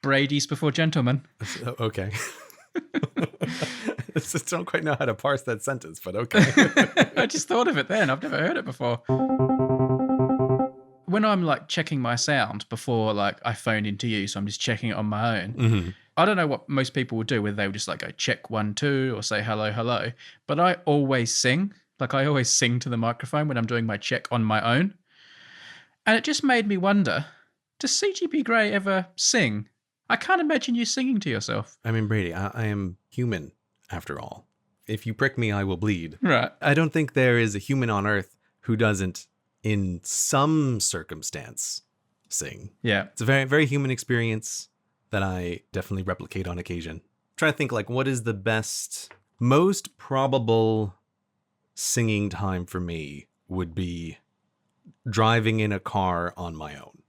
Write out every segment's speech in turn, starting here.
Brady's before gentlemen. Okay. I just don't quite know how to parse that sentence, but okay. I just thought of it then. I've never heard it before. When I'm like checking my sound before like I phone into you, so I'm just checking it on my own. Mm-hmm. I don't know what most people would do, whether they would just like go check 1, 2 or say hello, hello. But I always sing. Like I always sing to the microphone when I'm doing my check on my own. And it just made me wonder, does CGP Grey ever sing? I can't imagine you singing to yourself. I mean, Brady, I am human after all. If you prick me, I will bleed. Right. I don't think there is a human on Earth who doesn't, in some circumstance, sing. Yeah. It's a very, very human experience that I definitely replicate on occasion. I'm trying to think, like, what is the most probable singing time for me would be driving in a car on my own.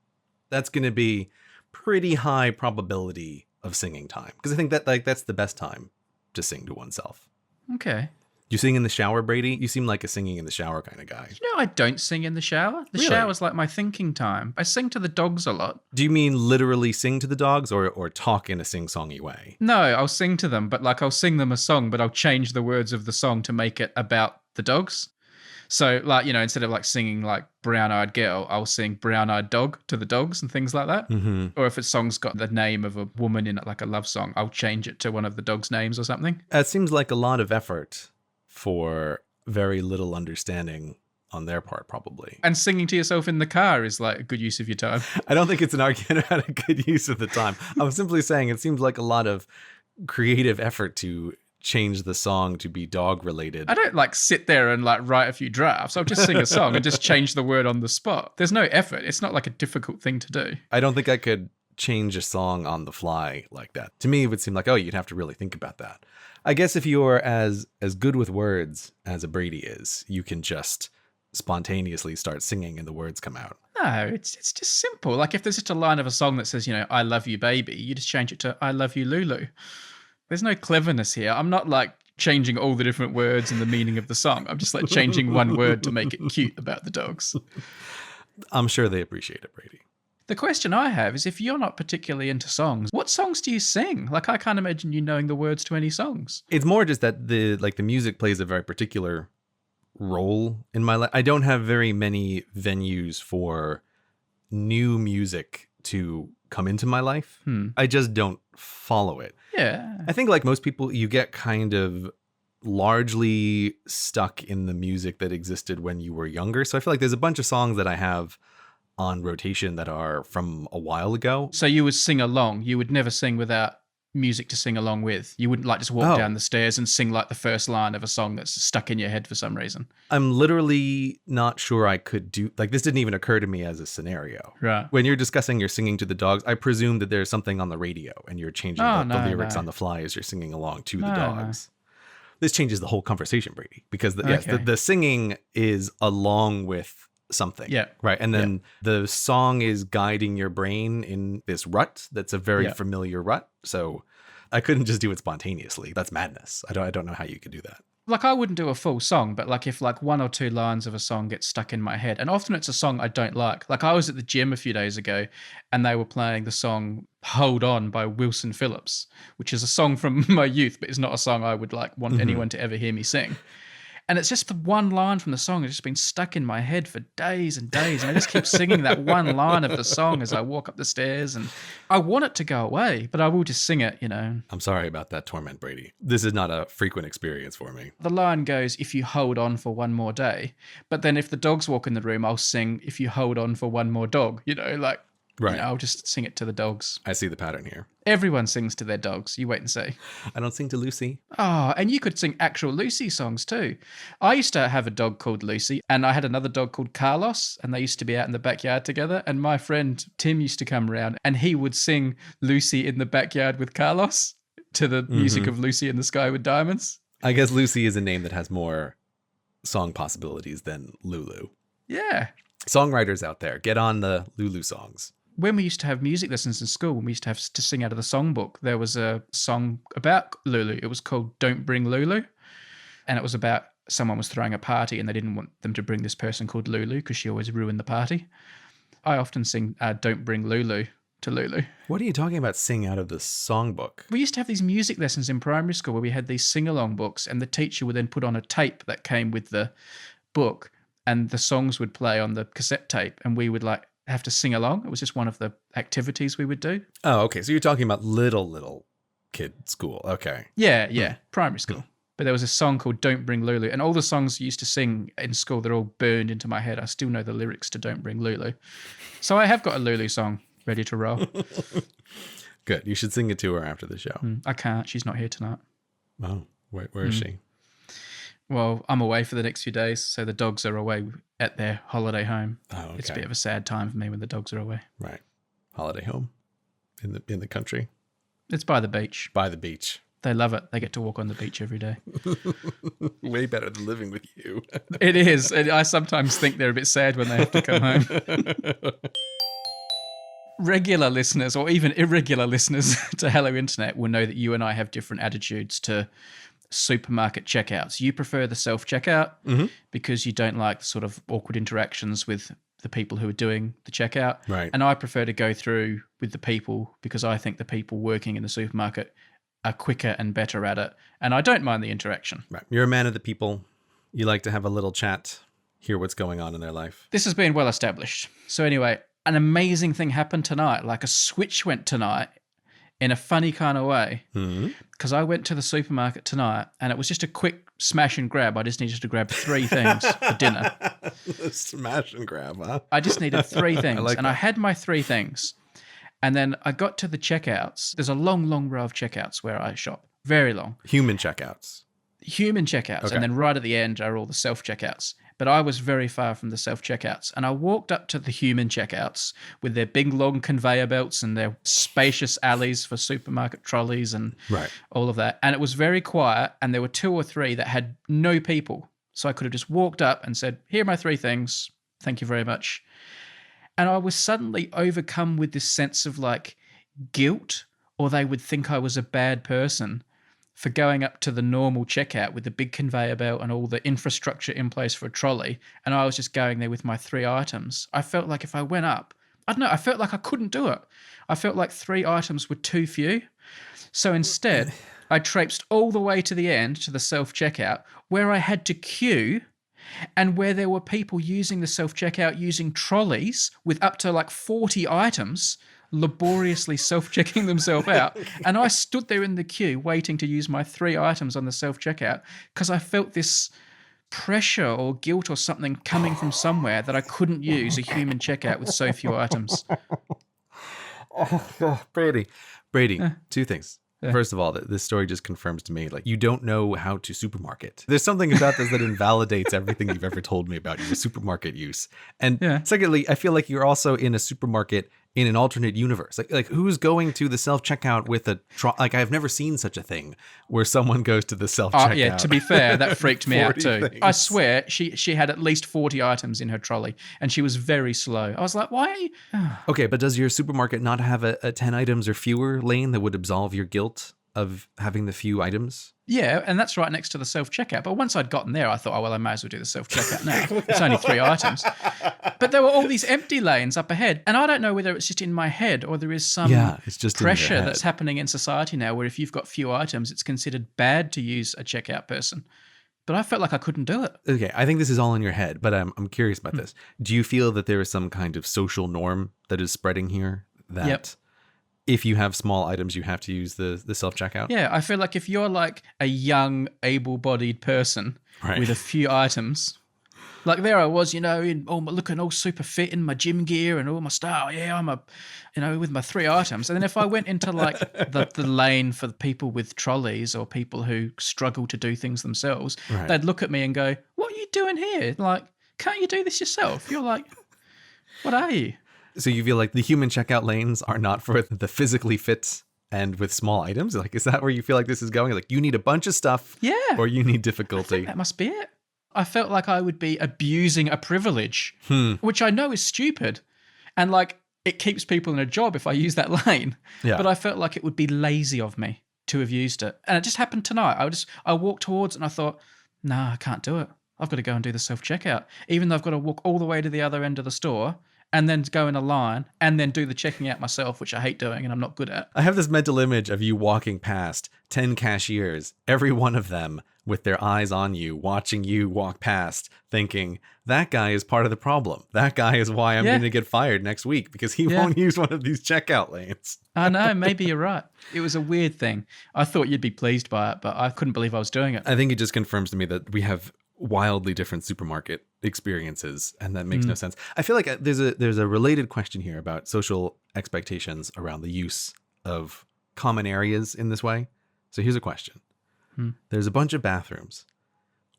That's going to be pretty high probability of singing time, because I think that that's the best time to sing to oneself. Okay. You sing in the shower, Brady? You seem like a singing in the shower kind of guy. You know, I don't sing in the shower. The Really? shower's like my thinking time. I sing to the dogs a lot. Do you mean literally sing to the dogs or talk in a sing-songy way? No, I'll sing to them, but like I'll sing them a song, but I'll change the words of the song to make it about the dogs. So like, you know, instead of like singing like brown-eyed girl, I'll sing brown-eyed dog to the dogs and things like that. Mm-hmm. Or if a song's got the name of a woman in it, like a love song, I'll change it to one of the dogs' names or something. That seems like a lot of effort for very little understanding on their part, probably. And singing to yourself in the car is like a good use of your time. I don't think it's an argument about a good use of the time. I'm simply saying it seems like a lot of creative effort to change the song to be dog related. I don't like sit there and like write a few drafts. I'll just sing a song and just change the word on the spot. There's no effort. It's not like a difficult thing to do. I don't think I could change a song on the fly like that. To me, it would seem like, oh, you'd have to really think about that. I guess if you're as good with words as a Brady is, you can just spontaneously start singing and the words come out. No, it's just simple. Like if there's just a line of a song that says, you know, I love you, baby, you just change it to I love you, Lulu. There's no cleverness here. I'm not like changing all the different words and the meaning of the song. I'm just like changing one word to make it cute about the dogs. I'm sure they appreciate it, Brady. The question I have is if you're not particularly into songs, what songs do you sing? Like I can't imagine you knowing the words to any songs. It's more just that the music plays a very particular role in my life. I don't have very many venues for new music to come into my life. I just don't follow it. Yeah. I think like most people, you get kind of largely stuck in the music that existed when you were younger. So I feel like there's a bunch of songs that I have on rotation that are from a while ago. So you would sing along. You would never sing without music to sing along with. You wouldn't like just walk down the stairs and sing like the first line of a song that's stuck in your head for some reason. I'm literally not sure I could do, like this didn't even occur to me as a scenario. Right. When you're discussing your singing to the dogs, I presume that there's something on the radio and you're changing the lyrics on the fly as you're singing along to the dogs. This changes the whole conversation, Brady, because the singing is along with something. Yeah. Right. And then the song is guiding your brain in this rut that's a very familiar rut. So I couldn't just do it spontaneously. That's madness. I don't know how you could do that. Like I wouldn't do a full song, but like if like one or two lines of a song get stuck in my head, and often it's a song I don't like. Like I was at the gym a few days ago and they were playing the song Hold On by Wilson Phillips, which is a song from my youth, but it's not a song I would like want anyone to ever hear me sing. And it's just the one line from the song has just been stuck in my head for days and days. And I just keep singing that one line of the song as I walk up the stairs. And I want it to go away, but I will just sing it, you know. I'm sorry about that torment, Brady. This is not a frequent experience for me. The line goes, if you hold on for one more day. But then if the dogs walk in the room, I'll sing, if you hold on for one more dog. You know, like, right. You know, I'll just sing it to the dogs. I see the pattern here. Everyone sings to their dogs. You wait and see. I don't sing to Lucy. Oh, and you could sing actual Lucy songs too. I used to have a dog called Lucy, and I had another dog called Carlos, and they used to be out in the backyard together. And my friend Tim used to come around, and he would sing Lucy in the backyard with Carlos to the music of Lucy in the Sky with Diamonds. I guess Lucy is a name that has more song possibilities than Lulu. Yeah. Songwriters out there, get on the Lulu songs. When we used to have music lessons in school, when we used to have to sing out of the songbook, there was a song about Lulu. It was called Don't Bring Lulu. And it was about someone was throwing a party and they didn't want them to bring this person called Lulu because she always ruined the party. I often sing Don't Bring Lulu to Lulu. What are you talking about sing out of the songbook? We used to have these music lessons in primary school where we had these sing-along books, and the teacher would then put on a tape that came with the book, and the songs would play on the cassette tape, and we would like have to sing along. It was just one of the activities we would do. Oh, okay. So you're talking about little kid school. Okay. Yeah, primary school. But there was a song called Don't Bring Lulu, and all the songs you used to sing in school, they're all burned into my head. I still know the lyrics to Don't Bring Lulu. So I have got a Lulu song ready to roll. Good. You should sing it to her after the show. I can't. She's not here tonight. Oh, where is she? Well, I'm away for the next few days, so the dogs are away at their holiday home. Oh, okay. It's a bit of a sad time for me when the dogs are away. Right. Holiday home in the country. It's by the beach. By the beach. They love it. They get to walk on the beach every day. Way better than living with you. It is. And I sometimes think they're a bit sad when they have to come home. Regular listeners, or even irregular listeners to Hello Internet, will know that you and I have different attitudes to supermarket checkouts. You prefer the self-checkout because you don't like the sort of awkward interactions with the people who are doing the checkout. Right. And I prefer to go through with the people because I think the people working in the supermarket are quicker and better at it. And I don't mind the interaction. Right. You're a man of the people. You like to have a little chat, hear what's going on in their life. This has been well established. So anyway, an amazing thing happened tonight. Like a switch went tonight in a funny kind of way. Because I went to the supermarket tonight and it was just a quick smash and grab. I just needed to grab 3 things for dinner. Smash and grab, huh? I just needed 3 things. I had my 3 things. And then I got to the checkouts. There's a long, long row of checkouts where I shop. Very long. Human checkouts. Human checkouts. Okay. And then right at the end are all the self-checkouts. But I was very far from the self-checkouts. And I walked up to the human checkouts with their big, long conveyor belts and their spacious alleys for supermarket trolleys and all of that. And it was very quiet. And there were 2 or 3 that had no people. So I could have just walked up and said, here are my 3 things. Thank you very much. And I was suddenly overcome with this sense of like guilt, or they would think I was a bad person for going up to the normal checkout with the big conveyor belt and all the infrastructure in place for a trolley. And I was just going there with my 3 items. I felt like if I went up, I don't know, I felt like I couldn't do it. I felt like 3 items were too few. So instead, I traipsed all the way to the end to the self-checkout where I had to queue, and where there were people using the self-checkout using trolleys with up to like 40 items, laboriously self-checking themselves out. And I stood there in the queue waiting to use my 3 items on the self-checkout because I felt this pressure or guilt or something coming from somewhere that I couldn't use a human checkout with so few items. Brady, 2 things. First of all, this story just confirms to me, like, you don't know how to supermarket. There's something about this that invalidates everything you've ever told me about your supermarket use. And secondly, I feel like you're also in a supermarket in an alternate universe. Like who's going to the self-checkout with a like, I've never seen such a thing where someone goes to the self-checkout. Yeah, to be fair, that freaked me out too. things. I swear, she had at least 40 items in her trolley, and she was very slow. I was like, why are you... Okay, but does your supermarket not have a 10 items or fewer lane that would absolve your guilt of having the few items? Yeah, and that's right next to the self-checkout. But once I'd gotten there, I thought, oh, well, I may as well do the self-checkout now. It's only 3 items. But there were all these empty lanes up ahead. And I don't know whether it's just in my head or there is some it's just pressure that's happening in society now where if you've got few items, it's considered bad to use a checkout person. But I felt like I couldn't do it. Okay, I think this is all in your head, but I'm curious about this. Do you feel that there is some kind of social norm that is spreading here that... If you have small items, you have to use the self-checkout? Yeah, I feel like if you're like a young, able-bodied person with a few items, like there I was, looking all super fit in my gym gear and all my style. Yeah, I'm with my 3 items. And then if I went into like the lane for the people with trolleys or people who struggle to do things themselves, they'd look at me and go, what are you doing here? Like, can't you do this yourself? You're like, what are you? So you feel like the human checkout lanes are not for the physically fit and with small items? Like, is that where you feel like this is going? Like, you need a bunch of stuff, or you need difficulty. That must be it. I felt like I would be abusing a privilege, which I know is stupid, and like it keeps people in a job if I use that lane. Yeah. But I felt like it would be lazy of me to have used it, and it just happened tonight. I walked towards it and I thought, nah, I can't do it. I've got to go and do the self-checkout, even though I've got to walk all the way to the other end of the store and then go in a line and then do the checking out myself, which I hate doing and I'm not good at. I have this mental image of you walking past 10 cashiers, every one of them with their eyes on you, watching you walk past, thinking, that guy is part of the problem. That guy is why I'm going to get fired next week because he won't use one of these checkout lanes. I know, maybe you're right. It was a weird thing. I thought you'd be pleased by it, but I couldn't believe I was doing it. I think it just confirms to me that we have wildly different supermarket experiences, and that makes no sense. I feel like there's a related question here about social expectations around the use of common areas in this way. So here's a question. There's a bunch of bathrooms.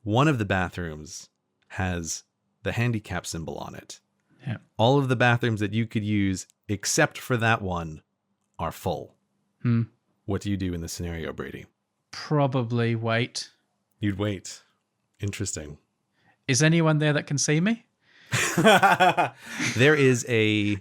One of the bathrooms has the handicap symbol on it. Yeah. All of the bathrooms that you could use except for that one are full. What do you do in this scenario, Brady? Probably wait. You'd wait. Interesting. Is anyone there that can see me? There is a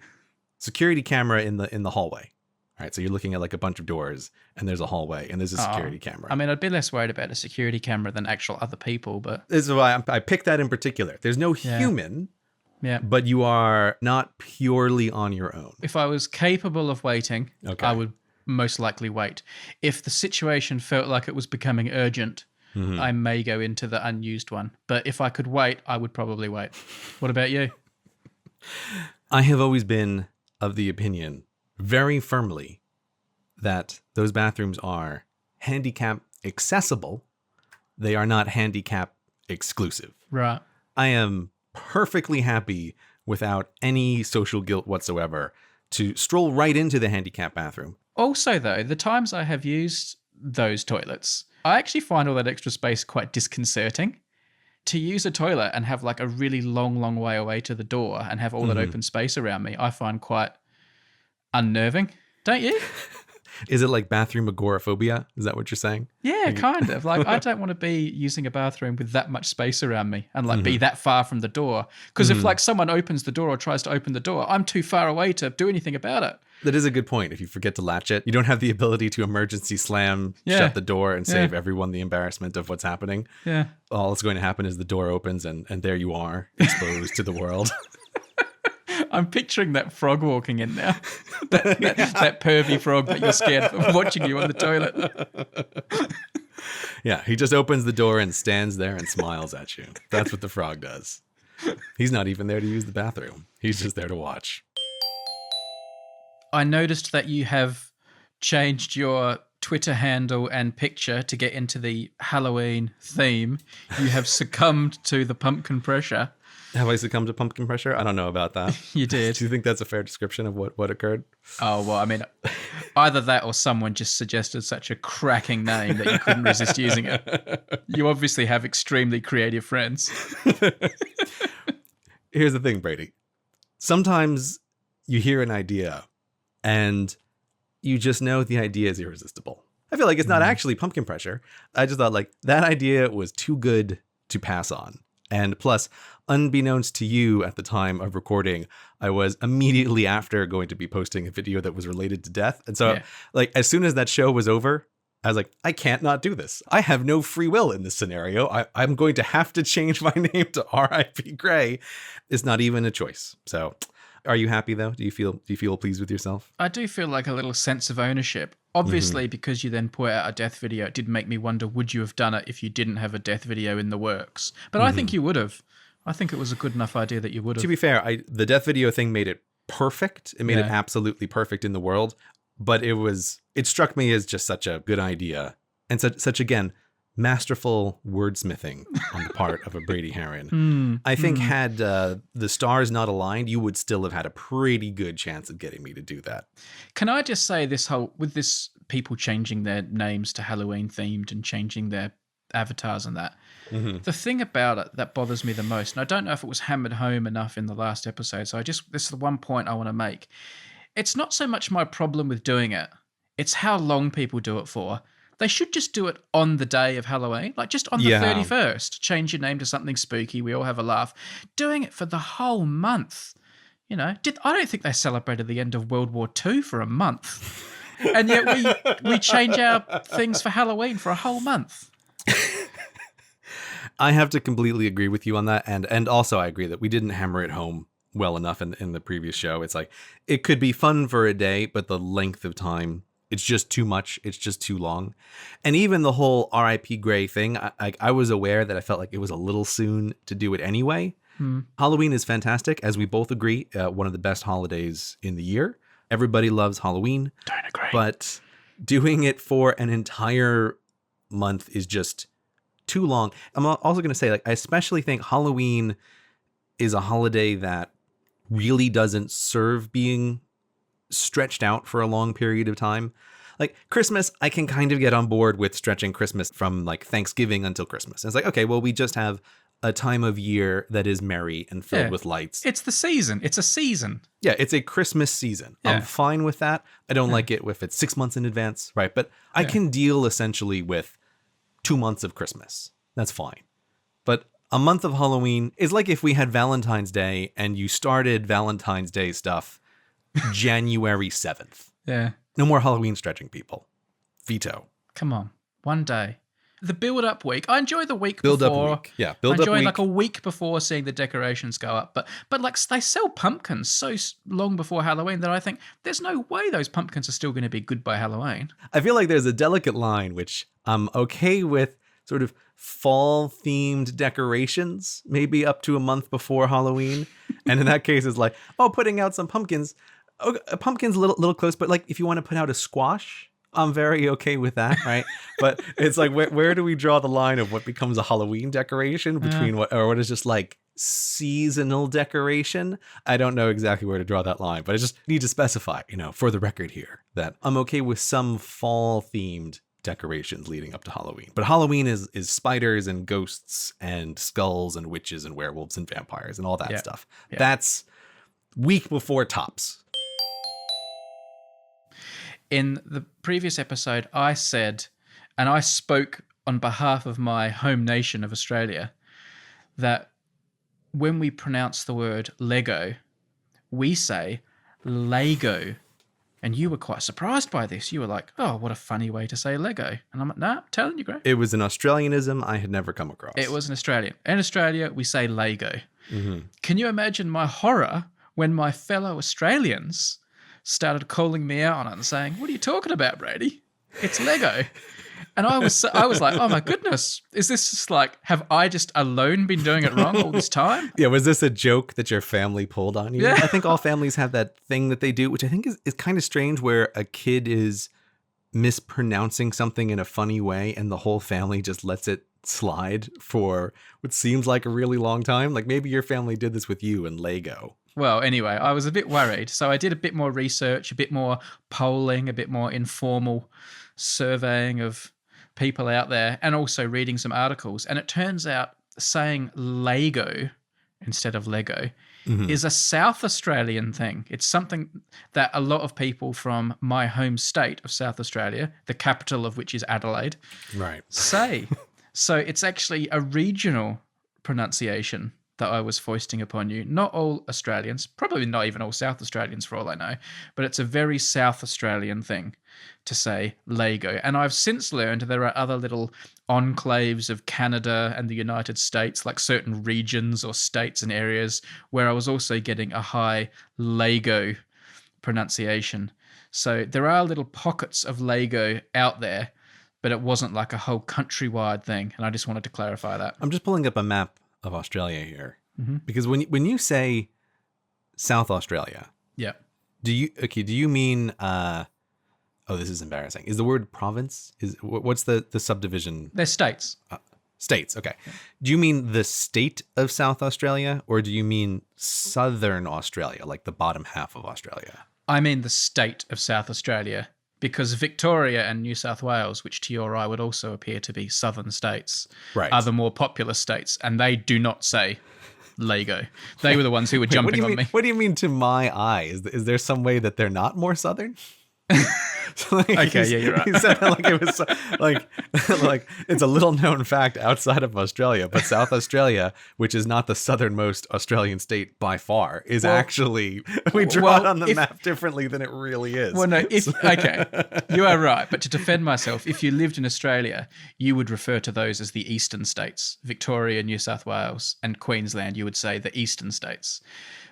security camera in the hallway. All right, so you're looking at like a bunch of doors, and there's a hallway, and there's a security camera. I mean, I'd be less worried about a security camera than actual other people, but... This is why I picked that in particular. There's no human, yeah, but you are not purely on your own. If I was capable of waiting, Okay. I would most likely wait. If the situation felt like it was becoming urgent, I may go into the unused one. But if I could wait, I would probably wait. What about you? I have always been of the opinion, very firmly, that those bathrooms are handicap accessible. They are not handicap exclusive. Right. I am perfectly happy without any social guilt whatsoever to stroll right into the handicap bathroom. Also, though, the times I have used those toilets, I actually find all that extra space quite disconcerting. To use a toilet and have like a really long, long way away to the door and have all that open space around me, I find quite unnerving. Don't you? Is it like bathroom agoraphobia? Is that what you're saying? Yeah, kind of. Like, I don't want to be using a bathroom with that much space around me and like be that far from the door. Because if like someone opens the door or tries to open the door, I'm too far away to do anything about it. That is a good point. If you forget to latch it, you don't have the ability to emergency slam shut the door and save everyone the embarrassment of what's happening. Yeah. All that's going to happen is the door opens and there you are, exposed to the world. I'm picturing that frog walking in now. that pervy frog that you're scared of watching you on the toilet. Yeah, he just opens the door and stands there and smiles at you. That's what the frog does. He's not even there to use the bathroom. He's just there to watch. I noticed that you have changed your Twitter handle and picture to get into the Halloween theme. You have succumbed to the pumpkin pressure. Have I succumbed to pumpkin pressure? I don't know about that. You did. Do you think that's a fair description of what occurred? Oh, well, I mean, either that or someone just suggested such a cracking name that you couldn't resist using it. You obviously have extremely creative friends. Here's the thing, Brady. Sometimes you hear an idea and you just know the idea is irresistible. I feel like it's not actually pumpkin pressure. I just thought like that idea was too good to pass on. And plus, unbeknownst to you at the time of recording, I was immediately after going to be posting a video that was related to death. And so like as soon as that show was over, I was like, I can't not do this. I have no free will in this scenario. I'm going to have to change my name to R.I.P. Gray. It's not even a choice. So are you happy though? Do you feel pleased with yourself? I do feel like a little sense of ownership. Obviously, because you then put out a death video, it did make me wonder, would you have done it if you didn't have a death video in the works? But I think you would have. I think it was a good enough idea that you would have. To be fair, the death video thing made it perfect. It made it absolutely perfect in the world. But it struck me as just such a good idea. And such again, masterful wordsmithing on the part of a Brady Heron. I think had the stars not aligned, you would still have had a pretty good chance of getting me to do that. Can I just say with this people changing their names to Halloween themed and changing their avatars and that, the thing about it that bothers me the most, and I don't know if it was hammered home enough in the last episode, so this is the one point I want to make. It's not so much my problem with doing it, it's how long people do it for. They should just do it on the day of Halloween, like just on the 31st. Change your name to something spooky. We all have a laugh. Doing it for the whole month. You know, I don't think they celebrated the end of World War II for a month. And yet we change our things for Halloween for a whole month. I have to completely agree with you on that. And also I agree that we didn't hammer it home well enough in the previous show. It's like, it could be fun for a day, but the length of time, it's just too much. It's just too long. And even the whole R.I.P. Gray thing, I was aware that I felt like it was a little soon to do it anyway. Halloween is fantastic, as we both agree, one of the best holidays in the year. Everybody loves Halloween. Don't agree. But doing it for an entire month is just too long. I'm also going to say, like, I especially think Halloween is a holiday that really doesn't serve being stretched out for a long period of time. Like Christmas, I can kind of get on board with stretching Christmas from like Thanksgiving until Christmas. It's like, okay, well, we just have a time of year that is merry and filled with lights. It's the season. It's a season. Yeah, it's a Christmas season. Yeah. I'm fine with that. I don't like it if it's 6 months in advance, right? But I can deal essentially with 2 months of Christmas. That's fine. But a month of Halloween is like if we had Valentine's Day and you started Valentine's Day stuff January 7th. Yeah. No more Halloween stretching, people. Veto. Come on. One day. The build-up week. I enjoy the week Build before. up week. Yeah, I build up enjoy week. like a week before seeing the decorations go up. But like they sell pumpkins so long before Halloween that I think there's no way those pumpkins are still going to be good by Halloween. I feel like there's a delicate line, which I'm okay with, sort of fall-themed decorations, maybe up to a month before Halloween. And in that case, it's like, oh, putting out some pumpkins. Oh, a pumpkin's a little close, but like if you want to put out a squash, I'm very okay with that, right? But it's like, where do we draw the line of what becomes a Halloween decoration between what is just like seasonal decoration? I don't know exactly where to draw that line, but I just need to specify, for the record here, that I'm okay with some fall-themed decorations leading up to Halloween. But Halloween is spiders and ghosts and skulls and witches and werewolves and vampires and all that stuff. Yeah. That's week before tops. In the previous episode, I said, and I spoke on behalf of my home nation of Australia, that when we pronounce the word Lego, we say laygo. And you were quite surprised by this. You were like, oh, what a funny way to say Lego. And I'm like, nah, I'm telling you, Greg. It was an Australianism I had never come across. It was an Australian. In Australia, we say Lego. Mm-hmm. Can you imagine my horror when my fellow Australians started calling me out on it and saying, what are you talking about, Brady? It's Lego. And I was like, oh my goodness, is this just like, have I just alone been doing it wrong all this time? Yeah, was this a joke that your family pulled on you? Yeah. I think all families have that thing that they do, which I think is kind of strange, where a kid is mispronouncing something in a funny way and the whole family just lets it slide for what seems like a really long time. Like maybe your family did this with you and Lego. Well, anyway, I was a bit worried. So I did a bit more research, a bit more polling, a bit more informal surveying of people out there, and also reading some articles. And it turns out saying Lego instead of Lego is a South Australian thing. It's something that a lot of people from my home state of South Australia, the capital of which is Adelaide, say. So it's actually a regional pronunciation that I was foisting upon you. Not all Australians, probably not even all South Australians for all I know, but it's a very South Australian thing to say Lego. And I've since learned there are other little enclaves of Canada and the United States, like certain regions or states and areas, where I was also getting a high Lego pronunciation. So there are little pockets of Lego out there, but it wasn't like a whole countrywide thing. And I just wanted to clarify that. I'm just pulling up a map of Australia here, because when you say South Australia, do you mean oh, this is embarrassing. Is the word province? What's the subdivision? They're states. States. Okay. Do you mean the state of South Australia, or do you mean Southern Australia, like the bottom half of Australia? I mean the state of South Australia, because Victoria and New South Wales, which to your eye would also appear to be southern states, are the more populous states, and they do not say Lego. They were the ones who were jumping on me. What do you mean to my eye? Is there some way that they're not more southern? Okay, yeah, you're right. He said that like it was like it's a little known fact outside of Australia, but South Australia, which is not the southernmost Australian state by far, is actually, we draw it on the map differently than it really is. Well, no, okay, you are right. But to defend myself, if you lived in Australia, you would refer to those as the eastern states. Victoria, New South Wales, and Queensland, you would say the eastern states.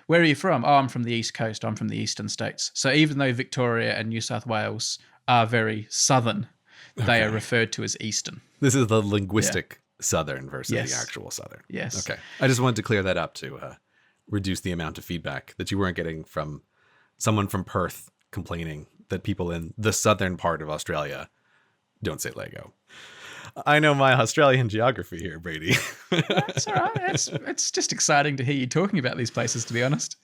Where are you from? Oh, I'm from the East Coast. I'm from the eastern states. So even though Victoria and New South Wales are very southern, they are referred to as eastern. This is the linguistic Southern versus the Yes. actual Southern. Yes. Okay. I just wanted to clear that up to reduce the amount of feedback that you weren't getting from someone from Perth complaining that people in the southern part of Australia don't say laygo. I know my Australian geography here, Brady. That's all right. It's just exciting to hear you talking about these places, to be honest.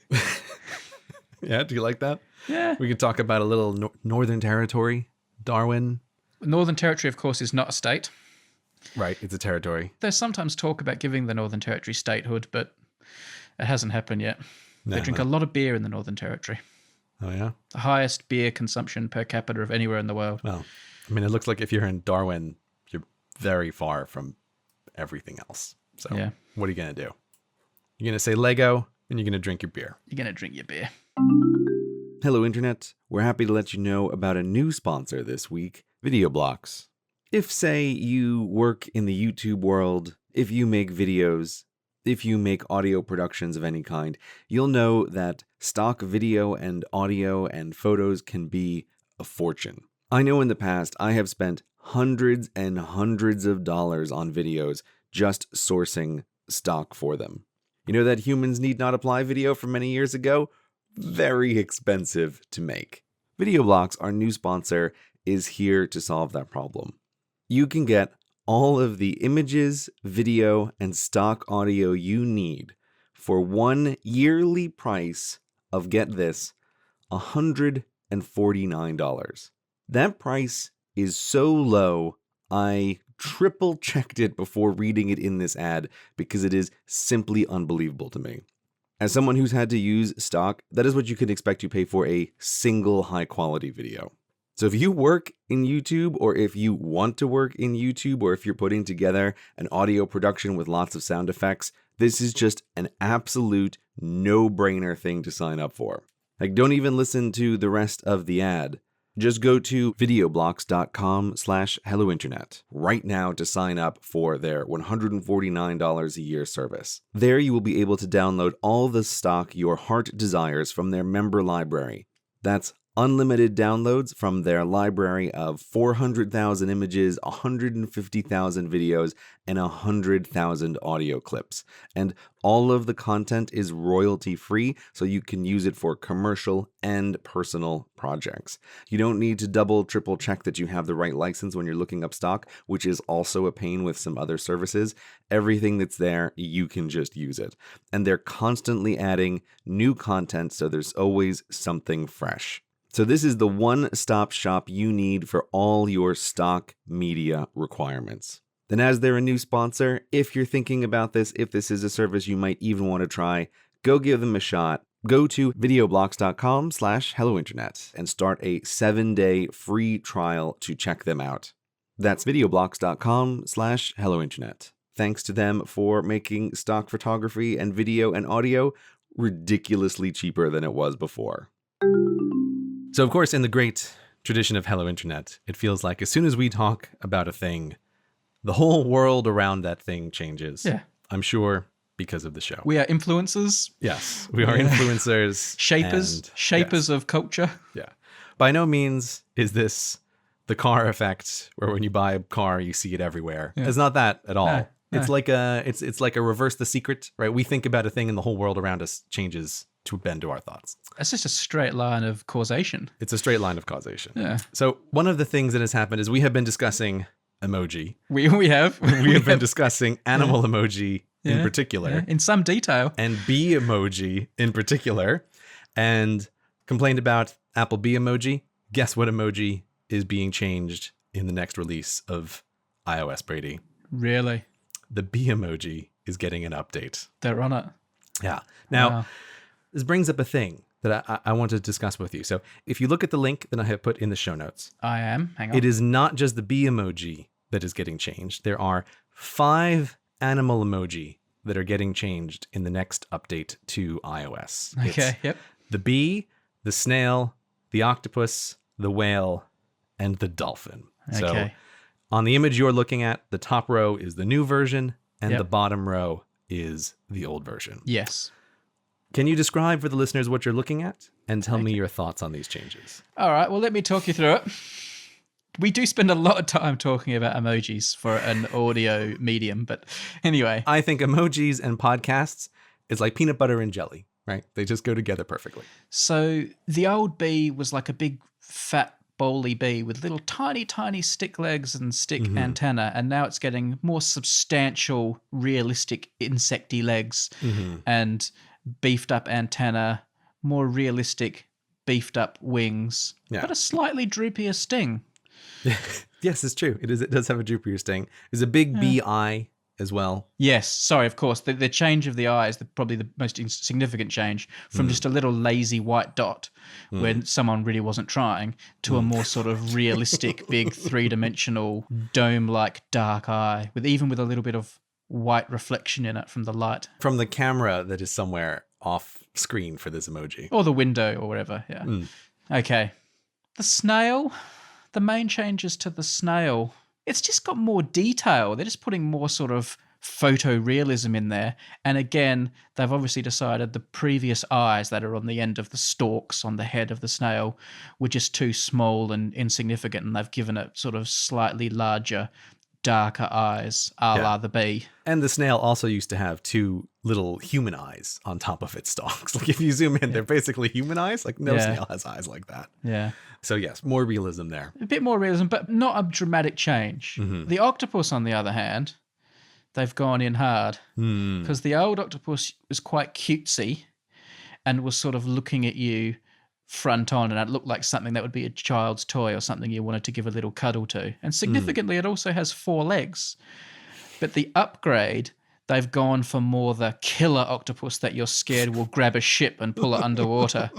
Yeah, do you like that? Yeah. We could talk about a little Northern Territory, Darwin. Northern Territory, of course, is not a state. Right, it's a territory. There's sometimes talk about giving the Northern Territory statehood, but it hasn't happened yet. They drink a lot of beer in the Northern Territory. Oh, yeah? The highest beer consumption per capita of anywhere in the world. Well, I mean, it looks like if you're in Darwin, you're very far from everything else. So Yeah. what are you going to do? You're going to say Lego, and you're going to drink your beer. You're going to drink your beer. Hello, Internet. We're happy to let you know about a new sponsor this week, Video Blocks. If, say, you work in the YouTube world, if you make videos, if you make audio productions of any kind, you'll know that stock video and audio and photos can be a fortune. I know in the past I have spent hundreds and hundreds of dollars on videos just sourcing stock for them. You know that Humans Need Not Apply video from many years ago? Very expensive to make. Video Blocks, our new sponsor, is here to solve that problem. You can get all of the images, video, and stock audio you need for one yearly price of, get this, $149. That price is so low, I triple checked it before reading it in this ad because it is simply unbelievable to me. As someone who's had to use stock, that is what you can expect to pay for a single high quality video. So if you work in YouTube, or if you want to work in YouTube, or if you're putting together an audio production with lots of sound effects, this is just an absolute no-brainer thing to sign up for. Like, don't even listen to the rest of the ad. Just go to videoblocks.com/hellointernet right now to sign up for their $149 a year service. There you will be able to download all the stock your heart desires from their member library. That's unlimited downloads from their library of 400,000 images, 150,000 videos, and 100,000 audio clips. And all of the content is royalty-free, so you can use it for commercial and personal projects. You don't need to double, triple check that you have the right license when you're looking up stock, which is also a pain with some other services. Everything that's there, you can just use it. And they're constantly adding new content, so there's always something fresh. So this is the one-stop shop you need for all your stock media requirements. Then, as they're a new sponsor, if you're thinking about this, if this is a service you might even want to try, go give them a shot. Go to videoblocks.com/hellointernet and start a 7-day free trial to check them out. That's videoblocks.com/hellointernet. Thanks to them for making stock photography and video and audio ridiculously cheaper than it was before. So, of course, in the great tradition of Hello Internet, it feels like as soon as we talk about a thing, the whole world around that thing changes. Yeah. I'm sure because of the show. We are influencers. Yes, we are influencers. Shapers of culture. Yeah. By no means is this the car effect where when you buy a car, you see it everywhere. Yeah. It's not that at all. No. It's like a reverse The Secret, right? We think about a thing and the whole world around us changes to bend to our thoughts. It's just a straight line of causation. It's a straight line of causation. Yeah. So one of the things that has happened is we have been discussing emoji. We have. We have been discussing animal emoji in particular. Yeah. In some detail. And bee emoji in particular. And complained about Apple bee emoji. Guess what emoji is being changed in the next release of iOS, Brady? Really? The bee emoji is getting an update. They're on it. Yeah. Now, this brings up a thing that I want to discuss with you. So if you look at the link that I have put in the show notes. I am. Hang on. It is not just the bee emoji that is getting changed. There are 5 animal emoji that are getting changed in the next update to iOS. Okay, It's the bee, the snail, the octopus, the whale, and the dolphin. Okay. So on the image you're looking at, the top row is the new version, and the bottom row is the old version. Yes. Can you describe for the listeners what you're looking at and tell me your thoughts on these changes? All right, well, let me talk you through it. We do spend a lot of time talking about emojis for an audio medium, but anyway. I think emojis and podcasts is like peanut butter and jelly, right? They just go together perfectly. So the old bee was like a big, fat, bowly bee with little tiny, tiny stick legs and stick antenna, and now it's getting more substantial, realistic insecty legs and beefed up antenna, more realistic beefed up wings, but a slightly droopier sting. Yes, it's true. It does have a droopier sting. There's a big bee eye as well. Yes, sorry, of course. The change of the eye is probably the most significant change from just a little lazy white dot when someone really wasn't trying to a more sort of realistic, big three-dimensional dome-like dark eye with a little bit of white reflection in it from the light. From the camera that is somewhere off screen for this emoji. Or the window or whatever, yeah. Okay. The snail, the main changes to the snail, it's just got more detail. They're just putting more sort of photorealism in there. And again, they've obviously decided the previous eyes that are on the end of the stalks on the head of the snail were just too small and insignificant, and they've given it sort of slightly larger, darker eyes, a la the bee. And the snail also used to have two little human eyes on top of its stalks. Like if you zoom in, they're basically human eyes. Like no snail has eyes like that. Yeah. So yes, more realism there. A bit more realism, but not a dramatic change. The octopus, on the other hand, they've gone in hard because the old octopus was quite cutesy and was sort of looking at you front on, and it looked like something that would be a child's toy or something you wanted to give a little cuddle to. And significantly, it also has 4 legs. But the upgrade, they've gone for more the killer octopus that you're scared will grab a ship and pull it underwater.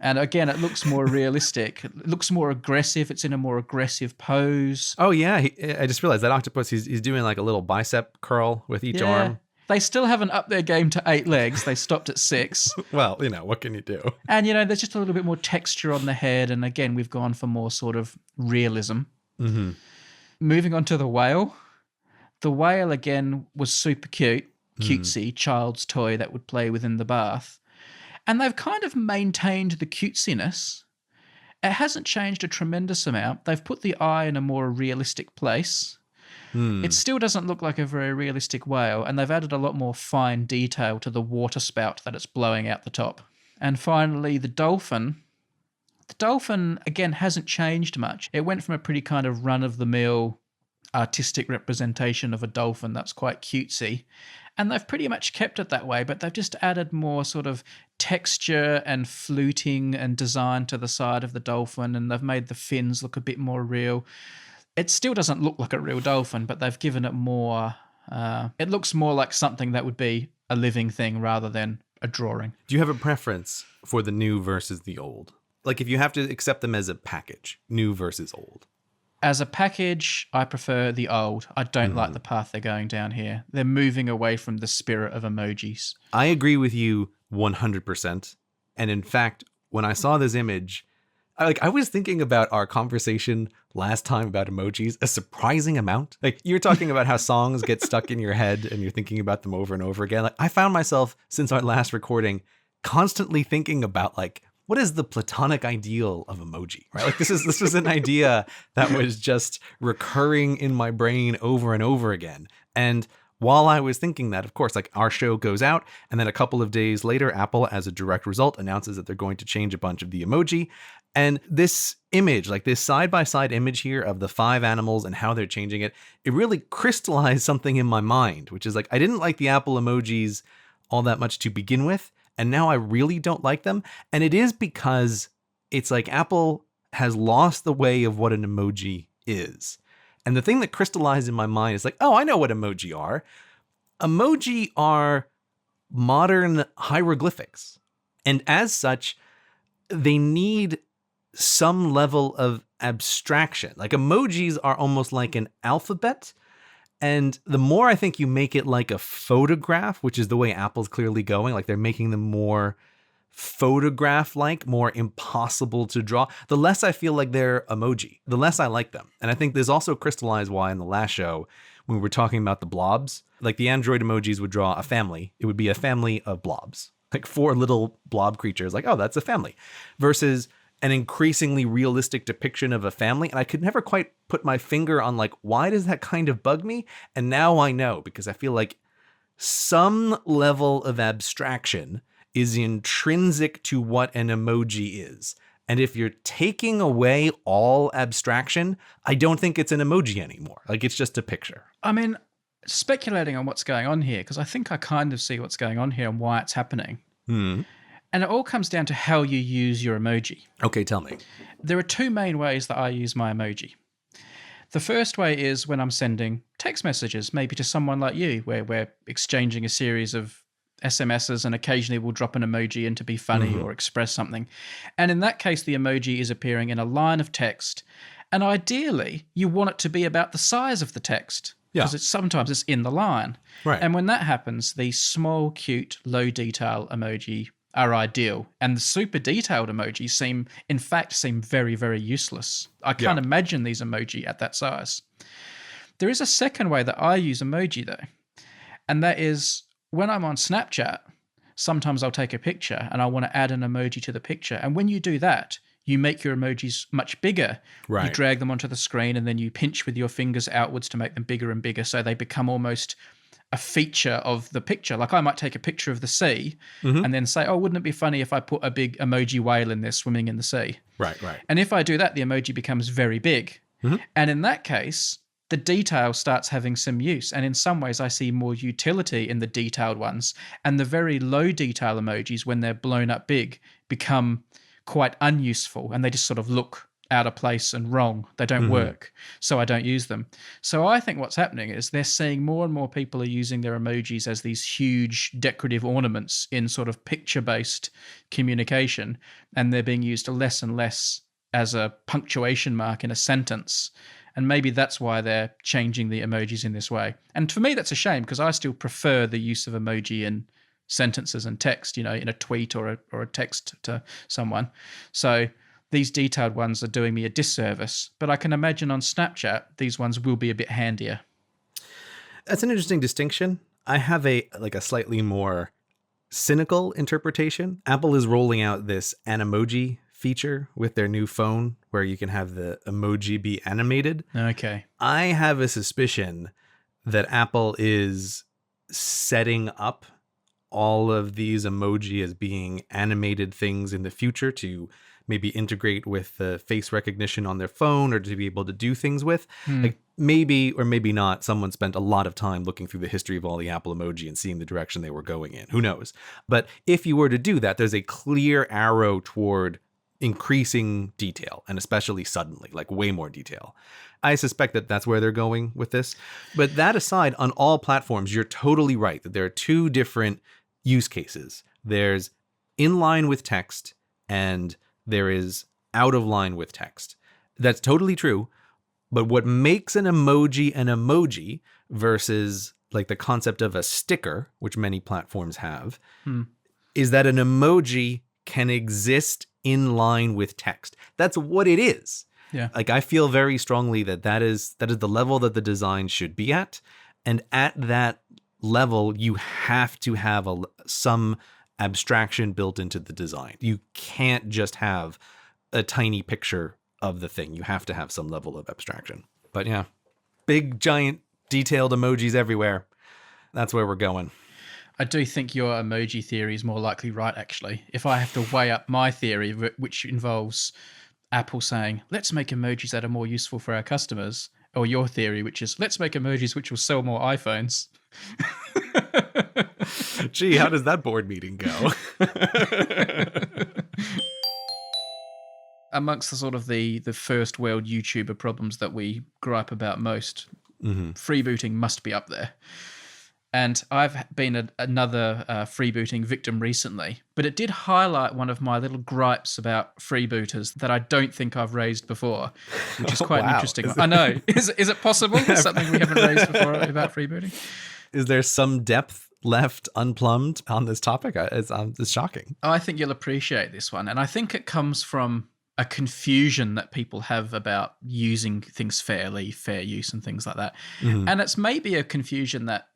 And again, it looks more realistic. It looks more aggressive. It's in a more aggressive pose. Oh, yeah. I just realized that octopus, he's doing like a little bicep curl with each arm. They still haven't upped their game to 8 legs. They stopped at 6. Well, what can you do? And, there's just a little bit more texture on the head. And again, we've gone for more sort of realism. Moving on to the whale. The whale, again, was super cute, cutesy, child's toy that would play within the bath. And they've kind of maintained the cutesiness. It hasn't changed a tremendous amount. They've put the eye in a more realistic place. It still doesn't look like a very realistic whale, and they've added a lot more fine detail to the water spout that it's blowing out the top. And finally, the dolphin. The dolphin, again, hasn't changed much. It went from a pretty kind of run-of-the-mill artistic representation of a dolphin that's quite cutesy, and they've pretty much kept it that way, but they've just added more sort of texture and fluting and design to the side of the dolphin, and they've made the fins look a bit more real. It still doesn't look like a real dolphin, but they've given it more... it looks more like something that would be a living thing rather than a drawing. Do you have a preference for the new versus the old? Like if you have to accept them as a package, new versus old. As a package, I prefer the old. I don't like the path they're going down here. They're moving away from the spirit of emojis. I agree with you 100%. And in fact, when I saw this image... I was thinking about our conversation last time about emojis a surprising amount. Like you're talking about how songs get stuck in your head and you're thinking about them over and over again. Like I found myself since our last recording constantly thinking about like, what is the platonic ideal of emoji, right? Like this was an idea that was just recurring in my brain over and over again. And while I was thinking that, of course, like our show goes out and then a couple of days later, Apple, as a direct result, announces that they're going to change a bunch of the emoji. And this image, like this side-by-side image here of the 5 animals and how they're changing it, it really crystallized something in my mind, which is like, I didn't like the Apple emojis all that much to begin with. And now I really don't like them. And it is because it's like Apple has lost the way of what an emoji is. And the thing that crystallized in my mind is like, oh, I know what emoji are. Emoji are modern hieroglyphics. And as such, they need some level of abstraction. Like emojis are almost like an alphabet. And the more I think you make it like a photograph, which is the way Apple's clearly going, like they're making them more photograph-like, more impossible to draw, the less I feel like they're emoji, the less I like them. And I think there's also crystallized why in the last show, when we were talking about the blobs, like the Android emojis would draw a family. It would be a family of blobs. like 4 little blob creatures, like, oh, that's a family, versus an increasingly realistic depiction of a family. And I could never quite put my finger on like, why does that kind of bug me? And now I know, because I feel like some level of abstraction is intrinsic to what an emoji is. And if you're taking away all abstraction, I don't think it's an emoji anymore. Like, it's just a picture. I mean, speculating on what's going on here, because I think I kind of see what's going on here and why it's happening. Hmm. And it all comes down to how you use your emoji. Okay, tell me. There are 2 main ways that I use my emoji. The first way is when I'm sending text messages, maybe to someone like you, where we're exchanging a series of SMSs and occasionally we'll drop an emoji in to be funny or express something. And in that case, the emoji is appearing in a line of text. And ideally, you want it to be about the size of the text. Yeah. Because sometimes it's in the line. Right. And when that happens, the small, cute, low detail emoji are ideal. And the super detailed emojis seem very, very useless. I can't imagine these emoji at that size. There is a second way that I use emoji though. And that is when I'm on Snapchat, sometimes I'll take a picture and I want to add an emoji to the picture. And when you do that, you make your emojis much bigger. Right. You drag them onto the screen and then you pinch with your fingers outwards to make them bigger and bigger so they become almost a feature of the picture. Like I might take a picture of the sea and then say, oh, wouldn't it be funny if I put a big emoji whale in there swimming in the sea? Right, right. And if I do that, the emoji becomes very big. And in that case, the detail starts having some use. And in some ways, I see more utility in the detailed ones. And the very low detail emojis, when they're blown up big, become quite unuseful. And they just sort of look out of place and wrong. They don't work. So I don't use them. So I think what's happening is they're seeing more and more people are using their emojis as these huge decorative ornaments in sort of picture-based communication. And they're being used less and less as a punctuation mark in a sentence. And maybe that's why they're changing the emojis in this way. And for me, that's a shame because I still prefer the use of emoji in sentences and text, you know, in a tweet or a text to someone. So these detailed ones are doing me a disservice, but I can imagine on Snapchat, these ones will be a bit handier. That's an interesting distinction. I have a slightly more cynical interpretation. Apple is rolling out this Animoji feature with their new phone where you can have the emoji be animated. Okay. I have a suspicion that Apple is setting up all of these emoji as being animated things in the future to maybe integrate with the face recognition on their phone or to be able to do things with. Like maybe or maybe not, someone spent a lot of time looking through the history of all the Apple emoji and seeing the direction they were going in. Who knows? But if you were to do that, there's a clear arrow toward increasing detail, and especially suddenly, like way more detail. I suspect that that's where they're going with this. But that aside, on all platforms, you're totally right that there are 2 different use cases. There's in line with text and there is out of line with text. That's totally true. But what makes an emoji versus like the concept of a sticker, which many platforms have, is that an emoji can exist in line with text. That's what it is. Yeah. Like I feel very strongly that is the level that the design should be at. And at that level, you have to have some abstraction built into the design. You can't just have a tiny picture of the thing. You have to have some level of abstraction. But yeah, big, giant, detailed emojis everywhere. That's where we're going. I do think your emoji theory is more likely right, actually. If I have to weigh up my theory, which involves Apple saying, let's make emojis that are more useful for our customers, or your theory, which is, let's make emojis which will sell more iPhones. Gee, how does that board meeting go? Amongst the sort of the first world YouTuber problems that we gripe about most, freebooting must be up there. And I've been another freebooting victim recently, but it did highlight one of my little gripes about freebooters that I don't think I've raised before, which is quite an interesting one. I know. Is it possible? Is something we haven't raised before about freebooting? Is there some depth left unplumbed on this topic? It's shocking. I think you'll appreciate this one. And I think it comes from a confusion that people have about using things fairly, fair use and things like that. And it's maybe a confusion that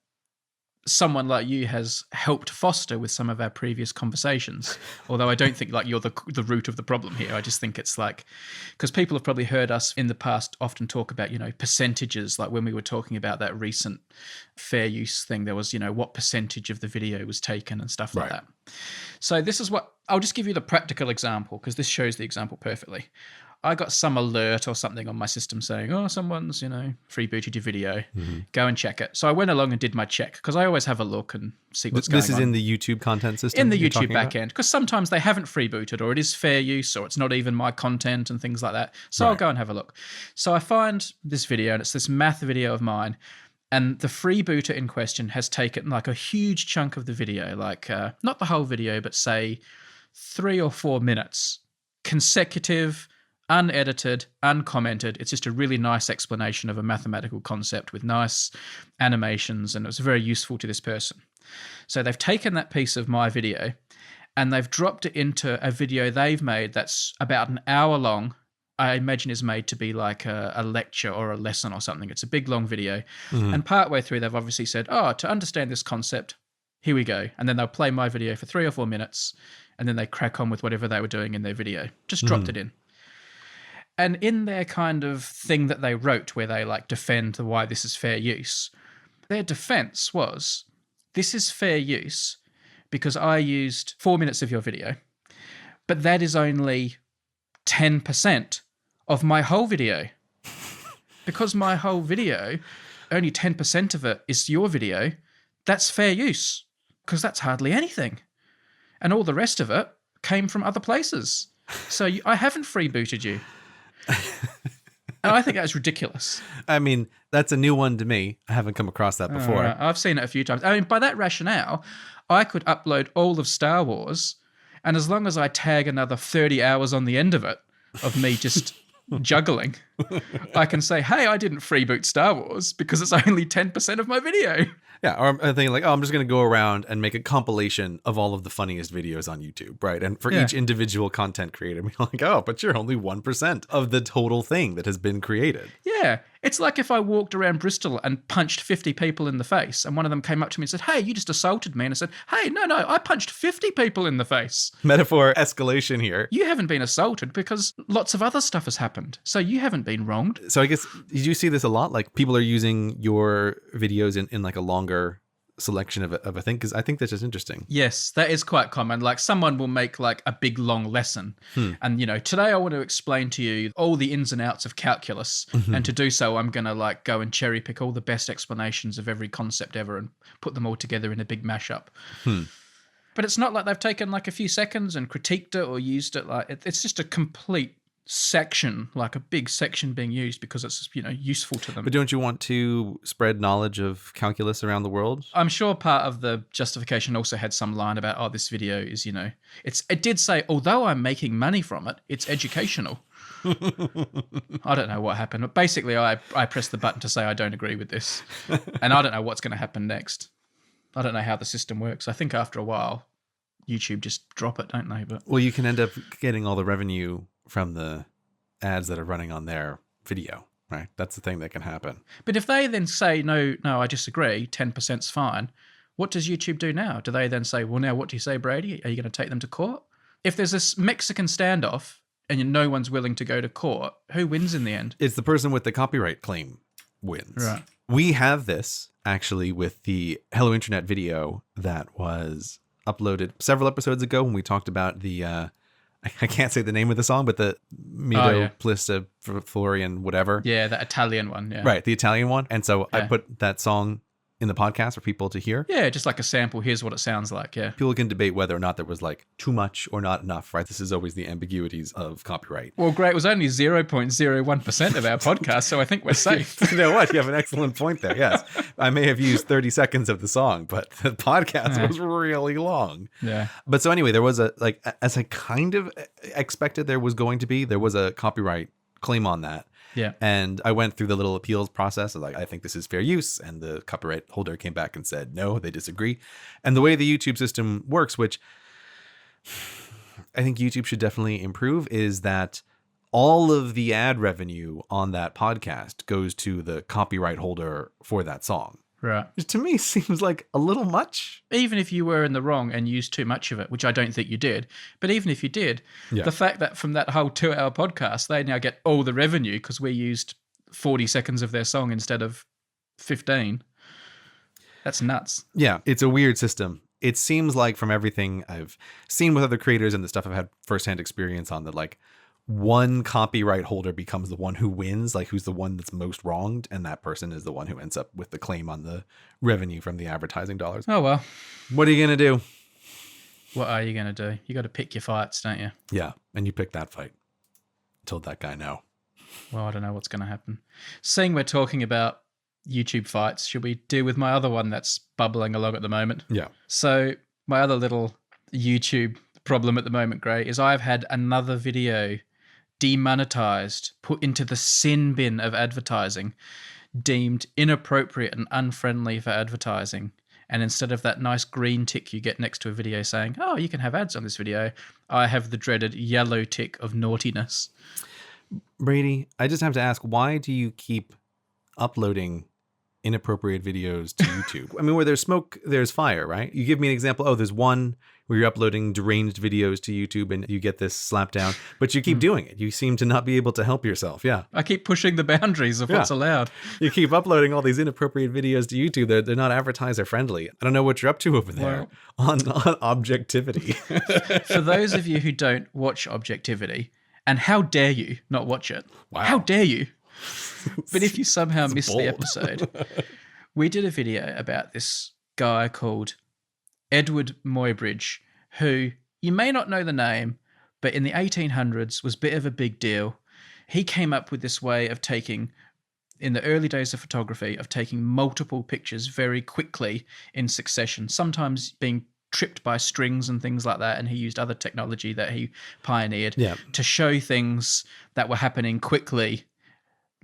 someone like you has helped foster with some of our previous conversations. Although I don't think like you're the root of the problem here. I just think it's like, because people have probably heard us in the past often talk about, percentages. Like when we were talking about that recent fair use thing, there was, what percentage of the video was taken and stuff like that. So this is what, I'll just give you the practical example because this shows the example perfectly. I got some alert or something on my system saying, oh, someone's, freebooted your video. Go and check it. So I went along and did my check because I always have a look and see what's going on. This is in the YouTube content system? In the YouTube backend, because sometimes they haven't freebooted or it is fair use or it's not even my content and things like that. So I'll go and have a look. So I find this video and it's this math video of mine. And the freebooter in question has taken like a huge chunk of the video, like not the whole video, but say 3 or 4 minutes, consecutive, unedited, uncommented. It's just a really nice explanation of a mathematical concept with nice animations, and it was very useful to this person. So they've taken that piece of my video and they've dropped it into a video they've made that's about an hour long. I imagine is made to be like a lecture or a lesson or something. It's a big, long video. And partway through, they've obviously said, to understand this concept, here we go. And then they'll play my video for 3 or 4 minutes, and then they crack on with whatever they were doing in their video. Just dropped it in. And in their kind of thing that they wrote where they like defend why this is fair use, their defense was, this is fair use because I used 4 minutes of your video, but that is only 10% of my whole video. Because my whole video, only 10% of it is your video, that's fair use because that's hardly anything. And all the rest of it came from other places. So I haven't freebooted you. And I think that's ridiculous. I mean, that's a new one to me. I haven't come across that before. I've seen it a few times. I mean, by that rationale, I could upload all of Star Wars, and as long as I tag another 30 hours on the end of it, of me just juggling, I can say, hey, I didn't freeboot Star Wars because it's only 10% of my video. Yeah, or I'm thinking like, I'm just going to go around and make a compilation of all of the funniest videos on YouTube, right? And for each individual content creator, we're like, but you're only 1% of the total thing that has been created. Yeah. It's like if I walked around Bristol and punched 50 people in the face and one of them came up to me and said, hey, you just assaulted me. And I said, hey, no, I punched 50 people in the face. Metaphor escalation here. You haven't been assaulted because lots of other stuff has happened. So you haven't been wronged. So I guess, did you see this a lot? Like people are using your videos in like a longer selection of a thing, because I think that's just interesting. Yes, that is quite common. Like someone will make like a big long lesson and today I want to explain to you all the ins and outs of calculus, and to do so I'm going to like go and cherry pick all the best explanations of every concept ever and put them all together in a big mashup. But it's not like they've taken like a few seconds and critiqued it or used it. Like it's just a complete section, like a big section being used because it's useful to them. But don't you want to spread knowledge of calculus around the world? I'm sure part of the justification also had some line about, this video is, it did say, although I'm making money from it, it's educational. I don't know what happened, but basically I pressed the button to say I don't agree with this, and I don't know what's going to happen next. I don't know how the system works. I think after a while YouTube just drop it, don't they? But well, you can end up getting all the revenue from the ads that are running on their video, right? That's the thing that can happen. But if they then say, no, I disagree, 10%'s fine, what does YouTube do now? Do they then say, well, now what do you say, Brady? Are you going to take them to court? If there's this Mexican standoff and no one's willing to go to court, who wins in the end? It's the person with the copyright claim wins. Right. We have this actually with the Hello Internet video that was uploaded several episodes ago when we talked about the I can't say the name of the song, but the Mito Plista Florian whatever. Yeah, the Italian one. Yeah. Right, the Italian one. And so I put that song in the podcast for people to hear. Yeah, just like a sample. Here's what it sounds like. Yeah. People can debate whether or not there was like too much or not enough, right? This is always the ambiguities of copyright. Well, great. It was only 0.01% of our podcast, so I think we're safe. You know what? You have an excellent point there. Yes. I may have used 30 seconds of the song, but the podcast was really long. Yeah. But so anyway, there was as I kind of expected there was a copyright claim on that. Yeah. And I went through the little appeals process. I think this is fair use. And the copyright holder came back and said, no, they disagree. And the way the YouTube system works, which I think YouTube should definitely improve, is that all of the ad revenue on that podcast goes to the copyright holder for that song. Right. which to me seems like a little much. Even if you were in the wrong and used too much of it, which I don't think you did, but even if you did, Yeah. the fact that from that whole 2-hour podcast, they now get all the revenue because we used 40 seconds of their song instead of 15. That's nuts. Yeah, it's a weird system. It seems like from everything I've seen with other creators and the stuff I've had firsthand experience on, that like one copyright holder becomes the one who wins, like who's the one that's most wronged, and that person is the one who ends up with the claim on the revenue from the advertising dollars. Oh, well. What are you going to do? What are you going to do? You got to pick your fights, don't you? Yeah, and you pick that fight. Told that guy no. Well, I don't know what's going to happen. Seeing we're talking about YouTube fights, should we deal with my other one that's bubbling along at the moment? Yeah. So my other little YouTube problem at the moment, Gray, is I've had another video demonetized, put into the sin bin of advertising, deemed inappropriate and unfriendly for advertising. And instead of that nice green tick you get next to a video saying, oh, you can have ads on this video, I have the dreaded yellow tick of naughtiness. Brady, I just have to ask, why do you keep uploading inappropriate videos to YouTube? I mean, where there's smoke, there's fire, right? You give me an example. Oh, there's one where you're uploading deranged videos to YouTube and you get this slap down, but you keep doing it. You seem to not be able to help yourself. Yeah. I keep pushing the boundaries of what's allowed. You keep uploading all these inappropriate videos to YouTube. They're not advertiser friendly. I don't know what you're up to over there on objectivity. For those of you who don't watch Objectivity, and how dare you not watch it? Wow. How dare you? But if you somehow missed bold. the episode, we did a video about this guy called Edward Muybridge, who you may not know the name, but in the 1800s was a bit of a big deal. He came up with this way of taking, in the early days of photography, of taking multiple pictures very quickly in succession, sometimes being tripped by strings and things like that, and he used other technology that he pioneered to show things that were happening quickly,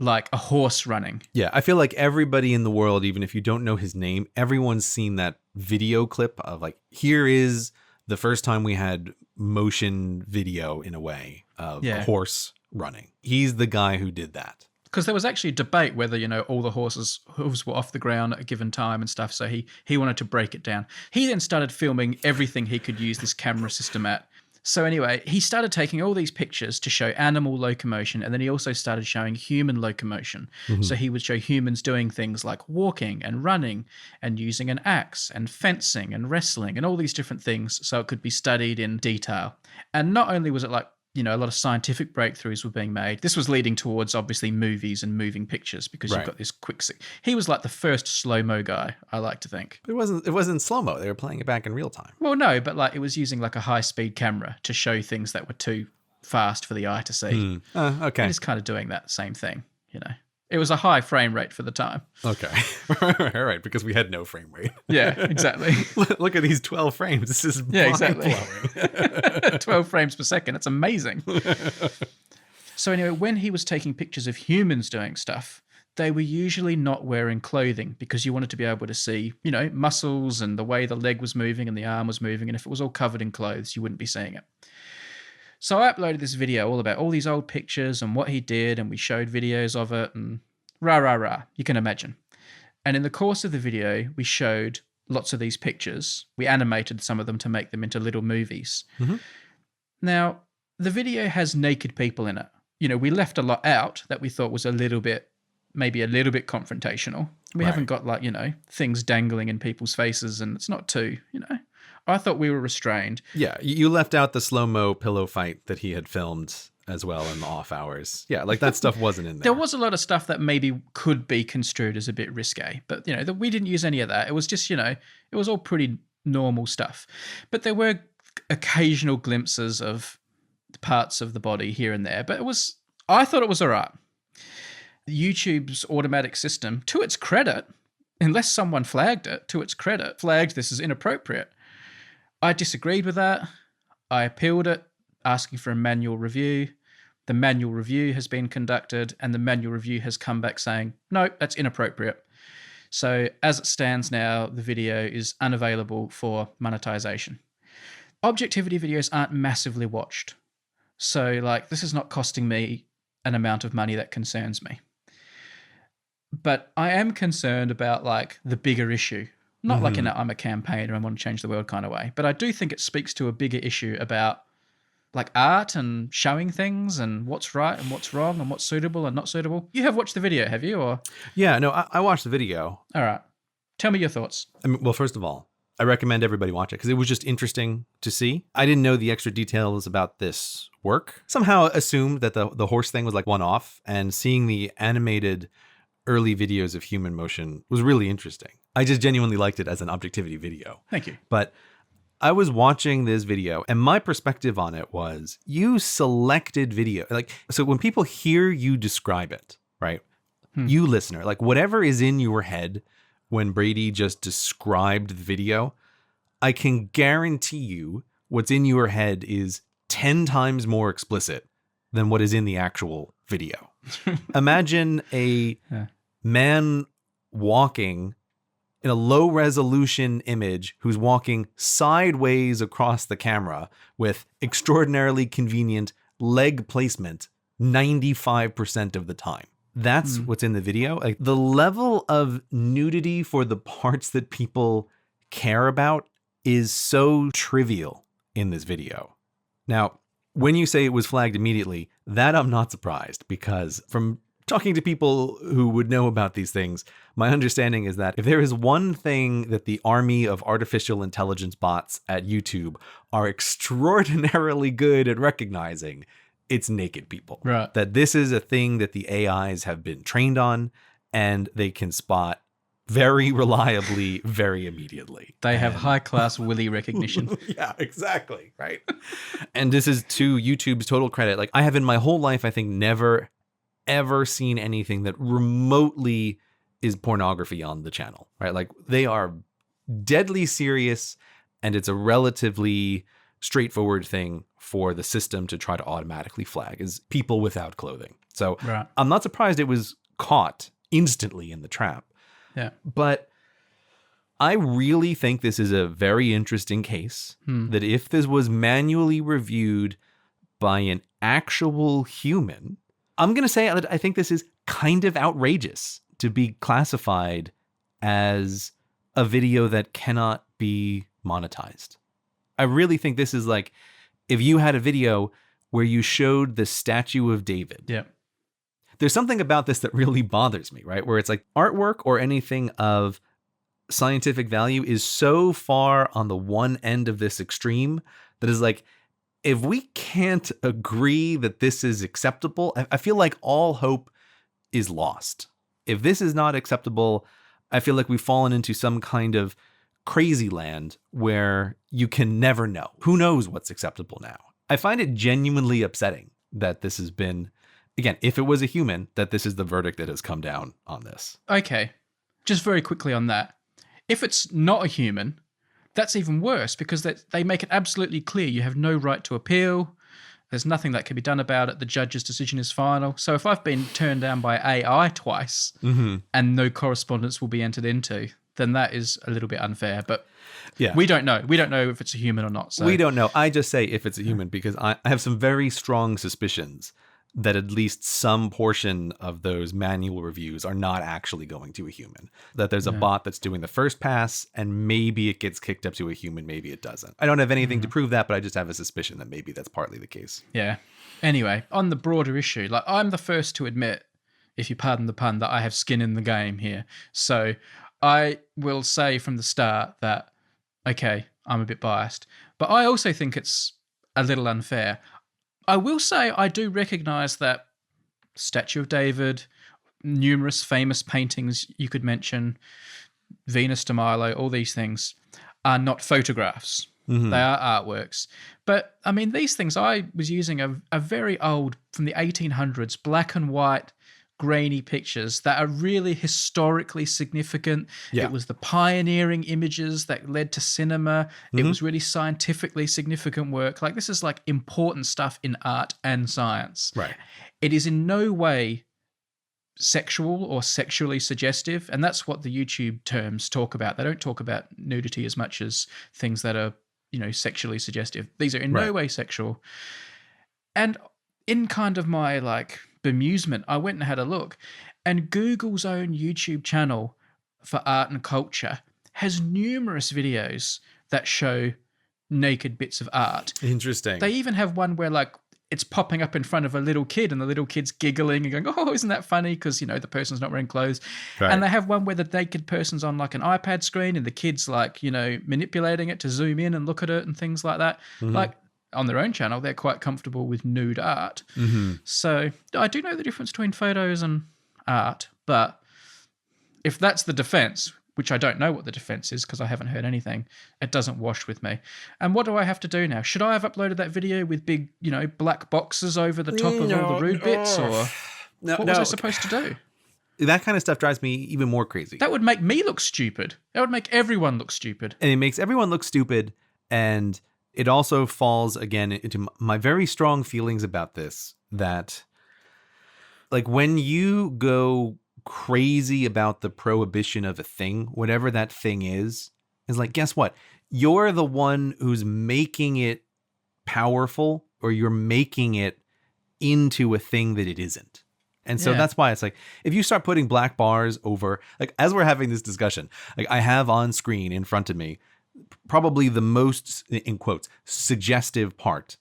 like a horse running. Yeah, I feel like everybody in the world, even if you don't know his name, everyone's seen that video clip of like, here is the first time we had motion video in a way of a horse running. He's the guy who did that. Because there was actually a debate whether, all the horses' hooves were off the ground at a given time and stuff. So he wanted to break it down. He then started filming everything he could use this camera system at. So anyway, he started taking all these pictures to show animal locomotion, and then he also started showing human locomotion. Mm-hmm. So he would show humans doing things like walking and running and using an axe and fencing and wrestling and all these different things so it could be studied in detail. And not only was it like, a lot of scientific breakthroughs were being made. This was leading towards, obviously, movies and moving pictures because you've got this quick... He was like the first slow-mo guy, I like to think. It wasn't slow-mo. They were playing it back in real time. Well, no, but like it was using like a high-speed camera to show things that were too fast for the eye to see. Okay. And it's kind of doing that same thing, It was a high frame rate for the time. Okay. All right, because we had no frame rate. Yeah, exactly. Look at these 12 frames. This is exactly. mind-blowing. 12 frames per second. It's amazing. So anyway, when he was taking pictures of humans doing stuff, they were usually not wearing clothing because you wanted to be able to see, muscles and the way the leg was moving and the arm was moving. And if it was all covered in clothes, you wouldn't be seeing it. So I uploaded this video all about all these old pictures and what he did, and we showed videos of it, and rah, you can imagine. And in the course of the video, we showed lots of these pictures. We animated some of them to make them into little movies. Mm-hmm. Now, the video has naked people in it. We left a lot out that we thought was maybe a little bit confrontational. We haven't got like, things dangling in people's faces, and it's not too, I thought we were restrained. Yeah, you left out the slow-mo pillow fight that he had filmed as well in the off hours. Yeah, like that stuff wasn't in there. There was a lot of stuff that maybe could be construed as a bit risque, but, we didn't use any of that. It was just, it was all pretty normal stuff. But there were occasional glimpses of parts of the body here and there, but I thought it was all right. YouTube's automatic system, to its credit, unless someone flagged this as inappropriate. I disagreed with that. I appealed it, asking for a manual review. The manual review has been conducted, and the manual review has come back saying, no, that's inappropriate. So as it stands now, the video is unavailable for monetization. Objectivity videos aren't massively watched. So this is not costing me an amount of money that concerns me. But I am concerned about like the bigger issue. Not like in a I'm a campaigner and want to change the world kind of way, but I do think it speaks to a bigger issue about like art and showing things and what's right and what's wrong and what's suitable and not suitable. You have watched the video, have you? Or Yeah, no, I watched the video. all right, tell me your thoughts. I mean, well, first of all, I recommend everybody watch it because it was just interesting to see. I didn't know the extra details about this work. Somehow assumed that the horse thing was like one off, and seeing the animated early videos of human motion was really interesting. I just genuinely liked it as an objectivity video. Thank you. But I was watching this video and my perspective on it was you selected video. Like, so when people hear you describe it, right? You listener, like whatever is in your head when Brady just described the video, I can guarantee you what's in your head is 10 times more explicit than what is in the actual video. Imagine a man walking in a low resolution image who's walking sideways across the camera with extraordinarily convenient leg placement 95% of the time. That's what's in the video. Like the level of nudity for the parts that people care about is so trivial in this video. Now, when you say it was flagged immediately, that I'm not surprised, because from talking to people who would know about these things, my understanding is that if there is one thing that the army of artificial intelligence bots at YouTube are extraordinarily good at recognizing, it's naked people. Right. That this is a thing that the AIs have been trained on, and they can spot very reliably, very immediately. They have high-class willy recognition. Yeah, exactly. Right. And this is to YouTube's total credit. Like, I have in my whole life, I think, never, ever seen anything that remotely is pornography on the channel, right? Like, they are deadly serious, and it's a relatively straightforward thing for the system to try to automatically flag is people without clothing. So I'm not surprised it was caught instantly in the trap. Yeah. But I really think this is a very interesting case that if this was manually reviewed by an actual human, I'm going to say that I think this is kind of outrageous to be classified as a video that cannot be monetized. I really think this is like if you had a video where you showed the statue of David. Yeah. There's something about this that really bothers me, right? Where it's like artwork or anything of scientific value is so far on the one end of this extreme that is like, if we can't agree that this is acceptable, I feel like all hope is lost. If this is not acceptable, I feel like we've fallen into some kind of crazy land where you can never know. Who knows what's acceptable now? I find it genuinely upsetting that this has been, again, if it was a human, that this is the verdict that has come down on this. Okay. Just very quickly on that. If it's not a human, that's even worse, because they make it absolutely clear you have no right to appeal. There's nothing that can be done about it. The judge's decision is final. So if I've been turned down by AI twice and no correspondence will be entered into, then that is a little bit unfair. But yeah, we don't know. We don't know if it's a human or not. So. We don't know. I just say if it's a human because I have some very strong suspicions that at least some portion of those manual reviews are not actually going to a human. That there's a bot that's doing the first pass and maybe it gets kicked up to a human, maybe it doesn't. I don't have anything to prove that, but I just have a suspicion that maybe that's partly the case. Yeah. Anyway, on the broader issue, like I'm the first to admit, if you pardon the pun, that I have skin in the game here. So I will say from the start that, okay, I'm a bit biased, but I also think it's a little unfair. I will say I do recognize that Statue of David, numerous famous paintings you could mention, Venus de Milo, all these things are not photographs. They are artworks. But, I mean, these things, I was using a very old, from the 1800s, black and white, grainy pictures that are really historically significant. Yeah. It was the pioneering images that led to cinema. It was really scientifically significant work. Like, this is like important stuff in art and science. Right. It is in no way sexual or sexually suggestive, and that's what the YouTube terms talk about. They don't talk about nudity as much as things that are, you know, sexually suggestive. These are in no way sexual. And in kind of my like bemusement, I went and had a look, And Google's own YouTube channel for art and culture has numerous videos that show naked bits of art. Interesting. They even have one where like it's popping up in front of a little kid and the little kid's giggling and going, oh, isn't that funny? Because, the person's not wearing clothes. Right. And they have one where the naked person's on like an iPad screen and the kid's like, manipulating it to zoom in and look at it and things like that. Mhm. Like on their own channel, they're quite comfortable with nude art. Mm-hmm. So I do know the difference between photos and art, but if that's the defense, which I don't know what the defense is because I haven't heard anything, it doesn't wash with me. And what do I have to do now? Should I have uploaded that video with big, black boxes over the top of all the rude bits? Or what was I supposed to do? That kind of stuff drives me even more crazy. That would make me look stupid. That would make everyone look stupid. And it makes everyone look stupid. And it also falls, again, into my very strong feelings about this, that like when you go crazy about the prohibition of a thing, whatever that thing is like, guess what? You're the one who's making it powerful, or you're making it into a thing that it isn't. And so that's why it's like, if you start putting black bars over, like as we're having this discussion, like I have on screen in front of me, probably the most, in quotes, suggestive part,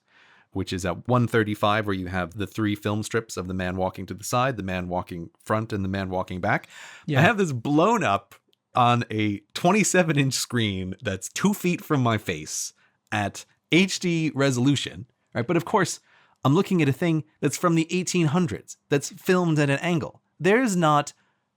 which is at 135, where you have the 3 film strips of the man walking to the side, the man walking front, and the man walking back. Yeah. I have this blown up on a 27-inch screen that's 2 feet from my face at HD resolution, right? But of course, I'm looking at a thing that's from the 1800s, that's filmed at an angle. There's not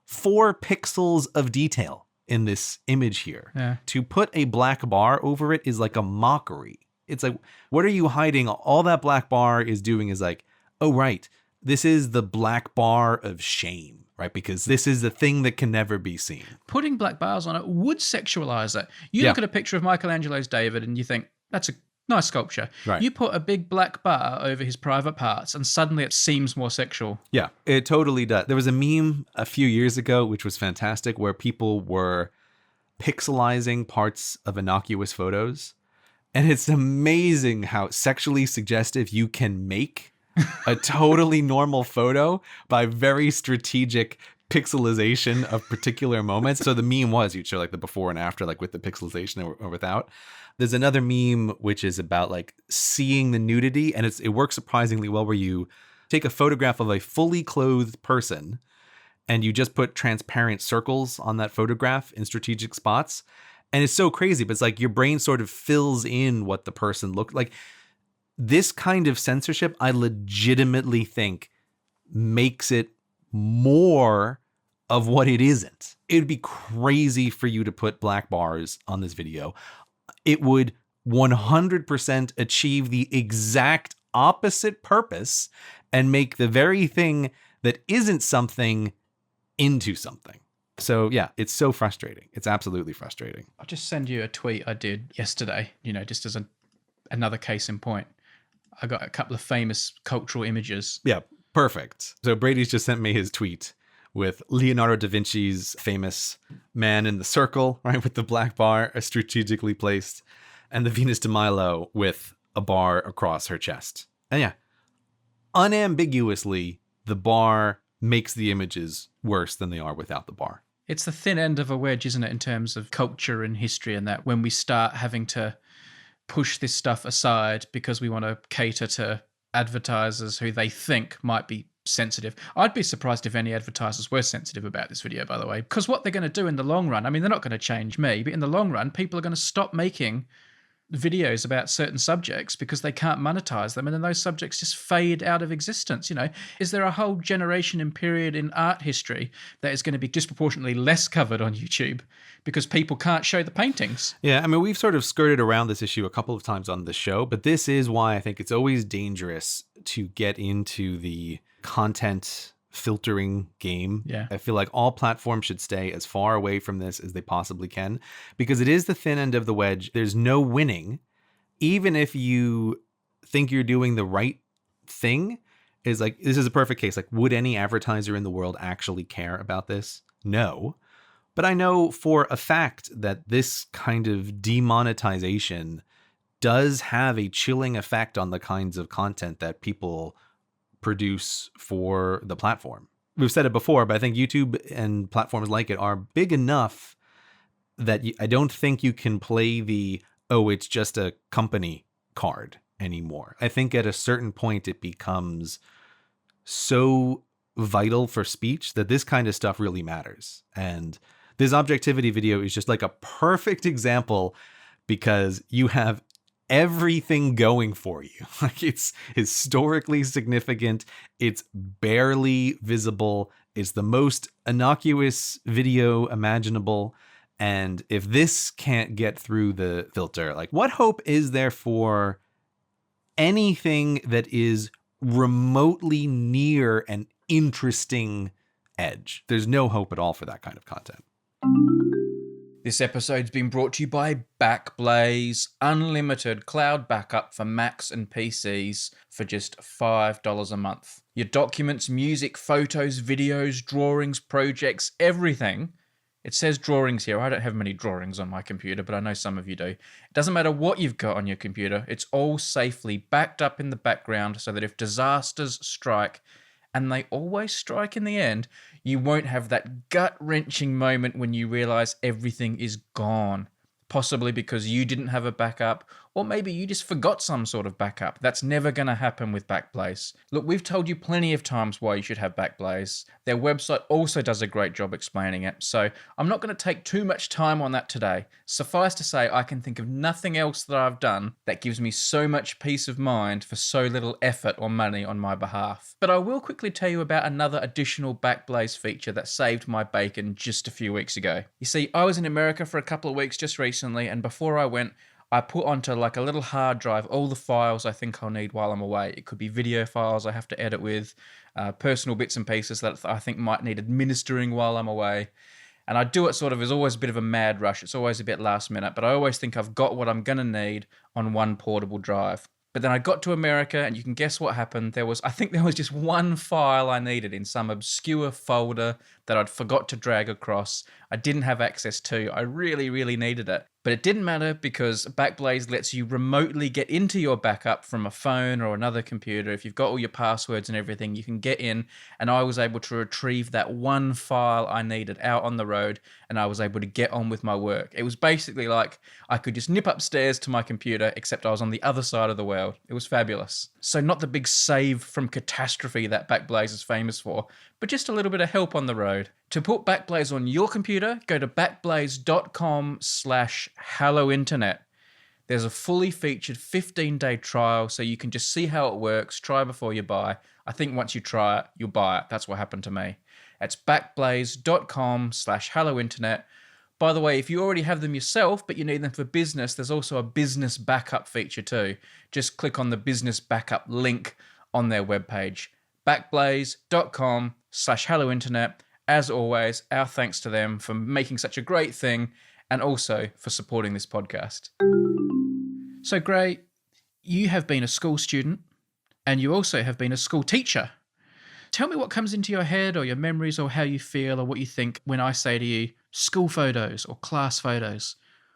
4 pixels of detail in this image here. Yeah. To put a black bar over it is like a mockery. It's like, what are you hiding? All that black bar is doing is like, oh, right, this is the black bar of shame, right? Because this is the thing that can never be seen. Putting black bars on it would sexualize it. You look at a picture of Michelangelo's David and you think, that's a nice sculpture. Right. You put a big black bar over his private parts and suddenly it seems more sexual. Yeah, it totally does. There was a meme a few years ago, which was fantastic, where people were pixelizing parts of innocuous photos. And it's amazing how sexually suggestive you can make a totally normal photo by very strategic pixelization of particular moments. So the meme was, you'd show like the before and after, like with the pixelization or without. There's another meme which is about like seeing the nudity, and it works surprisingly well, where you take a photograph of a fully clothed person and you just put transparent circles on that photograph in strategic spots. And it's so crazy, but it's like your brain sort of fills in what the person looked like. This kind of censorship, I legitimately think, makes it more of what it isn't. It'd be crazy for you to put black bars on this video. It would 100% achieve the exact opposite purpose and make the very thing that isn't something into something. So yeah, it's so frustrating. It's absolutely frustrating. I'll just send you a tweet I did yesterday, just as another case in point. I got a couple of famous cultural images. Yeah, perfect. So Brady's just sent me his tweet with Leonardo da Vinci's famous man in the circle, right, with the black bar strategically placed, and the Venus de Milo with a bar across her chest. And yeah, unambiguously, the bar makes the images worse than they are without the bar. It's the thin end of a wedge, isn't it, in terms of culture and history, and that when we start having to push this stuff aside because we want to cater to advertisers who they think might be sensitive. I'd be surprised if any advertisers were sensitive about this video, by the way, because what they're going to do in the long run, I mean, they're not going to change me, but in the long run, people are going to stop making videos about certain subjects because they can't monetize them, and then those subjects just fade out of existence. Is there a whole generation and period in art history that is going to be disproportionately less covered on YouTube because people can't show the paintings? Yeah, I mean, we've sort of skirted around this issue a couple of times on the show, but this is why I think it's always dangerous to get into the content filtering game. Yeah. I feel like all platforms should stay as far away from this as they possibly can, because it is the thin end of the wedge. There's no winning. Even if you think you're doing the right thing, is like, this is a perfect case. Like, would any advertiser in the world actually care about this? No. But I know for a fact that this kind of demonetization does have a chilling effect on the kinds of content that people produce for the platform. we've said it before, but I think YouTube and platforms like it are big enough that I don't think you can play it's just a company card anymore. I think at a certain point it becomes so vital for speech that this kind of stuff really matters. And this objectivity video is just like a perfect example because you have everything going for you. Like, it's historically significant. It's barely visible. It's the most innocuous video imaginable. And if this can't get through the filter, like, what hope is there for anything that is remotely near an interesting edge? There's no hope at all for that kind of content. This episode's been brought to you by Backblaze, unlimited cloud backup for Macs and PCs for just $5 a month. Your documents, music, photos, videos, drawings, projects, everything. It says drawings here. I don't have many drawings on my computer, but I know some of you do. It doesn't matter what you've got on your computer. It's all safely backed up in the background so that if disasters strike, and they always strike in the end, you won't have that gut-wrenching moment when you realize everything is gone. Possibly because you didn't have a backup, or maybe you just forgot some sort of backup. That's never going to happen with Backblaze. Look, we've told you plenty of times why you should have Backblaze. Their website also does a great job explaining it, so I'm not going to take too much time on that today. Suffice to say, I can think of nothing else that I've done that gives me so much peace of mind for so little effort or money on my behalf. But I will quickly tell you about another additional Backblaze feature that saved my bacon just a few weeks ago. You see, I was in America for a couple of weeks just recently, and before I went, I put onto like a little hard drive all the files I think I'll need while I'm away. It could be video files I have to edit with, personal bits and pieces that I think might need administering while I'm away. And I do it sort of as always a bit of a mad rush. It's always a bit last minute, but I always think I've got what I'm going to need on one portable drive. But then I got to America, and you can guess what happened. I think there was just one file I needed in some obscure folder that I'd forgot to drag across. I didn't have access to. I really, really needed it. But it didn't matter because Backblaze lets you remotely get into your backup from a phone or another computer. If you've got all your passwords and everything, you can get in, and I was able to retrieve that one file I needed out on the road, and I was able to get on with my work. It was basically like I could just nip upstairs to my computer, except I was on the other side of the world. It was fabulous. So not the big save from catastrophe that Backblaze is famous for, but just a little bit of help on the road. To put Backblaze on your computer, go to backblaze.com/hellointernet. There's a fully featured 15-day trial, so you can just see how it works, try before you buy. I think once you try it, you'll buy it. That's what happened to me. That's backblaze.com/hellointernet. By the way, if you already have them yourself, but you need them for business, there's also a business backup feature too. Just click on the business backup link on their webpage. backblaze.com/hellointernet. As always, our thanks to them for making such a great thing and also for supporting this podcast. So, Gray, you have been a school student and you also have been a school teacher. Tell me what comes into your head or your memories or how you feel or what you think when I say to you school photos or class photos.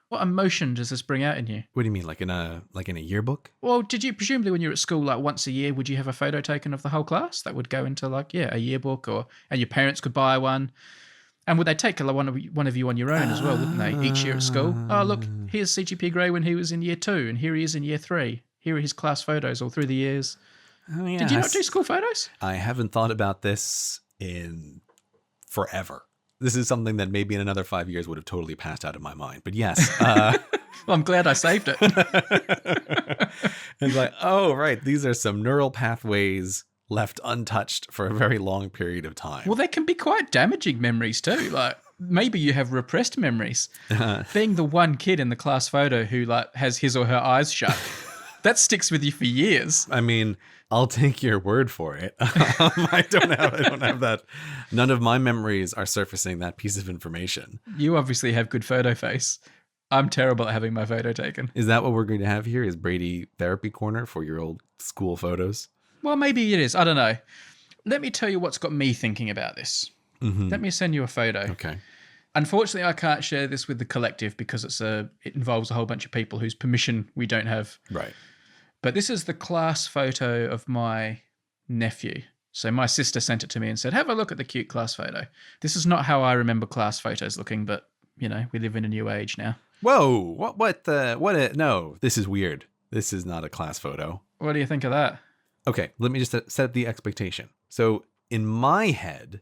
What emotion does this bring out in you? What do you mean, like in a yearbook? Well, did you presumably when you were at school, like once a year, would you have a photo taken of the whole class that would go into a yearbook, and your parents could buy one? And would they take one of you on your own as well, wouldn't they? Each year at school. Oh, look, here's CGP Grey when he was in year 2, and here he is in year 3. Here are his class photos all through the years. Oh, yeah. Did you not do school photos? I haven't thought about this in forever. This is something that maybe in another 5 years would have totally passed out of my mind. But yes. Well, I'm glad I saved it. It's like, oh, right. These are some neural pathways left untouched for a very long period of time. Well, they can be quite damaging memories too. Like maybe you have repressed memories. Being the one kid in the class photo who has his or her eyes shut, that sticks with you for years. I mean, I'll take your word for it. I don't have that. None of my memories are surfacing that piece of information. You obviously have good photo face. I'm terrible at having my photo taken. Is that what we're going to have here? Is Brady therapy corner for your old school photos? Well, maybe it is. I don't know. Let me tell you what's got me thinking about this. Mm-hmm. Let me send you a photo. Okay. Unfortunately, I can't share this with the collective because it involves a whole bunch of people whose permission we don't have. Right. But this is the class photo of my nephew. So my sister sent it to me and said, have a look at the cute class photo. This is not how I remember class photos looking, but, you know, we live in a new age now. Whoa, no, this is weird. This is not a class photo. What do you think of that? Okay, let me just set the expectation. So in my head,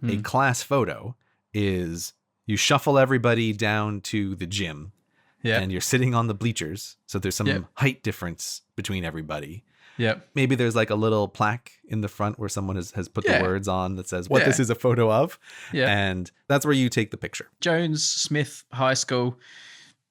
a class photo is you shuffle everybody down to the gym and you're sitting on the bleachers. So there's some height difference between everybody. Yep. Maybe there's like a little plaque in the front where someone has put the words on that says what this is a photo of. Yeah. And that's where you take the picture. Jones Smith High School,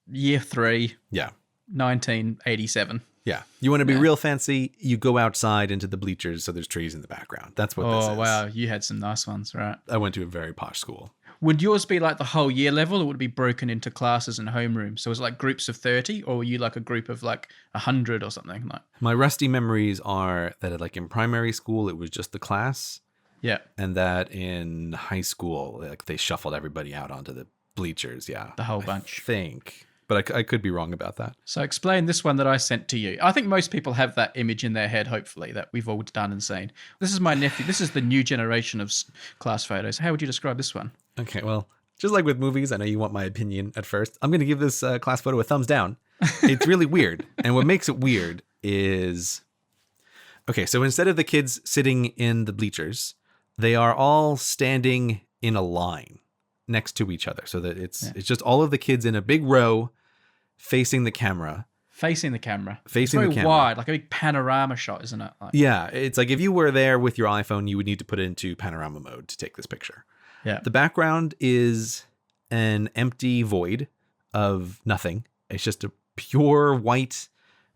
year 3. Yeah. 1987. Yeah. You want to be real fancy, you go outside into the bleachers so there's trees in the background. That's what this is. Oh, wow. You had some nice ones, right? I went to a very posh school. Would yours be like the whole year level, or would it be broken into classes and homerooms? So was it like groups of 30, or were you like a group of like 100 or something? Like, my rusty memories are that like in primary school, it was just the class. Yeah. And that in high school, like they shuffled everybody out onto the bleachers. Yeah. The whole bunch. I think. But I could be wrong about that. So explain this one that I sent to you. I think most people have that image in their head, hopefully, that we've all done and seen. This is my nephew. This is the new generation of class photos. How would you describe this one? Okay, well, just like with movies, I know you want my opinion at first. I'm going to give this class photo a thumbs down. It's really weird. And what makes it weird is... Okay, so instead of the kids sitting in the bleachers, they are all standing in a line next to each other, so that it's just all of the kids in a big row facing the camera. Facing the camera. Facing the camera. Very wide, like a big panorama shot, isn't it? Like, yeah, it's like if you were there with your iPhone, you would need to put it into panorama mode to take this picture. Yeah. The background is an empty void of nothing. It's just a pure white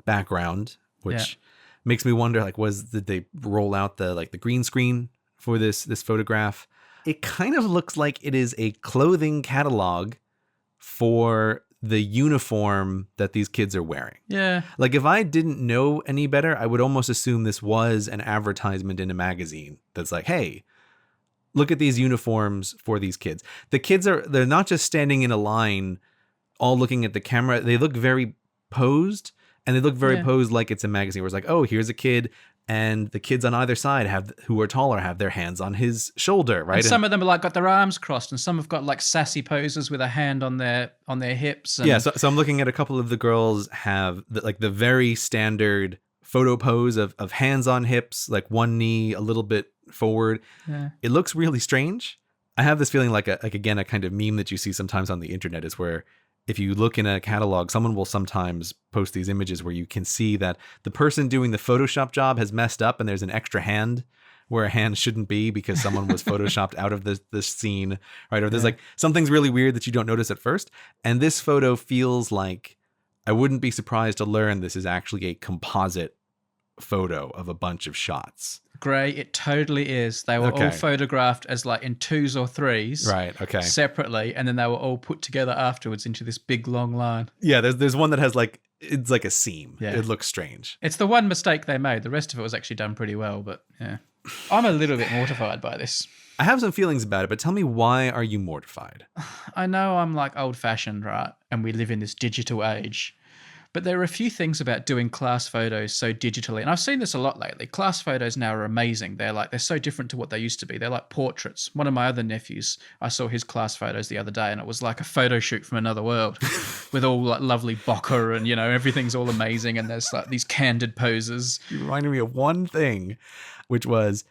background, which makes me wonder, like, did they roll out the green screen for this photograph? It kind of looks like it is a clothing catalog for the uniform that these kids are wearing. Yeah. Like if I didn't know any better, I would almost assume this was an advertisement in a magazine that's like, hey, look at these uniforms for these kids. The kids they're not just standing in a line all looking at the camera. They look very posed, and they look very posed like it's a magazine where it's like, oh, here's a kid, and the kids on either side who are taller have their hands on his shoulder, right? And some of them are like got their arms crossed, and some have got like sassy poses with a hand on their hips. And... Yeah, so I'm looking at a couple of the girls have the very standard photo pose of hands on hips, like one knee a little bit forward. Yeah. It looks really strange. I have this feeling like again a kind of meme that you see sometimes on the internet is where if you look in a catalog, someone will sometimes post these images where you can see that the person doing the Photoshop job has messed up and there's an extra hand where a hand shouldn't be because someone was Photoshopped out of this scene, right? Or there's like something's really weird that you don't notice at first. And this photo feels like I wouldn't be surprised to learn this is actually a composite photo of a bunch of shots. Gray, it totally is. They were all photographed as like in 2s or 3s, right? Okay, separately, and then they were all put together afterwards into this big long line. Yeah, there's one that has it's like a seam. Yeah. It looks strange. It's the one mistake they made. The rest of it was actually done pretty well, but yeah, I'm a little bit mortified by this. I have some feelings about it, but tell me, why are you mortified? I know I'm like old-fashioned, right? And we live in this digital age. But there are a few things about doing class photos so digitally. And I've seen this a lot lately. Class photos now are amazing. They're so different to what they used to be. They're like portraits. One of my other nephews, I saw his class photos the other day, and it was like a photo shoot from another world with all like lovely bokeh and, everything's all amazing. And there's like these candid poses. You reminded me of one thing, which was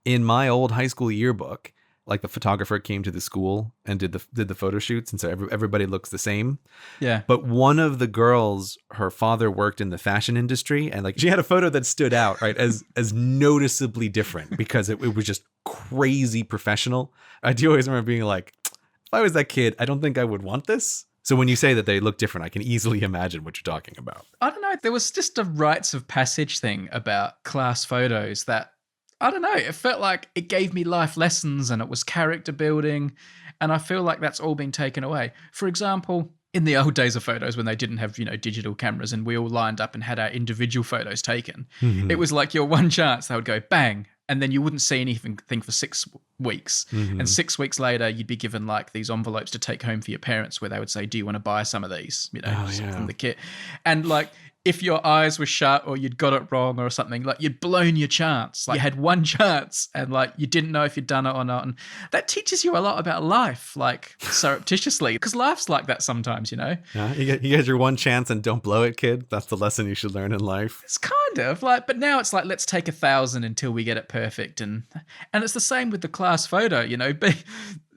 in my old high school yearbook, like the photographer came to the school and did the photo shoots, and so everybody looks the same. Yeah. But one of the girls, her father worked in the fashion industry, and like she had a photo that stood out, right, as noticeably different because it was just crazy professional. I do always remember being like, if I was that kid, I don't think I would want this. So when you say that they look different, I can easily imagine what you're talking about. I don't know. There was just a rites of passage thing about class photos that, I don't know, it felt like it gave me life lessons and it was character building. And I feel like that's all been taken away. For example, in the old days of photos when they didn't have, digital cameras and we all lined up and had our individual photos taken, it was like your one chance. They would go bang, and then you wouldn't see anything for 6 weeks. And 6 weeks later, you'd be given like these envelopes to take home for your parents where they would say, do you want to buy some of these, from the kit? And like, if your eyes were shut or you'd got it wrong or something, like you'd blown your chance. Like you had one chance and like you didn't know if you'd done it or not. And that teaches you a lot about life, like surreptitiously, because life's like that sometimes, you know? Yeah, you get your one chance and don't blow it, kid. That's the lesson you should learn in life. It's kind of like, but now it's like, let's take 1,000 until we get it perfect. And it's the same with the class photo, you know,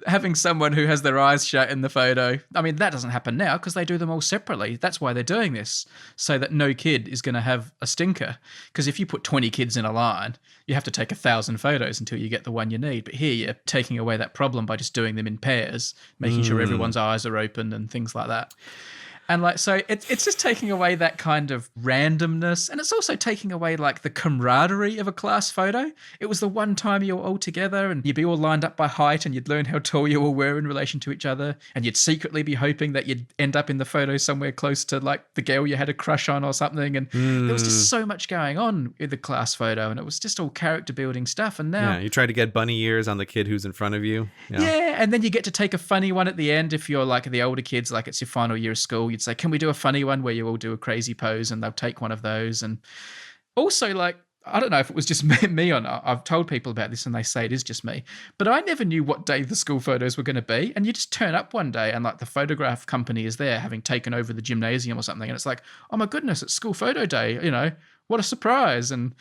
having someone who has their eyes shut in the photo. I mean, that doesn't happen now because they do them all separately. That's why they're doing this, so that no kid is going to have a stinker. Because if you put 20 kids in a line, you have to take 1,000 photos until you get the one you need. But here you're taking away that problem by just doing them in pairs, making sure everyone's eyes are open and things like that. And like, so it's just taking away that kind of randomness. And it's also taking away like the camaraderie of a class photo. It was the one time you were all together and you'd be all lined up by height and you'd learn how tall you all were in relation to each other. And you'd secretly be hoping that you'd end up in the photo somewhere close to like the girl you had a crush on or something. And there was just so much going on with the class photo. And it was just all character building stuff. And now... Yeah, you try to get bunny ears on the kid who's in front of you. Yeah, and then you get to take a funny one at the end if you're like the older kids, like it's your final year of school. You'd say, can we do a funny one where you all do a crazy pose, and they'll take one of those. And also, like, I don't know if it was just me or not. I've told people about this and they say it is just me. But I never knew what day the school photos were going to be. And you just turn up one day and like the photograph company is there having taken over the gymnasium or something. And it's like, oh my goodness, it's school photo day. You know, what a surprise. And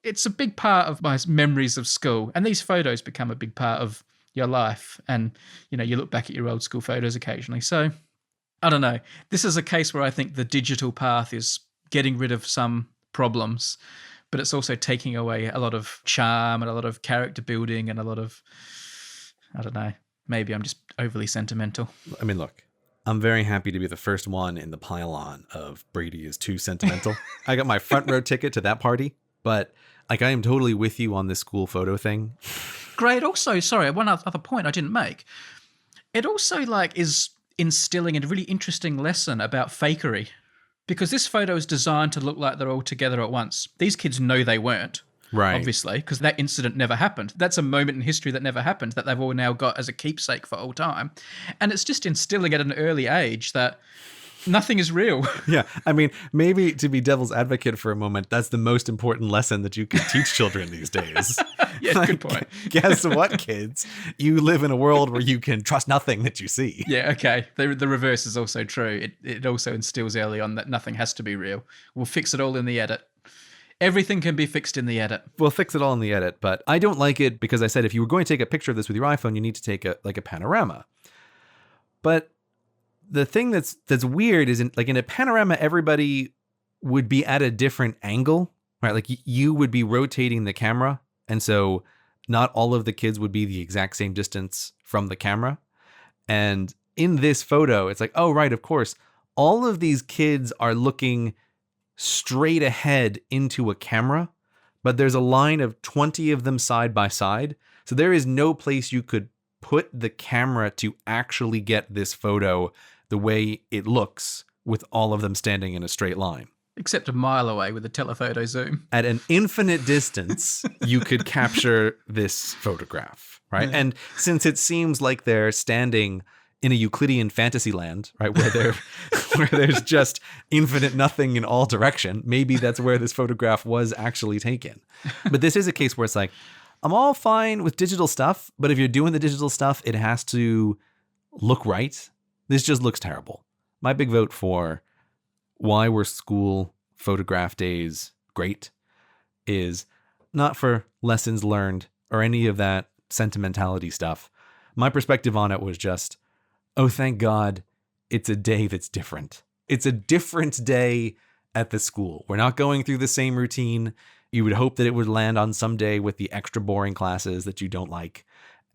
it's a big part of my memories of school. And these photos become a big part of your life. And, you know, you look back at your old school photos occasionally. So I don't know. This is a case where I think the digital path is getting rid of some problems, but it's also taking away a lot of charm and a lot of character building and a lot of, I don't know, maybe I'm just overly sentimental. I mean, look, I'm very happy to be the first one in the pile-on of Brady is too sentimental. I got my front row ticket to that party, but like I am totally with you on this school photo thing. Great. Also, sorry, one other point I didn't make. It also like is instilling a really interesting lesson about fakery, because this photo is designed to look like they're all together at once. These kids know they weren't, right? Obviously, because that incident never happened. That's a moment in history that never happened, that they've all now got as a keepsake for all time. And it's just instilling at an early age that nothing is real. Yeah. I mean, maybe to be devil's advocate for a moment, that's the most important lesson that you can teach children these days. Yeah, like, good point. Guess what, kids? You live in a world where you can trust nothing that you see. Yeah, okay. The reverse is also true. It also instills early on that nothing has to be real. We'll fix it all in the edit. Everything can be fixed in the edit. We'll fix it all in the edit, but I don't like it because I said if you were going to take a picture of this with your iPhone, you need to take a panorama. But the thing that's weird is in a panorama, everybody would be at a different angle, right? Like you would be rotating the camera. And so not all of the kids would be the exact same distance from the camera. And in this photo, it's like, oh, right, of course, all of these kids are looking straight ahead into a camera, but there's a line of 20 of them side by side. So there is no place you could put the camera to actually get this photo the way it looks with all of them standing in a straight line. Except a mile away with a telephoto zoom. At an infinite distance, you could capture this photograph, right? Yeah. And since it seems like they're standing in a Euclidean fantasy land, right, where there's just infinite nothing in all direction, maybe that's where this photograph was actually taken. But this is a case where it's like, I'm all fine with digital stuff, but if you're doing the digital stuff, it has to look right. This just looks terrible. My big vote for why were school photograph days great is not for lessons learned or any of that sentimentality stuff. My perspective on it was just, oh, thank God it's a day that's different. It's a different day at the school. We're not going through the same routine. You would hope that it would land on some day with the extra boring classes that you don't like.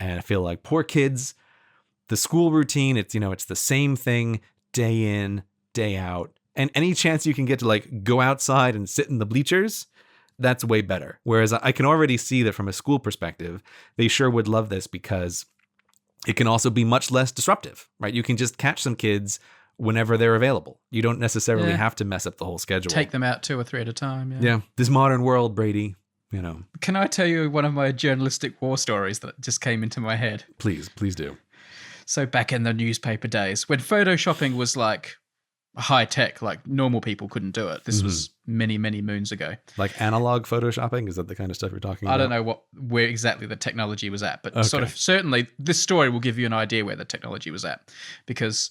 And I feel like poor kids, the school routine, it's the same thing day in, day out. And any chance you can get to like go outside and sit in the bleachers, that's way better. Whereas I can already see that from a school perspective, they sure would love this because it can also be much less disruptive, right? You can just catch some kids whenever they're available. You don't necessarily have to mess up the whole schedule. Take them out 2 or 3 at a time. Yeah. This modern world, Brady, Can I tell you one of my journalistic war stories that just came into my head? Please do. So back in the newspaper days, when photoshopping was like high tech. Like normal people couldn't do it. This was many, many moons ago. Like analog photoshopping? Is that the kind of stuff you're talking about? I don't know where exactly the technology was at, but sort of certainly this story will give you an idea where the technology was at, because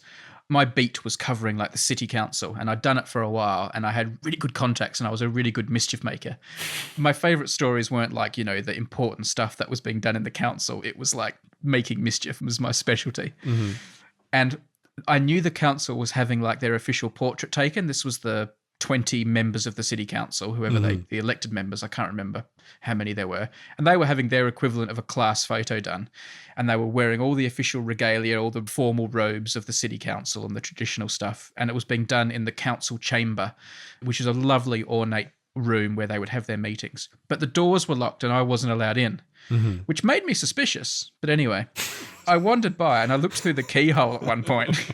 my beat was covering like the city council, and I'd done it for a while, and I had really good contacts, and I was a really good mischief maker. My favorite stories weren't like, you know, the important stuff that was being done in the council. It was like making mischief was my specialty. And I knew the council was having like their official portrait taken. This was the 20 members of the city council, whoever the elected members, I can't remember how many there were. And they were having their equivalent of a class photo done. And they were wearing all the official regalia, all the formal robes of the city council and the traditional stuff. And it was being done in the council chamber, which is a lovely ornate room where they would have their meetings. But the doors were locked and I wasn't allowed in, which made me suspicious. But anyway, I wandered by and I looked through the keyhole at one point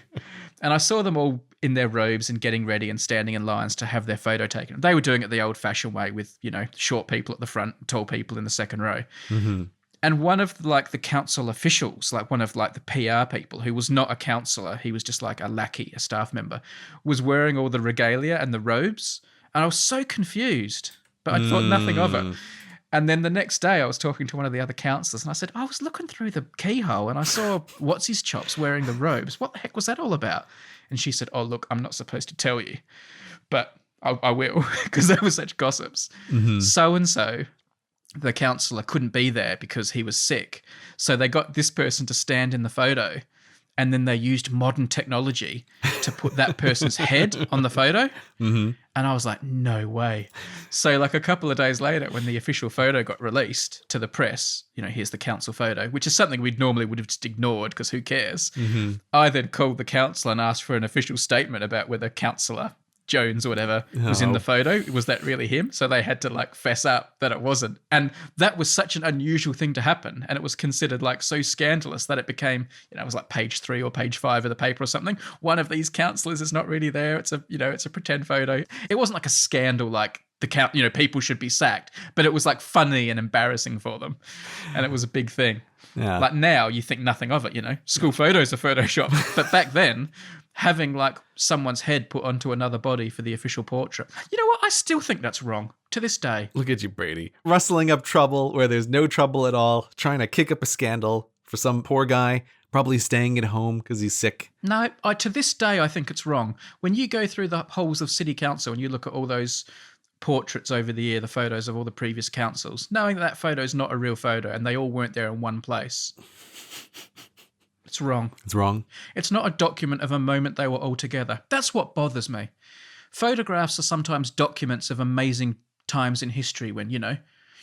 and I saw them all in their robes and getting ready and standing in lines to have their photo taken. They were doing it the old-fashioned way with, you know, short people at the front, tall people in the second row. And one of like the council officials, like one of like the PR people, who was not a councillor, he was just like a lackey, a staff member, was wearing all the regalia and the robes. And I was so confused, but I thought nothing of it. And then the next day I was talking to one of the other councillors and I said, I was looking through the keyhole and I saw what's his chops wearing the robes. What the heck was that all about? And she said, oh, look, I'm not supposed to tell you, but I will, because there were such gossips. So-and-so, the councillor, couldn't be there because he was sick. So they got this person to stand in the photo, and then they used modern technology to put that person's head on the photo. And I was like, no way. So like a couple of days later, when the official photo got released to the press, you know, here's the council photo, which is something we normally would have just ignored because who cares? I then called the council and asked for an official statement about whether Councillor Jones or whatever was in the photo. Was that really him? So they had to like fess up that it wasn't. And that was such an unusual thing to happen. And it was considered like so scandalous that it became, you know, it was like page 3 or page 5 of the paper or something. One of these councillors is not really there. It's a, you know, it's a pretend photo. It wasn't like a scandal like you know, people should be sacked, but it was like funny and embarrassing for them. And it was a big thing. Yeah. Like now you think nothing of it, you know, school photos are photoshopped. But back then, having like someone's head put onto another body for the official portrait. You know what? I still think that's wrong to this day. Look at you, Brady. Rustling up trouble where there's no trouble at all, trying to kick up a scandal for some poor guy, probably staying at home because he's sick. No, to this day, I think it's wrong. When you go through the halls of city council and you look at all those portraits over the year, the photos of all the previous councils, knowing that photo is not a real photo and they all weren't there in one place. It's wrong. It's wrong. It's not a document of a moment they were all together. That's what bothers me. Photographs are sometimes documents of amazing times in history when, you know,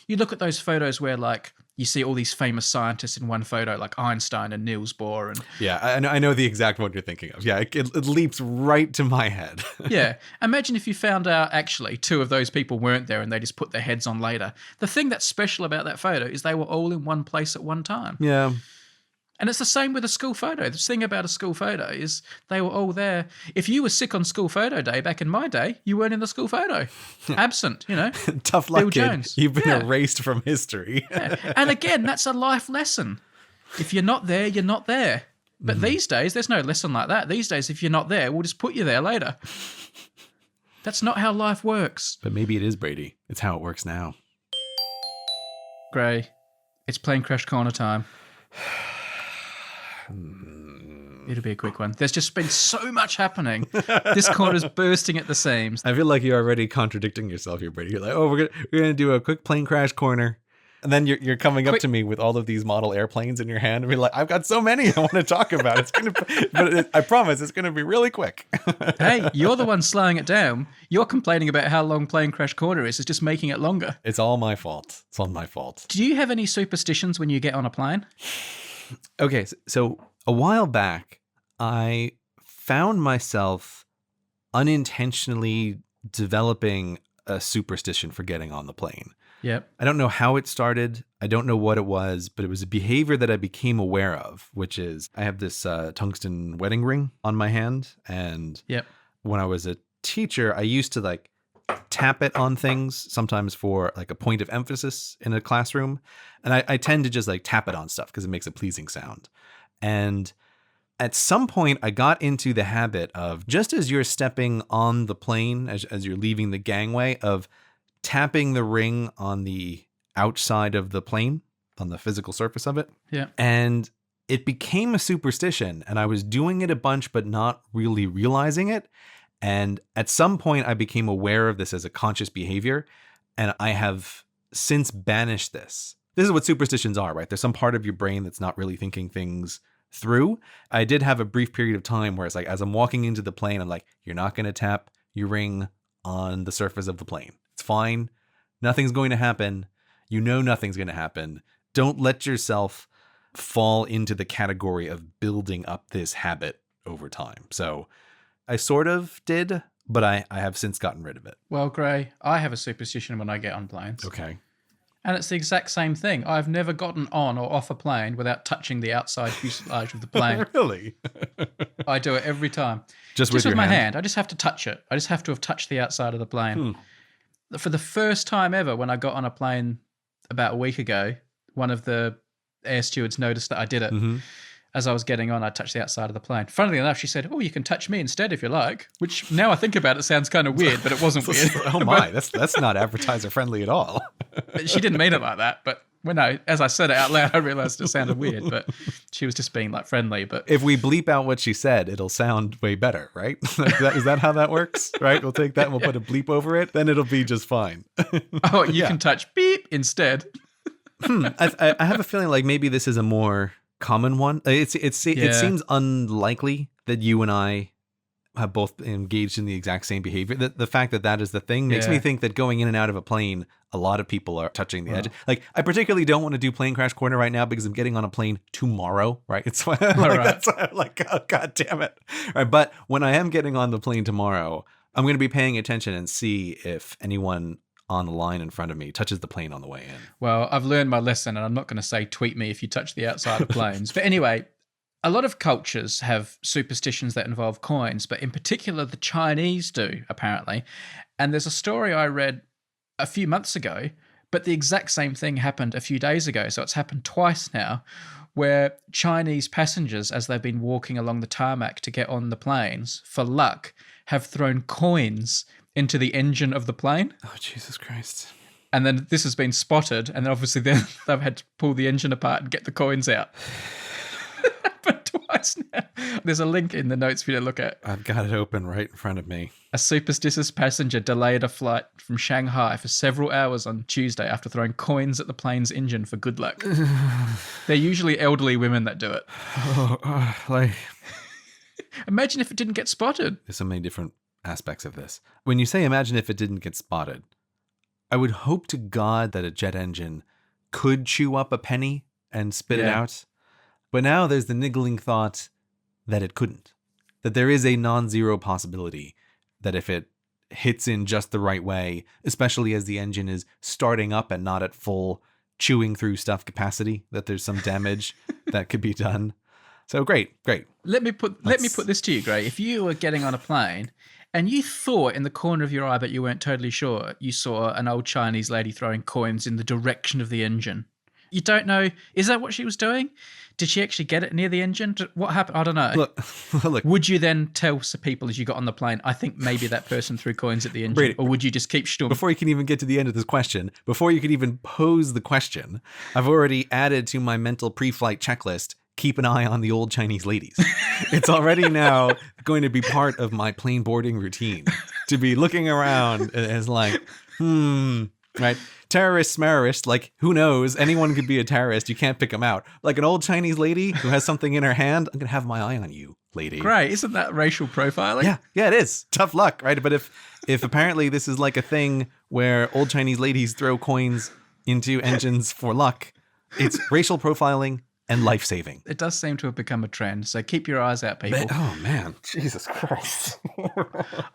you look at those photos where like you see all these famous scientists in one photo, like Einstein and Niels Bohr. And yeah, I know the exact one you're thinking of. Yeah, it leaps right to my head. Yeah. Imagine if you found out actually 2 of those people weren't there and they just put their heads on later. The thing that's special about that photo is they were all in one place at one time. Yeah. And it's the same with a school photo. The thing about a school photo is they were all there. If you were sick on school photo day back in my day, you weren't in the school photo. Absent, you know. Tough luck, Bill kid. Jones. You've been erased from history. Yeah. And again, that's a life lesson. If you're not there, you're not there. But these days, there's no lesson like that. These days, if you're not there, we'll just put you there later. That's not how life works. But maybe it is, Brady. It's how it works now. Gray, it's plane crash corner time. It'll be a quick one. There's just been so much happening. This corner's bursting at the seams. I feel like you're already contradicting yourself here, Brady. You're like, oh, we're gonna do a quick plane crash corner. And then you're coming up to me with all of these model airplanes in your hand and be like, I've got so many I want to talk about. I promise it's gonna be really quick. Hey, you're the one slowing it down. You're complaining about how long plane crash corner is. It's just making it longer. It's all my fault. It's all my fault. Do you have any superstitions when you get on a plane? Okay, so a while back, I found myself unintentionally developing a superstition for getting on the plane. Yep. I don't know how it started. I don't know what it was, but it was a behavior that I became aware of, which is I have this tungsten wedding ring on my hand. And when I was a teacher, I used to like tap it on things sometimes for like a point of emphasis in a classroom. And I tend to just like tap it on stuff because it makes a pleasing sound. And at some point, I got into the habit of, just as you're stepping on the plane, as you're leaving the gangway, of tapping the ring on the outside of the plane, on the physical surface of it. Yeah. And it became a superstition, and I was doing it a bunch, but not really realizing it. And at some point, I became aware of this as a conscious behavior, and I have since banished this. This is what superstitions are, right? There's some part of your brain that's not really thinking things through. I did have a brief period of time where it's like, as I'm walking into the plane, I'm like, you're not going to tap your ring on the surface of the plane. It's fine. Nothing's going to happen. You know nothing's going to happen. Don't let yourself fall into the category of building up this habit over time. So I sort of did, but I have since gotten rid of it. Well, Gray, I have a superstition when I get on planes. Okay. And it's the exact same thing. I've never gotten on or off a plane without touching the outside fuselage of the plane. Really? I do it every time. Just with your my hand? hand. I just have to touch it. I just have to have touched the outside of the plane. For the first time ever, when I got on a plane about a week ago, one of the air stewards noticed that I did it. As I was getting on, I touched the outside of the plane. Funnily enough, she said, "Oh, you can touch me instead if you like," which now I think about it sounds kind of weird, but it wasn't weird. Oh my, that's not advertiser friendly at all. She didn't mean it like that, but as I said it out loud, I realized it sounded weird, but she was just being like friendly. But if we bleep out what she said, it'll sound way better, right? Is that how that works? Right? We'll take that and we'll put a bleep over it. Then it'll be just fine. Oh, you can touch beep instead. I have a feeling like maybe this is a more common one. It seems unlikely that you and I have both engaged in the exact same behavior. The fact that is the thing makes me think that going in and out of a plane, a lot of people are touching the edge. Like, I particularly don't want to do Plane Crash Corner right now because I'm getting on a plane tomorrow, right? It's why that's why I'm like, oh, God damn it. Right, but when I am getting on the plane tomorrow, I'm going to be paying attention and see if anyone on the line in front of me touches the plane on the way in. Well, I've learned my lesson, and I'm not going to say tweet me if you touch the outside of planes. But anyway, a lot of cultures have superstitions that involve coins, but in particular, the Chinese do, apparently. And there's a story I read a few months ago, but the exact same thing happened a few days ago. So it's happened twice now, where Chinese passengers, as they've been walking along the tarmac to get on the planes, for luck, have thrown coins into the engine of the plane. Oh, Jesus Christ. And then this has been spotted, and then obviously they've had to pull the engine apart and get the coins out. But twice now. There's a link in the notes for you to look at. I've got it open right in front of me. A superstitious passenger delayed a flight from Shanghai for several hours on Tuesday after throwing coins at the plane's engine for good luck. They're usually elderly women that do it. Imagine if it didn't get spotted. There's so many different aspects of this. When you say imagine if it didn't get spotted, I would hope to God that a jet engine could chew up a penny and spit it out. But now there's the niggling thought that it couldn't. That there is a non-zero possibility that if it hits in just the right way, especially as the engine is starting up and not at full chewing through stuff capacity, that there's some damage that could be done. So great. Let me put this to you, Gray. If you were getting on a plane and you thought in the corner of your eye, but you weren't totally sure, you saw an old Chinese lady throwing coins in the direction of the engine. You don't know, is that what she was doing? Did she actually get it near the engine? What happened? I don't know. Look. Would you then tell some people as you got on the plane, I think maybe that person threw coins at the engine? Brady, or would you just keep stum? Before you can even get to the end of this question, before you can even pose the question, I've already added to my mental pre-flight checklist, keep an eye on the old Chinese ladies. It's already now going to be part of my plane boarding routine to be looking around as like, right? Terrorists, smarrists, like, who knows? Anyone could be a terrorist. You can't pick them out. Like an old Chinese lady who has something in her hand, I'm going to have my eye on you, lady. Great. Isn't that racial profiling? Yeah, it is. Tough luck, right? But if apparently this is like a thing where old Chinese ladies throw coins into engines for luck, it's racial profiling and life-saving. It does seem to have become a trend, so keep your eyes out, people. Oh, man. Jesus Christ.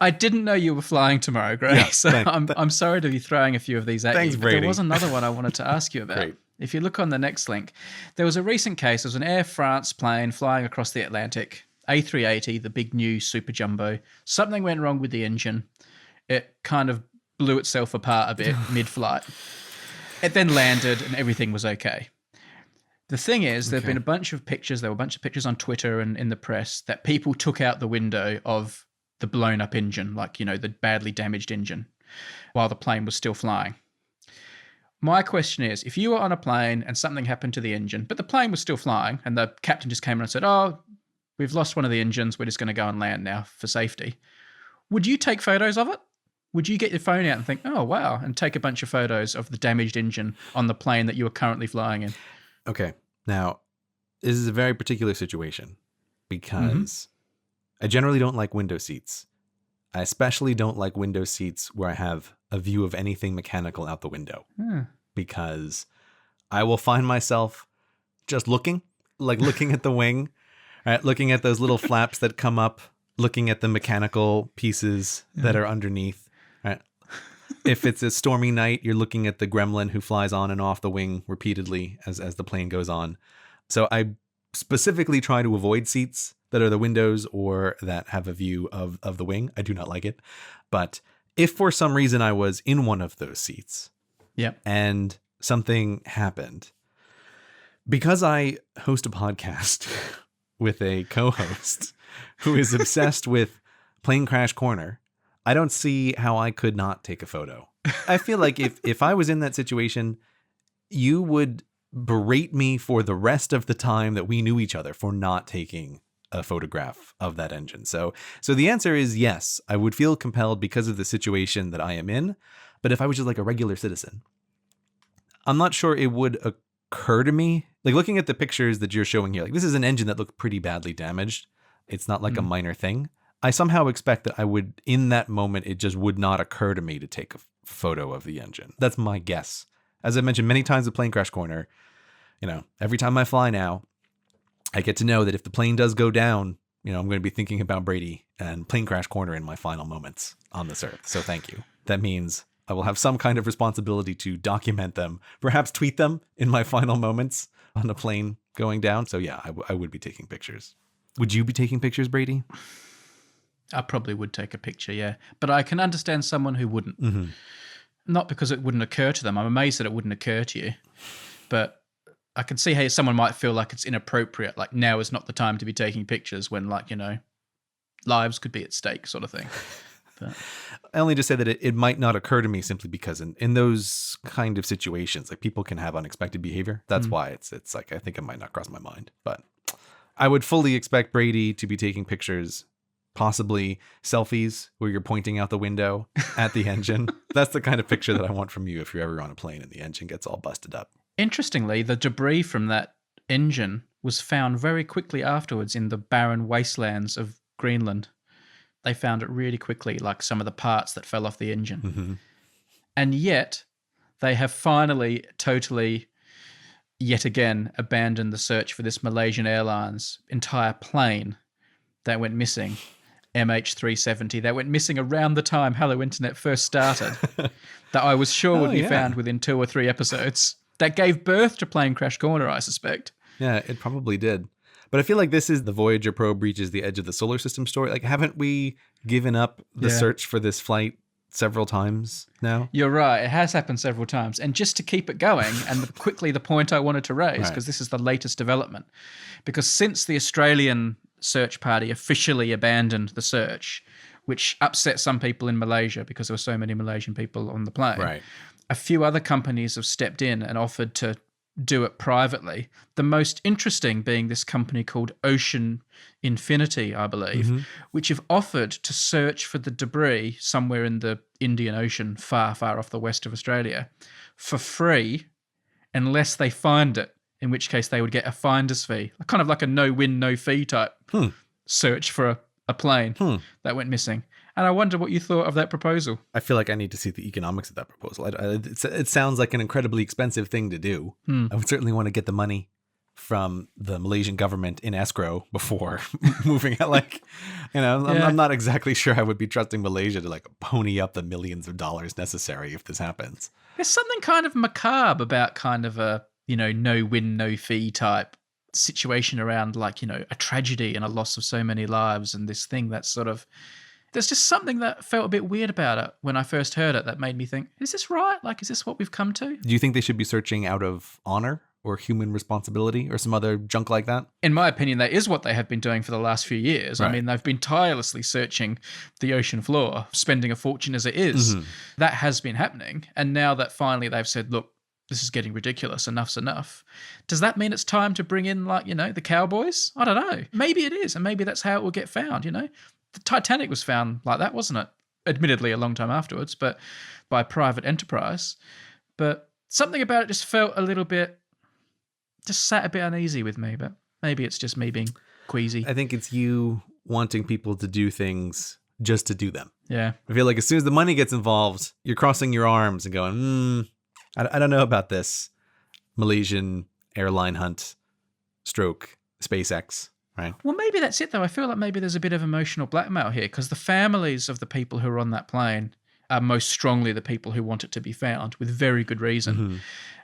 I didn't know you were flying tomorrow, Grace, so I'm sorry to be throwing a few of these at Thanks, you. But Brady. there was another one I wanted to ask you about. Great. If you look on the next link, there was a recent case. There was an Air France plane flying across the Atlantic, A380, the big new super jumbo. Something went wrong with the engine. It kind of blew itself apart a bit mid-flight. It then landed and everything was okay. The thing is, there have Okay. been a bunch of pictures. There were a bunch of pictures on Twitter and in the press that people took out the window of the blown up engine, like, you know, the badly damaged engine, while the plane was still flying. My question is, if you were on a plane and something happened to the engine, but the plane was still flying and the captain just came in and said, oh, we've lost one of the engines, we're just going to go and land now for safety. Would you take photos of it? Would you get your phone out and think, oh, wow, and take a bunch of photos of the damaged engine on the plane that you were currently flying in? Okay. Now, this is a very particular situation because I generally don't like window seats. I especially don't like window seats where I have a view of anything mechanical out the window because I will find myself just looking at the wing, right? Looking at those little flaps that come up, looking at the mechanical pieces that are underneath, right? If it's a stormy night, you're looking at the gremlin who flies on and off the wing repeatedly as the plane goes on. So I specifically try to avoid seats that are the windows or that have a view of the wing. I do not like it. But if for some reason I was in one of those seats and something happened, because I host a podcast with a co-host who is obsessed with Plane Crash Corner, I don't see how I could not take a photo. I feel like if I was in that situation, you would berate me for the rest of the time that we knew each other for not taking a photograph of that engine. So the answer is yes, I would feel compelled because of the situation that I am in. But if I was just like a regular citizen, I'm not sure it would occur to me. Like looking at the pictures that you're showing here, like this is an engine that looked pretty badly damaged. It's not like a minor thing. I somehow expect that I would, in that moment, it just would not occur to me to take a photo of the engine. That's my guess. As I mentioned many times with Plane Crash Corner, you know, every time I fly now, I get to know that if the plane does go down, you know, I'm going to be thinking about Brady and Plane Crash Corner in my final moments on this earth. So thank you. That means I will have some kind of responsibility to document them, perhaps tweet them in my final moments on the plane going down. So yeah, I would be taking pictures. Would you be taking pictures, Brady? I probably would take a picture, yeah. But I can understand someone who wouldn't. Not because it wouldn't occur to them. I'm amazed that it wouldn't occur to you. But I can see how someone might feel like it's inappropriate. Like now is not the time to be taking pictures when, like, you know, lives could be at stake sort of thing. But I only just say that it might not occur to me simply because in those kind of situations, like people can have unexpected behavior. That's why it's like, I think it might not cross my mind. But I would fully expect Brady to be taking pictures, possibly selfies where you're pointing out the window at the engine. That's the kind of picture that I want from you if you're ever on a plane and the engine gets all busted up. interestingly, the debris from that engine was found very quickly afterwards in the barren wastelands of Greenland. They found it really quickly, like some of the parts that fell off the engine. And yet, they have finally totally, yet again, abandoned the search for this Malaysian Airlines entire plane that went missing. MH370 that went missing around the time Hello Internet first started, that I was sure would be found within 2 or 3 episodes. That gave birth to Plane Crash Corner, I suspect. Yeah, it probably did. But I feel like this is the Voyager probe reaches the edge of the solar system story. Like, haven't we given up the search for this flight several times now? You're right. It has happened several times. And just to keep it going, and quickly the point I wanted to raise, because this is the latest development, because since the Australian search party officially abandoned the search, which upset some people in Malaysia because there were so many Malaysian people on the plane, a few other companies have stepped in and offered to do it privately. The most interesting being this company called Ocean Infinity, I believe, which have offered to search for the debris somewhere in the Indian Ocean, far, far off the west of Australia, for free, unless they find it, in which case they would get a finder's fee, kind of like a no-win, no-fee type search for a plane that went missing. And I wonder what you thought of that proposal. I feel like I need to see the economics of that proposal. It sounds like an incredibly expensive thing to do. I would certainly want to get the money from the Malaysian government in escrow before moving out. Like, you know, I'm not exactly sure I would be trusting Malaysia to like pony up the millions of dollars necessary if this happens. There's something kind of macabre about kind of a, you know, no-win, no-fee type situation around, like, you know, a tragedy and a loss of so many lives and this thing that's sort of... There's just something that felt a bit weird about it when I first heard it that made me think, is this right? Like, is this what we've come to? Do you think they should be searching out of honor or human responsibility or some other junk like that? In my opinion, that is what they have been doing for the last few years. I Right. mean, they've been tirelessly searching the ocean floor, spending a fortune as it is. Mhm. That has been happening. And now that finally they've said, look, this is getting ridiculous, enough's enough. Does that mean it's time to bring in, like, the cowboys? I don't know. Maybe it is, and maybe that's how it will get found, The Titanic was found like that, wasn't it? Admittedly, a long time afterwards, but by private enterprise. But something about it just felt a little bit, just sat a bit uneasy with me, but maybe it's just me being queasy. I think it's you wanting people to do things just to do them. Yeah. I feel like as soon as the money gets involved, you're crossing your arms and going, I don't know about this Malaysian airline hunt stroke SpaceX, right? Well, maybe that's it, though. I feel like maybe there's a bit of emotional blackmail here because the families of the people who are on that plane are most strongly the people who want it to be found with very good reason. Mm-hmm.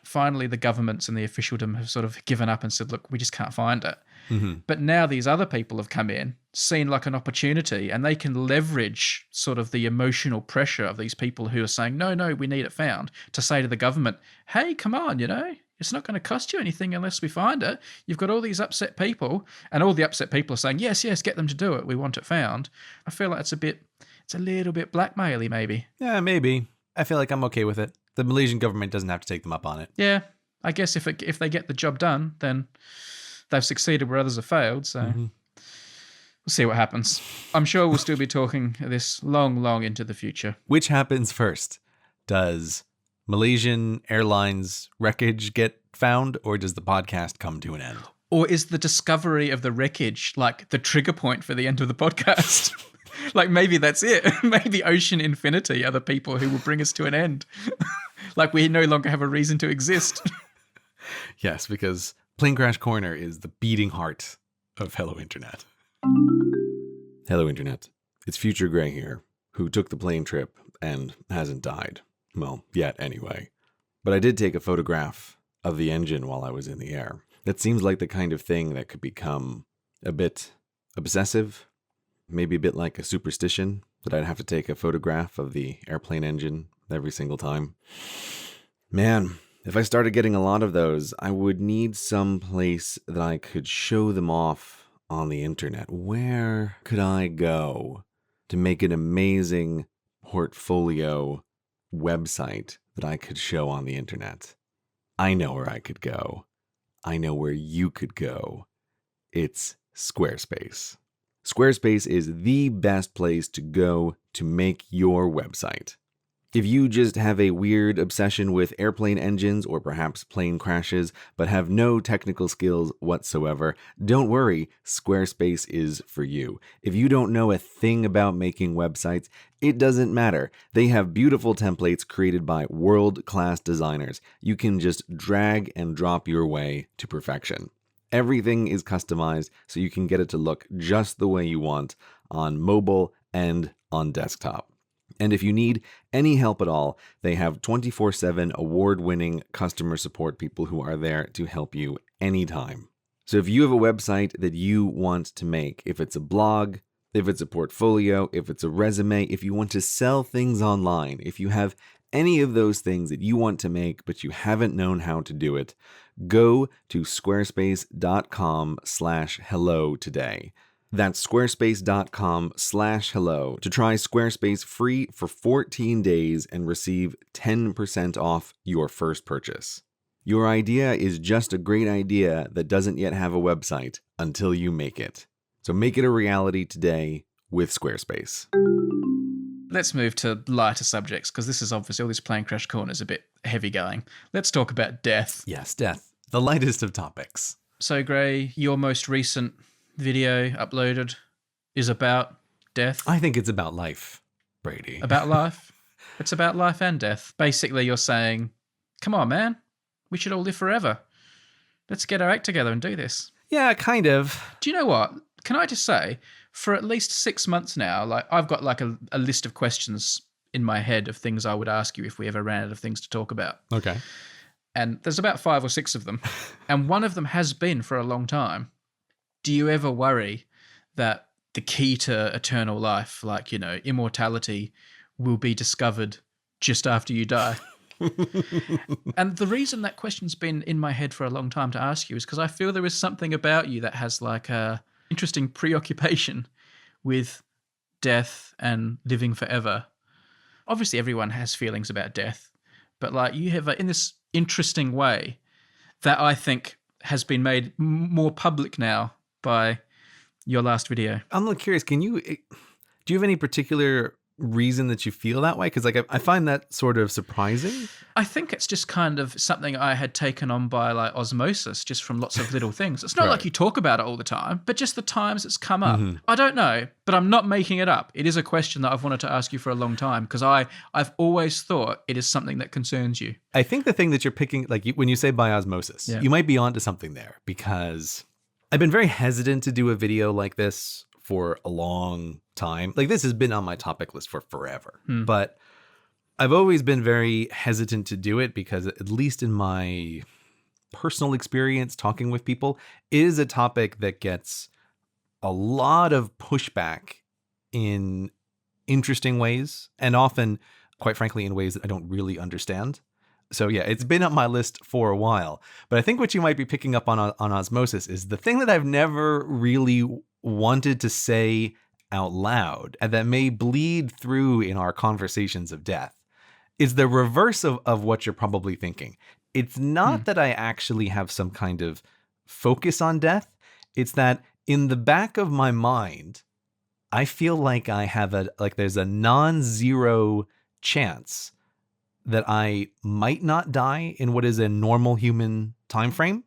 Finally, the governments and the officialdom have sort of given up and said, look, we just can't find it. Mm-hmm. But now these other people have come in, seen like an opportunity, and they can leverage sort of the emotional pressure of these people who are saying, no, we need it found, to say to the government, hey, come on, it's not going to cost you anything unless we find it. You've got all these upset people, and all the upset people are saying, yes, get them to do it. We want it found. I feel like it's a little bit blackmail-y maybe. Yeah, maybe. I feel like I'm okay with it. The Malaysian government doesn't have to take them up on it. Yeah, I guess if they get the job done, then they've succeeded where others have failed. So we'll see what happens. I'm sure we'll still be talking this long into the future. Which happens first? Does Malaysian Airlines wreckage get found, or does the podcast come to an end? Or is the discovery of the wreckage like the trigger point for the end of the podcast? Like maybe that's it. Maybe Ocean Infinity are the people who will bring us to an end. Like we no longer have a reason to exist. Yes, because Plane Crash Corner is the beating heart of Hello Internet. Hello Internet. It's Future Grey here, who took the plane trip and hasn't died. Well, yet anyway. But I did take a photograph of the engine while I was in the air. That seems like the kind of thing that could become a bit obsessive, maybe a bit like a superstition, that I'd have to take a photograph of the airplane engine every single time. Man, if I started getting a lot of those, I would need some place that I could show them off on the internet. Where could I go to make an amazing portfolio website that I could show on the internet? I know where I could go. I know where you could go. It's Squarespace. Squarespace is the best place to go to make your website. If you just have a weird obsession with airplane engines or perhaps plane crashes, but have no technical skills whatsoever, don't worry, Squarespace is for you. If you don't know a thing about making websites, it doesn't matter. They have beautiful templates created by world-class designers. You can just drag and drop your way to perfection. Everything is customized so you can get it to look just the way you want on mobile and on desktop. And if you need any help at all, they have 24/7 award-winning customer support people who are there to help you anytime. So if you have a website that you want to make, if it's a blog, if it's a portfolio, if it's a resume, if you want to sell things online, if you have any of those things that you want to make but you haven't known how to do it, go to squarespace.com/hello today. That's squarespace.com/hello to try Squarespace free for 14 days and receive 10% off your first purchase. Your idea is just a great idea that doesn't yet have a website until you make it. So make it a reality today with Squarespace. Let's move to lighter subjects because this is obviously all this Plane Crash Corner is a bit heavy going. Let's talk about death. Yes, death. The lightest of topics. So, Gray, your most recent video uploaded is about death. I think it's about life, Brady. About life. It's about life and death. Basically, you're saying, come on, man, we should all live forever. Let's get our act together and do this. Yeah, kind of. Do you know what? Can I just say, for at least 6 months now, like I've got like a list of questions in my head of things I would ask you if we ever ran out of things to talk about. Okay. And there's about 5 or 6 of them. And one of them has been for a long time. Do you ever worry that the key to eternal life, like, immortality, will be discovered just after you die? And the reason that question's been in my head for a long time to ask you is because I feel there is something about you that has like a interesting preoccupation with death and living forever. Obviously, everyone has feelings about death, but like you have in this interesting way that I think has been made more public now by your last video. I'm a little curious. Do you have any particular reason that you feel that way? Because like I find that sort of surprising. I think it's just kind of something I had taken on by like osmosis, just from lots of little things. It's not like you talk about it all the time, but just the times it's come up. I don't know, but I'm not making it up. It is a question that I've wanted to ask you for a long time because I've always thought it is something that concerns you. I think the thing that you're picking, like when you say by osmosis, you might be onto something there, because I've been very hesitant to do a video like this for a long time. Like this has been on my topic list for forever, but I've always been very hesitant to do it because, at least in my personal experience talking with people, it is a topic that gets a lot of pushback in interesting ways, and often, quite frankly, in ways that I don't really understand. So yeah, it's been on my list for a while. But I think what you might be picking up on osmosis is the thing that I've never really wanted to say out loud, and that may bleed through in our conversations of death, is the reverse of what you're probably thinking. It's not that I actually have some kind of focus on death. It's that in the back of my mind, I feel like I have there's a non-zero chance that I might not die in what is a normal human time frame.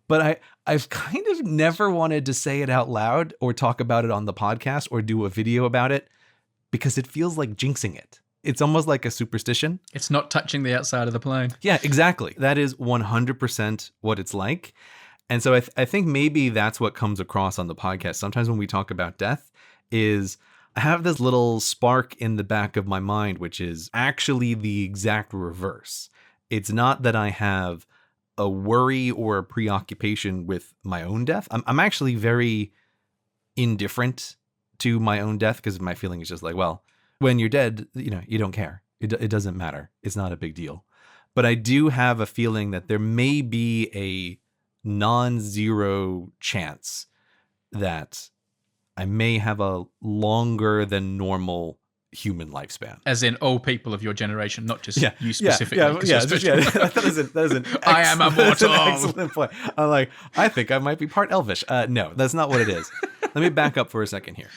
But I've kind of never wanted to say it out loud or talk about it on the podcast or do a video about it, because it feels like jinxing it. It's almost like a superstition. It's not touching the outside of the plane. Yeah, exactly. That is 100% what it's like. And so I think maybe that's what comes across on the podcast. Sometimes when we talk about death is I have this little spark in the back of my mind, which is actually the exact reverse. It's not that I have a worry or a preoccupation with my own death. I'm actually very indifferent to my own death, because my feeling is just like, well, when you're dead, you don't care. It doesn't matter. It's not a big deal. But I do have a feeling that there may be a non-zero chance that I may have a longer than normal human lifespan. As in all people of your generation, not just you specifically. That is an I am immortal. Excellent point. I'm like, I think I might be part elvish. No, that's not what it is. Let me back up for a second here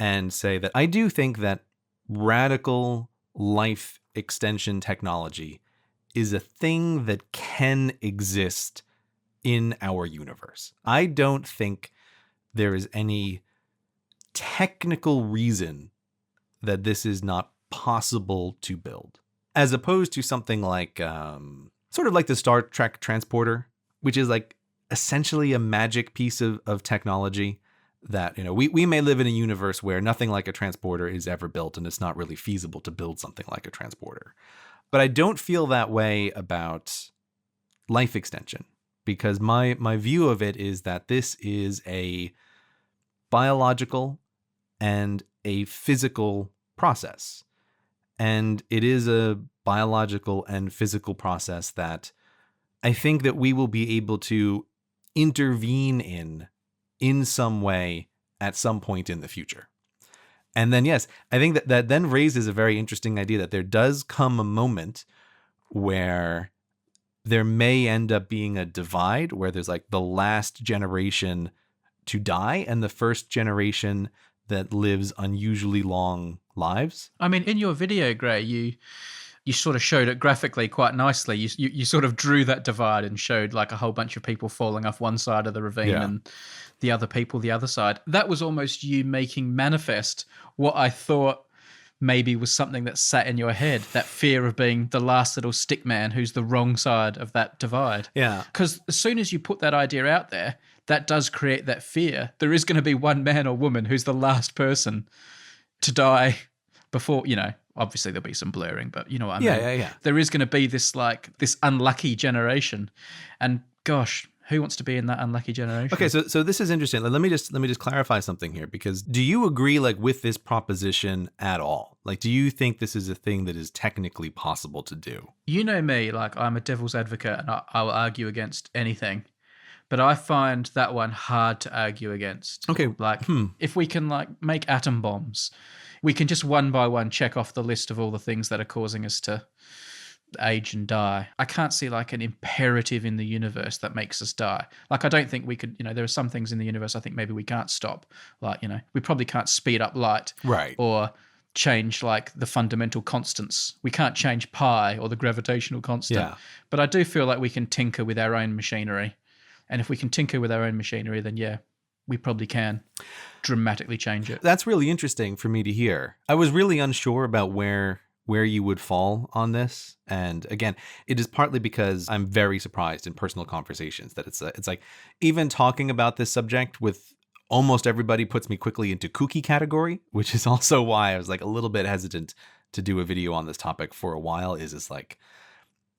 and say that I do think that radical life extension technology is a thing that can exist in our universe. I don't think there is any technical reason that this is not possible to build, as opposed to something like sort of like the Star Trek transporter, which is like essentially a magic piece of technology that, we may live in a universe where nothing like a transporter is ever built, and it's not really feasible to build something like a transporter. But I don't feel that way about life extension, because my view of it is that this is a biological and a physical process. And it is a biological and physical process that I think that we will be able to intervene in some way at some point in the future. And then, yes, I think that then raises a very interesting idea that there does come a moment where there may end up being a divide, where there's like the last generation to die and the first generation that lives unusually long lives. I mean, in your video, Gray, you sort of showed it graphically quite nicely. You sort of drew that divide and showed like a whole bunch of people falling off one side of the ravine and the other people the other side. That was almost you making manifest what I thought maybe was something that sat in your head, that fear of being the last little stick man who's the wrong side of that divide. Yeah. Because as soon as you put that idea out there, that does create that fear. There is going to be one man or woman who's the last person to die before, obviously there'll be some blurring, but you know what I mean? Yeah. There is going to be this unlucky generation. And gosh, Who wants to be in that unlucky generation? Okay, so this is interesting. Let me just clarify something here, because do you agree like with this proposition at all? Like, do you think this is a thing that is technically possible to do? You know me, like I'm a devil's advocate and I will argue against anything. But I find that one hard to argue against. Okay. Like if we can like make atom bombs, we can just one by one check off the list of all the things that are causing us to age and die. I can't see like an imperative in the universe that makes us die. Like I don't think we could, there are some things in the universe I think maybe we can't stop. Like, we probably can't speed up light. Right. Or change like the fundamental constants. We can't change pi or the gravitational constant. Yeah. But I do feel like we can tinker with our own machinery. And if we can tinker with our own machinery, then yeah, we probably can dramatically change it. That's really interesting for me to hear. I was really unsure about where you would fall on this. And again, it is partly because I'm very surprised in personal conversations that it's like even talking about this subject with almost everybody puts me quickly into kooky category, which is also why I was like a little bit hesitant to do a video on this topic for a while. Is like,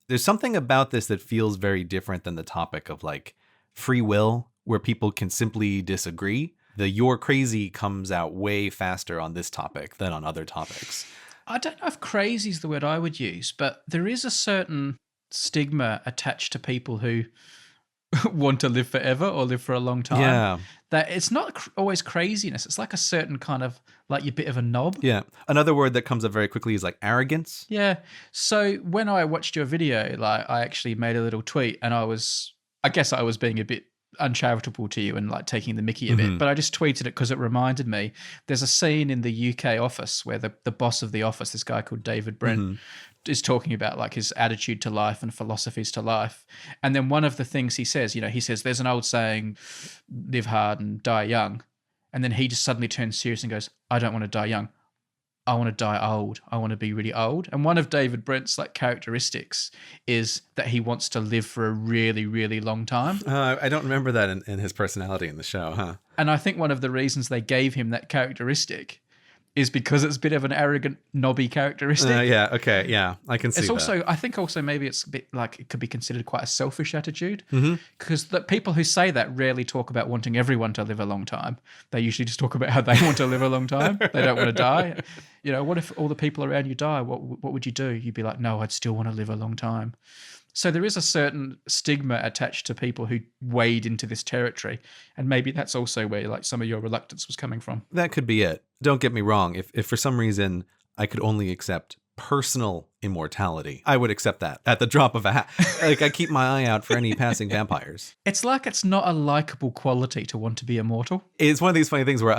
there's something about this that feels very different than the topic of like free will, where people can simply disagree. The "you're crazy" comes out way faster on this topic than on other topics. I don't know if crazy is the word I would use, but there is a certain stigma attached to people who want to live forever or live for a long time. Yeah. That it's not always craziness. It's like a certain kind of, like you're a bit of a knob. Yeah. Another word that comes up very quickly is like arrogance. Yeah. So when I watched your video, like I actually made a little tweet and I guess I was being a bit uncharitable to you and like taking the mickey a bit, but I just tweeted it because it reminded me. There's a scene in the UK office where the boss of the office, this guy called David Brent, is talking about like his attitude to life and philosophies to life. And then one of the things he says, he says, there's an old saying, live hard and die young. And then he just suddenly turns serious and goes, I don't want to die young. I want to die old. I want to be really old. And one of David Brent's like characteristics is that he wants to live for a really, really long time. I don't remember that in his personality in the show, huh? And I think one of the reasons they gave him that characteristic is because it's a bit of an arrogant, knobby characteristic. Yeah, okay, yeah, I can see it's also, that. I think also maybe it's a bit like it could be considered quite a selfish attitude, because the people who say that rarely talk about wanting everyone to live a long time. They usually just talk about how they want to live a long time. They don't want to die. What if all the people around you die? What would you do? You'd be like, no, I'd still want to live a long time. So there is a certain stigma attached to people who wade into this territory. And maybe that's also where like some of your reluctance was coming from. That could be it. Don't get me wrong. If for some reason I could only accept personal immortality, I would accept that at the drop of a hat. Like I keep my eye out for any passing vampires. It's like it's not a likable quality to want to be immortal. It's one of these funny things where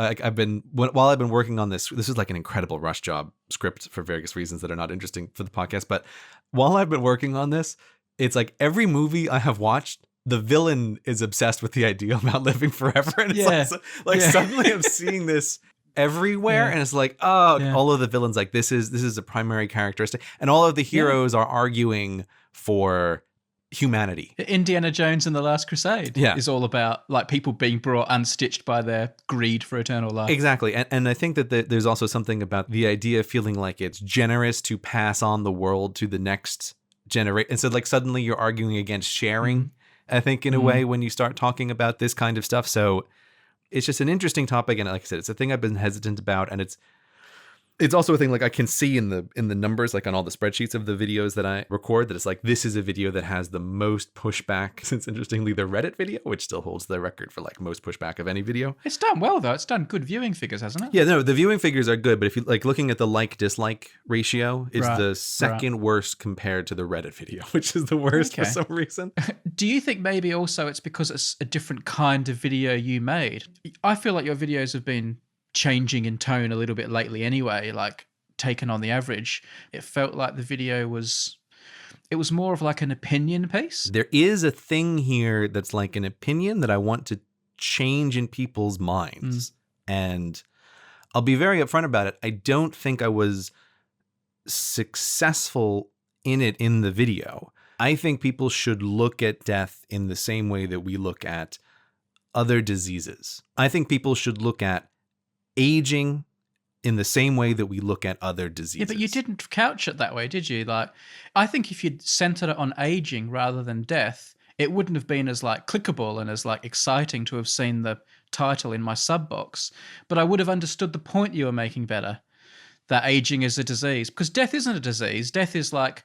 while I've been working on this is like an incredible rush job script for various reasons that are not interesting for the podcast. But while I've been working on this, it's like every movie I have watched, the villain is obsessed with the idea about living forever. And it's suddenly I'm seeing this everywhere. And it's like, all of the villains, like this is a primary characteristic. And all of the heroes are arguing for humanity. Indiana Jones and the Last Crusade is all about like people being brought unstitched by their greed for eternal life. Exactly. And I think that there's also something about the idea of feeling like it's generous to pass on the world to the next generate. And so like suddenly you're arguing against sharing, I think, in a way when you start talking about this kind of stuff. So it's just an interesting topic. And like I said, it's a thing I've been hesitant about. And it's also a thing like I can see in the numbers, like on all the spreadsheets of the videos that I record, that it's like, this is a video that has the most pushback since, interestingly, the Reddit video, which still holds the record for like most pushback of any video. It's done well though. It's done good viewing figures, hasn't it? Yeah, no, the viewing figures are good. But if you like looking at the like-dislike ratio, it's the second worst compared to the Reddit video, which is the worst for some reason. Do you think maybe also it's because it's a different kind of video you made? I feel like your videos have been changing in tone a little bit lately anyway, like taken on the average. It felt like the video was more of like an opinion piece. There is a thing here that's like an opinion that I want to change in people's minds. And I'll be very upfront about it. I don't think I was successful in it in the video. I think people should look at death in the same way that we look at other diseases. I think people should look at aging in the same way that we look at other diseases. Yeah, but you didn't couch it that way, did you? Like, I think if you'd centered it on aging rather than death, it wouldn't have been as like clickable and as like exciting to have seen the title in my sub box, but I would have understood the point you were making better, that aging is a disease, because death isn't a disease. Death is like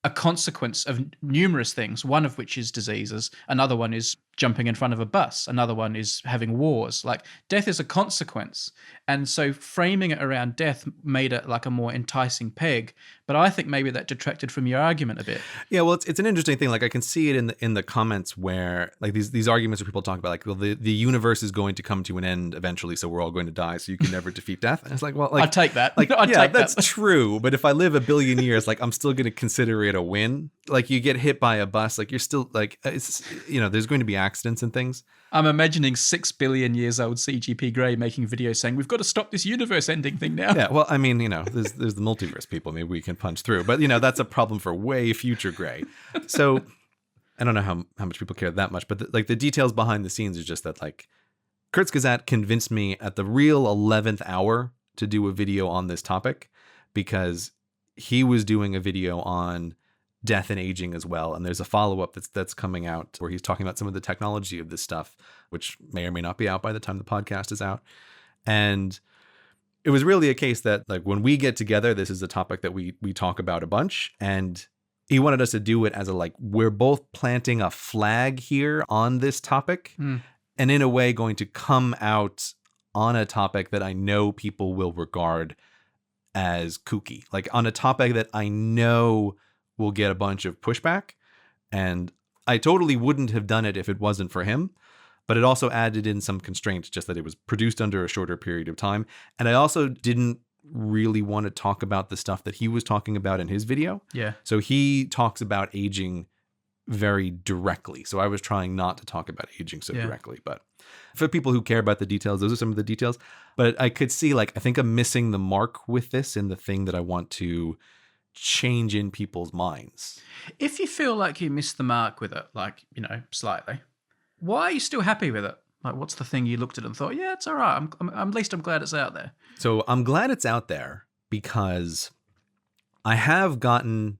a consequence of numerous things, one of which is diseases, another one is jumping in front of a bus, another one is having wars. Like, death is a consequence. And so framing it around death made it like a more enticing peg, but I think maybe that detracted from your argument a bit. Yeah, well, it's an interesting thing. Like, I can see it in the comments where like these arguments where people talk about like, well, the universe is going to come to an end eventually, so we're all going to die, so you can never defeat death. And it's like, well, like, I'd take that. Like, I'd yeah, take that's that. true. But if I live a billion years, like, I'm still going to consider it a win. Like, you get hit by a bus, like, you're still like, it's, you know, there's going to be accidents and things. I'm imagining 6 billion years old CGP Grey making videos saying, we've got to stop this universe ending thing now. Yeah, well, I mean, you know, there's the multiverse people. Maybe we can punch through. But, you know, that's a problem for way future Grey. So I don't know how much people care that much. But, the details behind the scenes is just that, like, Kurzgesagt convinced me at the real 11th hour to do a video on this topic, because he was doing a video on death and aging as well, and there's a follow-up that's coming out where he's talking about some of the technology of this stuff, which may or may not be out by the time the podcast is out. And it was really a case that, like, when we get together, this is a topic that we talk about a bunch, and he wanted us to do it as a, like, we're both planting a flag here on this topic, and in a way going to come out on a topic that I know people will regard as kooky, like on a topic that I know will get a bunch of pushback. And I totally wouldn't have done it if it wasn't for him, but it also added in some constraints, just that it was produced under a shorter period of time. And I also didn't really want to talk about the stuff that he was talking about in his video. Yeah. So he talks about aging very directly. So I was trying not to talk about aging so directly, but for people who care about the details, those are some of the details. But I could see, like, I think I'm missing the mark with this in the thing that I want to change in people's minds. If you feel like you missed the mark with it, like, you know, slightly, why are you still happy with it? Like, what's the thing you looked at and thought, yeah, it's all right. At least I'm glad it's out there. So I'm glad it's out there because I have gotten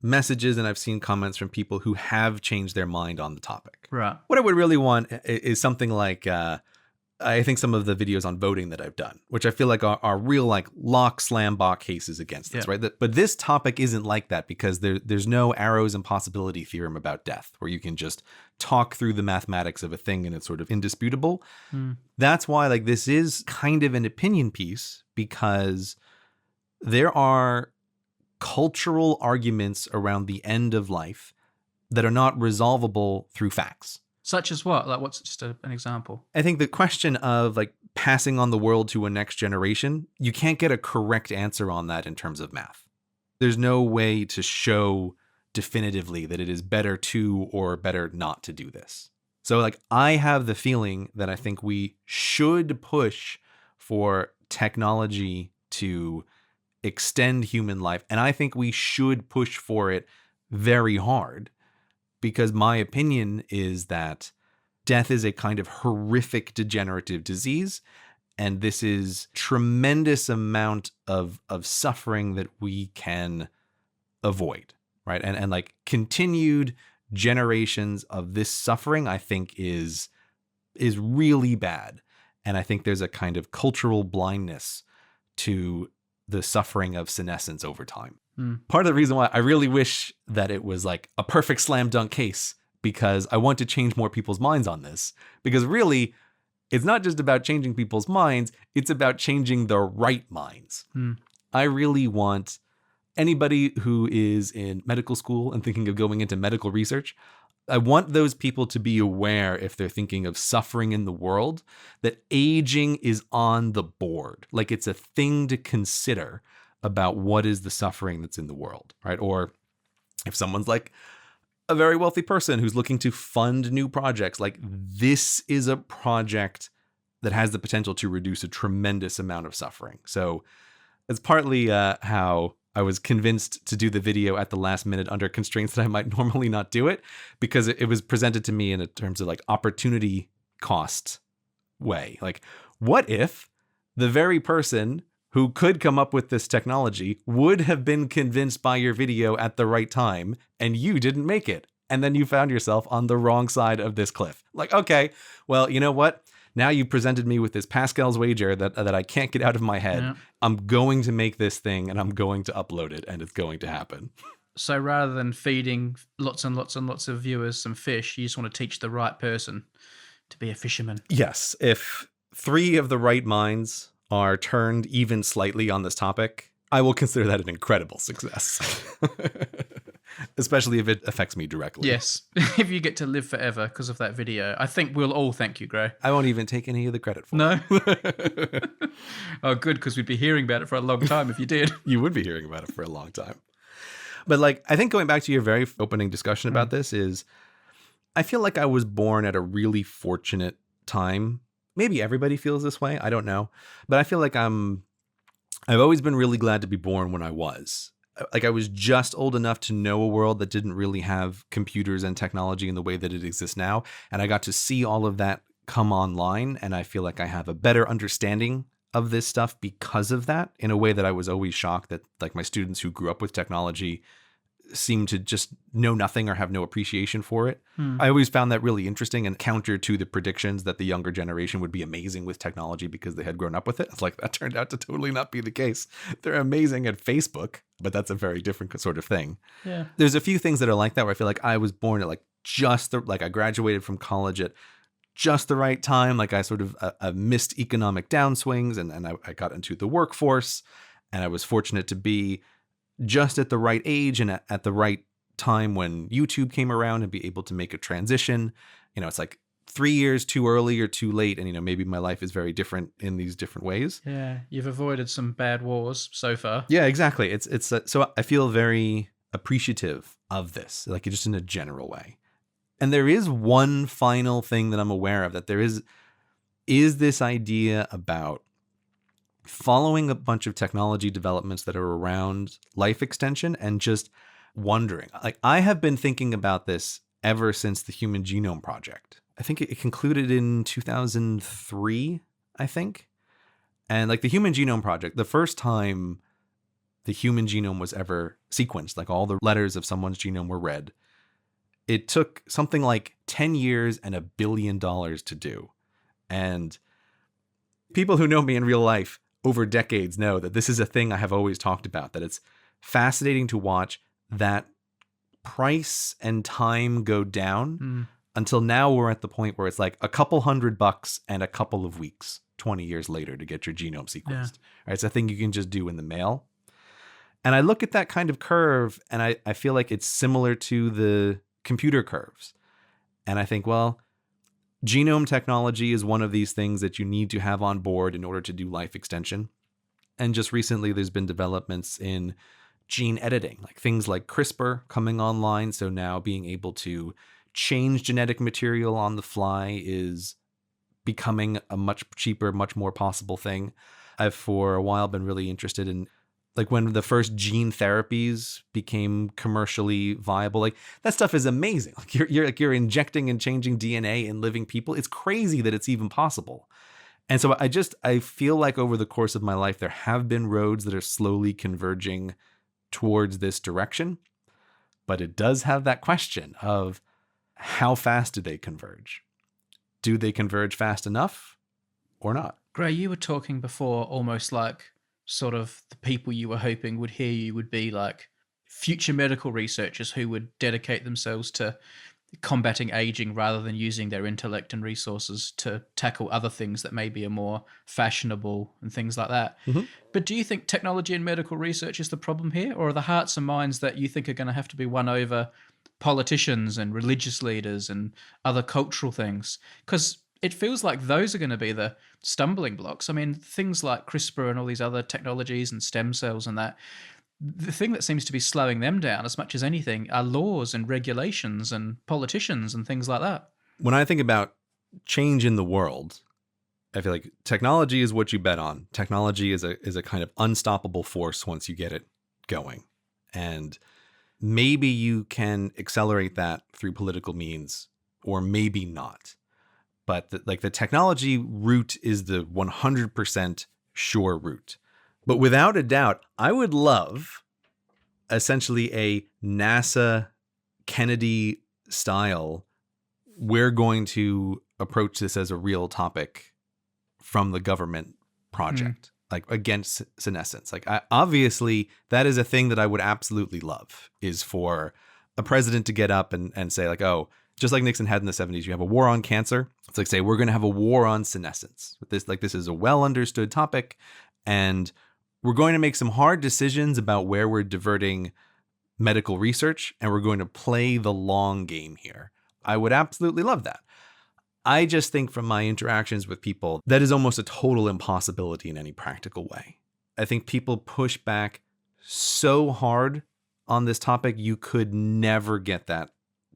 messages and I've seen comments from people who have changed their mind on the topic. Right. What I would really want is something like, I think some of the videos on voting that I've done, which I feel like are real, like, lock slam bot cases against this, right? But this topic isn't like that because there's no arrows and possibility theorem about death where you can just talk through the mathematics of a thing and it's sort of indisputable. That's why, like, this is kind of an opinion piece, because there are cultural arguments around the end of life that are not resolvable through facts. Such as what? Like, what's just an example? I think the question of, like, passing on the world to a next generation, you can't get a correct answer on that in terms of math. There's no way to show definitively that it is better to or better not to do this. So, like, I have the feeling that I think we should push for technology to extend human life. And I think we should push for it very hard, because my opinion is that death is a kind of horrific degenerative disease. And this is tremendous amount of suffering that we can avoid, right? And like, continued generations of this suffering, I think is really bad. And I think there's a kind of cultural blindness to the suffering of senescence over time. Part of the reason why I really wish that it was like a perfect slam dunk case, because I want to change more people's minds on this, because really it's not just about changing people's minds, it's about changing the right minds. I really want anybody who is in medical school and thinking of going into medical research, I want those people to be aware, if they're thinking of suffering in the world, that aging is on the board. Like, it's a thing to consider about what is the suffering that's in the world, right? Or if someone's like a very wealthy person who's looking to fund new projects, like, this is a project that has the potential to reduce a tremendous amount of suffering. So it's partly how I was convinced to do the video at the last minute under constraints that I might normally not do it, because it was presented to me in terms of, like, opportunity cost way. Like, what if the very person who could come up with this technology would have been convinced by your video at the right time and you didn't make it? and then you found yourself on the wrong side of this cliff. Like, okay, well, you know what? Now you presented me with this Pascal's wager that I can't get out of my head. Yeah. I'm going to make this thing and I'm going to upload it and it's going to happen. So rather than feeding lots and lots and lots of viewers some fish, you just want to teach the right person to be a fisherman. Yes. If 3 of the right minds are turned even slightly on this topic, I will consider that an incredible success. Especially if it affects me directly. Yes. If you get to live forever because of that video, I think we'll all thank you, Gray. I won't even take any of the credit for No? it. Oh, good, because we'd be hearing about it for a long time if you did. You would be hearing about it for a long time. But like, I think going back to your very opening discussion about this is, I feel like I was born at a really fortunate time. Maybe everybody feels this way. I don't know. But I feel like I've always been really glad to be born when I was. Like, I was just old enough to know a world that didn't really have computers and technology in the way that it exists now. And I got to see all of that come online. And I feel like I have a better understanding of this stuff because of that, in a way that I was always shocked that like my students who grew up with technology seem to just know nothing or have no appreciation for it. I always found that really interesting and counter to the predictions that the younger generation would be amazing with technology because they had grown up with it. It's like, that turned out to totally not be the case. They're amazing at Facebook, but that's a very different sort of thing. Yeah. There's a few things that are like that where I feel like I was born at like I graduated from college at just the right time. Like I sort of missed economic downswings and I got into the workforce, and I was fortunate to be just at the right age and at the right time when YouTube came around and be able to make a transition. You know, it's like 3 years too early or too late. And, you know, maybe my life is very different in these different ways. Yeah. You've avoided some bad wars so far. Yeah, exactly. It's so I feel very appreciative of this, like just in a general way. And there is one final thing that I'm aware of, that there is this idea about following a bunch of technology developments that are around life extension and just wondering. Like, I have been thinking about this ever since the Human Genome Project. I think it concluded in 2003, I think. And like the Human Genome Project, the first time the human genome was ever sequenced, like all the letters of someone's genome were read, it took something like 10 years and $1 billion to do. And people who know me in real life over decades know that this is a thing I have always talked about, that it's fascinating to watch that price and time go down until now we're at the point where it's like a couple $100 and a couple of weeks, 20 years later, to get your genome sequenced. Yeah. Right? It's a thing you can just do in the mail. And I look at that kind of curve and I feel like it's similar to the computer curves. And I think, well, genome technology is one of these things that you need to have on board in order to do life extension. And just recently, there's been developments in gene editing, like things like CRISPR coming online. So now being able to change genetic material on the fly is becoming a much cheaper, much more possible thing. I've for a while been really interested in, like, when the first gene therapies became commercially viable, like that stuff is amazing. Like you're injecting and changing DNA in living people. It's crazy that it's even possible. And so I feel like over the course of my life, there have been roads that are slowly converging towards this direction. But it does have that question of, how fast do they converge? Do they converge fast enough or not? Gray, you were talking before almost like sort of the people you were hoping would hear you would be like future medical researchers who would dedicate themselves to combating aging rather than using their intellect and resources to tackle other things that maybe are more fashionable and things like that. Mm-hmm. But do you think technology and medical research is the problem here, or are the hearts and minds that you think are going to have to be won over politicians and religious leaders and other cultural things? Because it feels like those are going to be the stumbling blocks. I mean, things like CRISPR and all these other technologies and stem cells and that, the thing that seems to be slowing them down as much as anything are laws and regulations and politicians and things like that. When I think about change in the world, I feel like technology is what you bet on. Technology is a kind of unstoppable force once you get it going. And maybe you can accelerate that through political means, or maybe not. But the technology route is the 100% sure route. But without a doubt, I would love essentially a NASA Kennedy style, we're going to approach this as a real topic from the government project, like against senescence. Like, obviously, that is a thing that I would absolutely love, is for a president to get up and say, like, oh, just like Nixon had in the 70s, you have a war on cancer. It's like, say, we're going to have a war on senescence. This is a well understood topic, and we're going to make some hard decisions about where we're diverting medical research, and we're going to play the long game here. I would absolutely love that. I just think from my interactions with people, that is almost a total impossibility in any practical way. I think people push back so hard on this topic, you could never get that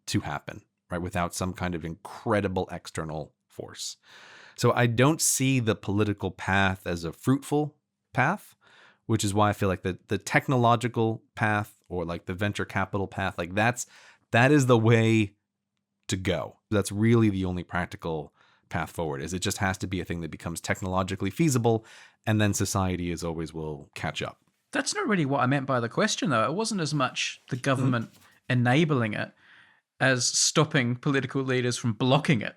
to happen, right? Without some kind of incredible external force. So I don't see the political path as a fruitful path, which is why I feel like the technological path, or like the venture capital path, like that is the way to go. That's really the only practical path forward. Is it just has to be a thing that becomes technologically feasible, and then society as always will catch up. That's not really what I meant by the question, though. It wasn't as much the government enabling it as stopping political leaders from blocking it.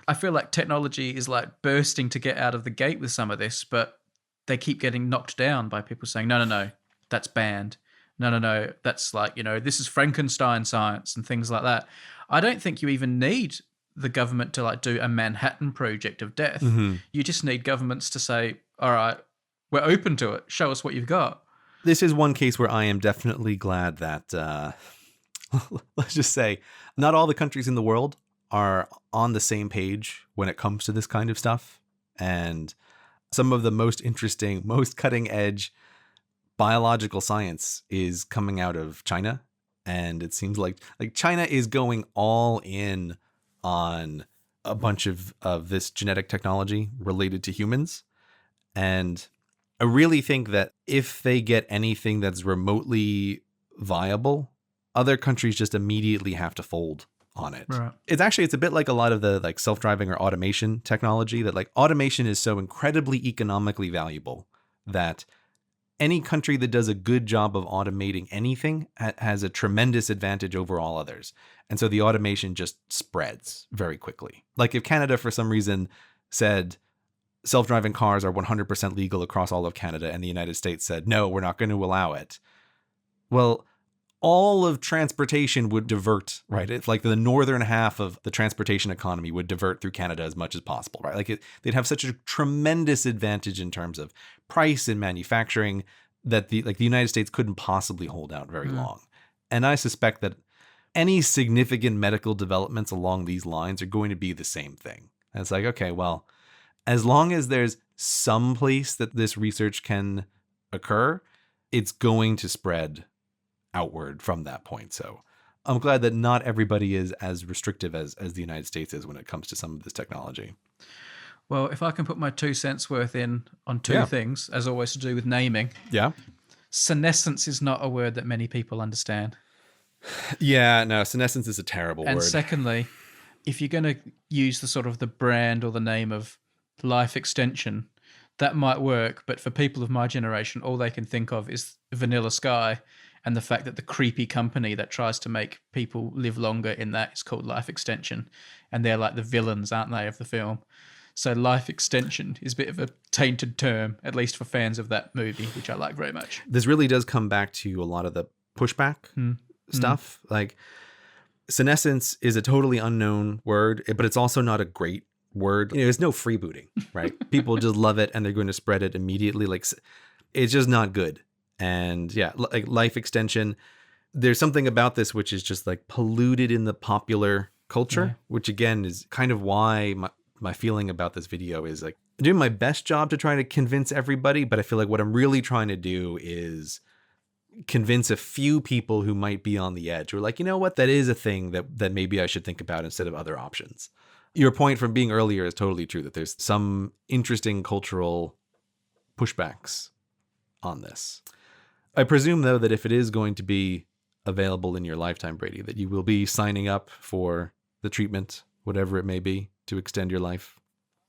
I feel like technology is like bursting to get out of the gate with some of this, but they keep getting knocked down by people saying, no, that's banned. No, that's like, this is Frankenstein science and things like that. I don't think you even need the government to like do a Manhattan Project of death. You just need governments to say, all right, we're open to it. Show us what you've got. This is one case where I am definitely glad that, let's just say, not all the countries in the world are on the same page when it comes to this kind of stuff. And some of the most interesting, most cutting edge biological science is coming out of China. And it seems like China is going all in on a bunch of this genetic technology related to humans. And I really think that if they get anything that's remotely viable, other countries just immediately have to fold on it. Right. It's a bit like a lot of the like self-driving or automation technology, that like automation is so incredibly economically valuable that any country that does a good job of automating anything has a tremendous advantage over all others. And so the automation just spreads very quickly. Like if Canada for some reason said self-driving cars are 100% legal across all of Canada, and the United States said, no, we're not going to allow it. Well, all of transportation would divert, right? It's like the northern half of the transportation economy would divert through Canada as much as possible, right? Like they'd have such a tremendous advantage in terms of price and manufacturing that the United States couldn't possibly hold out very long. And I suspect that any significant medical developments along these lines are going to be the same thing. And it's like, okay, well, as long as there's some place that this research can occur, it's going to spread outward from that point. So I'm glad that not everybody is as restrictive as the United States is when it comes to some of this technology. Well, if I can put my 2 cents worth in on two things, as always to do with naming. Yeah. Senescence is not a word that many people understand. Yeah, no, senescence is a terrible word. And secondly, if you're going to use the sort of the brand or the name of life extension, that might work. But for people of my generation, all they can think of is Vanilla Sky, and the fact that the creepy company that tries to make people live longer in that is called Life Extension. And they're like the villains, aren't they, of the film? So Life Extension is a bit of a tainted term, at least for fans of that movie, which I like very much. This really does come back to a lot of the pushback stuff. Like senescence is a totally unknown word, but it's also not a great word. There's no freebooting, right? People just love it and they're going to spread it immediately. Like it's just not good. And yeah, like life extension, there's something about this which is just like polluted in the popular culture, which again is kind of why my feeling about this video is like I'm doing my best job to try to convince everybody, but I feel like what I'm really trying to do is convince a few people who might be on the edge, who are like, you know what, that is a thing that maybe I should think about instead of other options. Your point from being earlier is totally true, that there's some interesting cultural pushbacks on this. I presume, though, that if it is going to be available in your lifetime, Brady, that you will be signing up for the treatment, whatever it may be, to extend your life.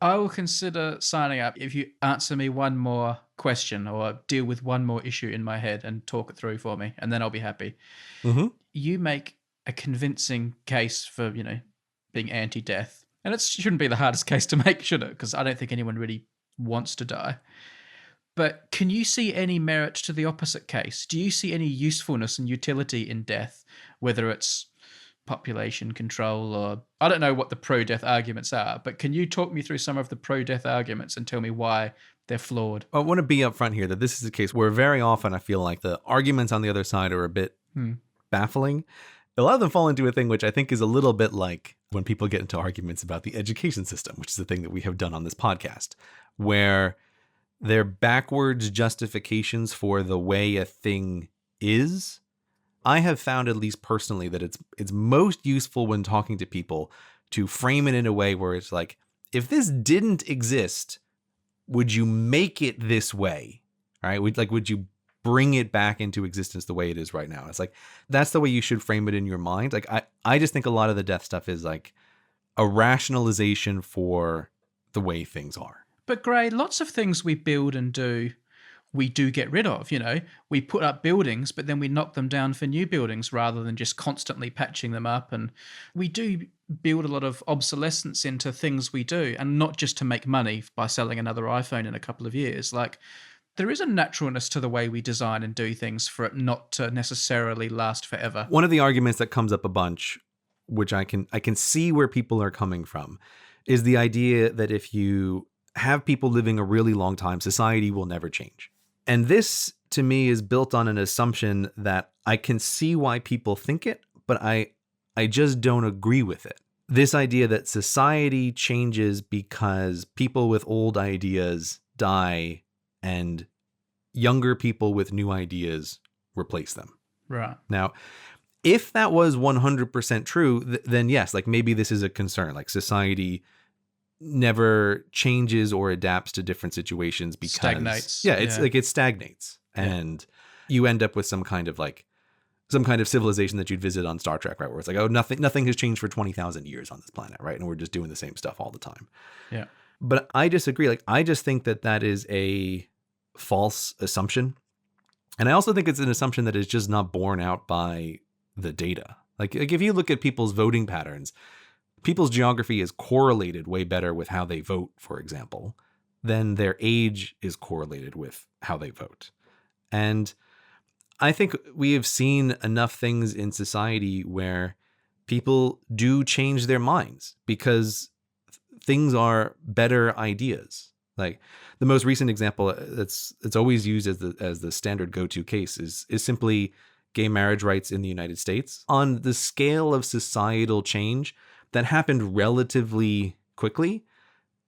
I will consider signing up if you answer me one more question or deal with one more issue in my head and talk it through for me, and then I'll be happy. You make a convincing case for, being anti-death. And it shouldn't be the hardest case to make, should it? Because I don't think anyone really wants to die. But can you see any merit to the opposite case? Do you see any usefulness and utility in death, whether it's population control or I don't know what the pro-death arguments are, but can you talk me through some of the pro-death arguments and tell me why they're flawed? I want to be upfront here that this is a case where very often I feel like the arguments on the other side are a bit baffling. A lot of them fall into a thing which I think is a little bit like when people get into arguments about the education system, which is the thing that we have done on this podcast, where they're backwards justifications for the way a thing is. I have found, at least personally, that it's most useful when talking to people to frame it in a way where it's like, if this didn't exist, would you make it this way? All right? Would you bring it back into existence the way it is right now? It's like, that's the way you should frame it in your mind. Like, I just think a lot of the death stuff is like a rationalization for the way things are. But Gray, lots of things we build and do, we do get rid of. We put up buildings, but then we knock them down for new buildings rather than just constantly patching them up. And we do build a lot of obsolescence into things we do, and not just to make money by selling another iPhone in a couple of years. Like, there is a naturalness to the way we design and do things for it not to necessarily last forever. One of the arguments that comes up a bunch, which I can see where people are coming from, is the idea that if you have people living a really long time, society will never change. And this, to me, is built on an assumption that I can see why people think it, but I just don't agree with it. This idea that society changes because people with old ideas die and younger people with new ideas replace them. Right. Now, if that was 100% true, then yes, like maybe this is a concern. Like society never changes or adapts to different situations because stagnates. Yeah, it's like it stagnates, and you end up with some kind of civilization that you'd visit on Star Trek, right? Where it's like, oh, nothing has changed for 20,000 years on this planet, right? And we're just doing the same stuff all the time. Yeah. But I disagree. Like, I just think that is a false assumption. And I also think it's an assumption that is just not borne out by the data. Like if you look at people's voting patterns, people's geography is correlated way better with how they vote, for example, than their age is correlated with how they vote. And I think we have seen enough things in society where people do change their minds because things are better ideas. Like the most recent example it's always used as the standard go-to case is simply gay marriage rights in the United States. On the scale of societal change, that happened relatively quickly.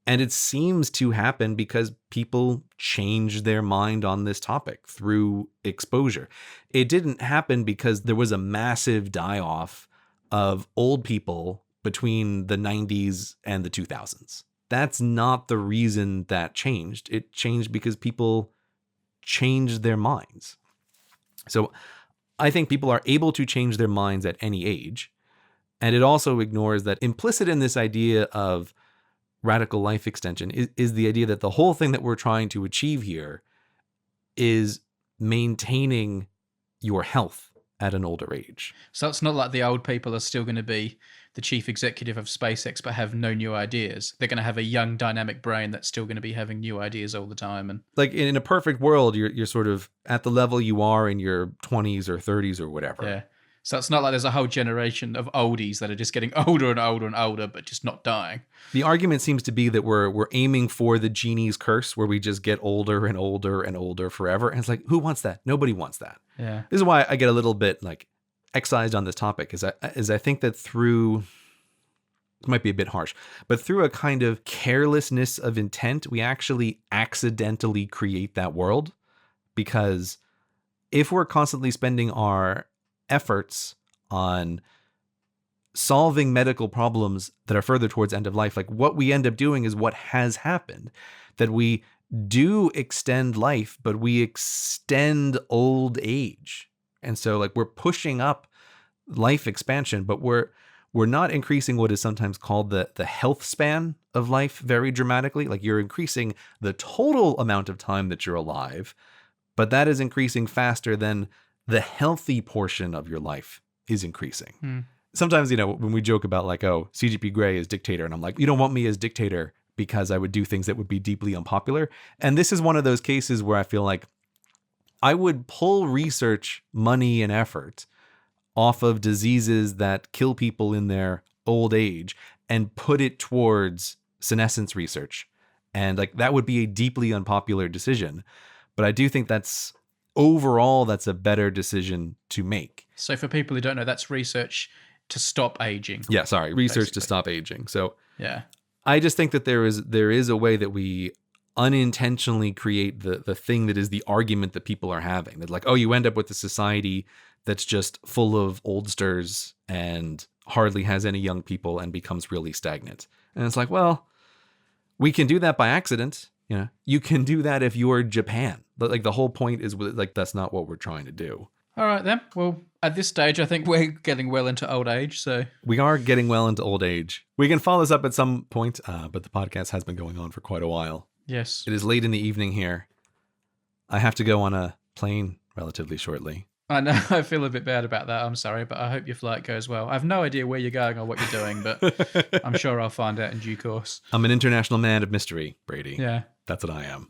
And it seems to happen because people changed their mind on this topic through exposure. It didn't happen because there was a massive die-off of old people between the 90s and the 2000s. That's not the reason that changed. It changed because people changed their minds. So I think people are able to change their minds at any age. And it also ignores that implicit in this idea of radical life extension is the idea that the whole thing that we're trying to achieve here is maintaining your health at an older age. So it's not like the old people are still going to be the chief executive of SpaceX but have no new ideas. They're going to have a young, dynamic brain that's still going to be having new ideas all the time. And like in a perfect world, you're sort of at the level you are in your 20s or 30s or whatever. Yeah. So it's not like there's a whole generation of oldies that are just getting older and older and older, but just not dying. The argument seems to be that we're aiming for the genie's curse, where we just get older and older and older forever. And it's like, who wants that? Nobody wants that. Yeah. This is why I get a little bit like excised on this topic, is I think that through, it might be a bit harsh, but through a kind of carelessness of intent, we actually accidentally create that world. Because if we're constantly spending our efforts on solving medical problems that are further towards end of life, like what we end up doing is what has happened, that we do extend life, but we extend old age. And so like we're pushing up life expansion, but we're not increasing what is sometimes called the health span of life very dramatically. Like you're increasing the total amount of time that you're alive, but that is increasing faster than the healthy portion of your life is increasing. Sometimes, when we joke about like, oh, CGP Grey is dictator, and I'm like, you don't want me as dictator because I would do things that would be deeply unpopular. And this is one of those cases where I feel like I would pull research, money, and effort off of diseases that kill people in their old age and put it towards senescence research. And like that would be a deeply unpopular decision. But I do think that's a better decision to make. So for people who don't know, that's research to stop aging. Yeah, sorry. Research basically. to stop aging. So Yeah. I just think that there is a way that we unintentionally create the thing that is the argument that people are having. That like, oh, you end up with a society that's just full of oldsters and hardly has any young people and becomes really stagnant. And it's like, well, we can do that by accident. You can do that if you're Japan. But like the whole point is like that's not what we're trying to do. All right then. Well, at this stage, I think we're getting well into old age. So we are getting well into old age. We can follow this up at some point, but the podcast has been going on for quite a while. Yes. It is late in the evening here. I have to go on a plane relatively shortly. I know. I feel a bit bad about that. I'm sorry, but I hope your flight goes well. I have no idea where you're going or what you're doing, but I'm sure I'll find out in due course. I'm an international man of mystery, Brady. Yeah. That's what I am.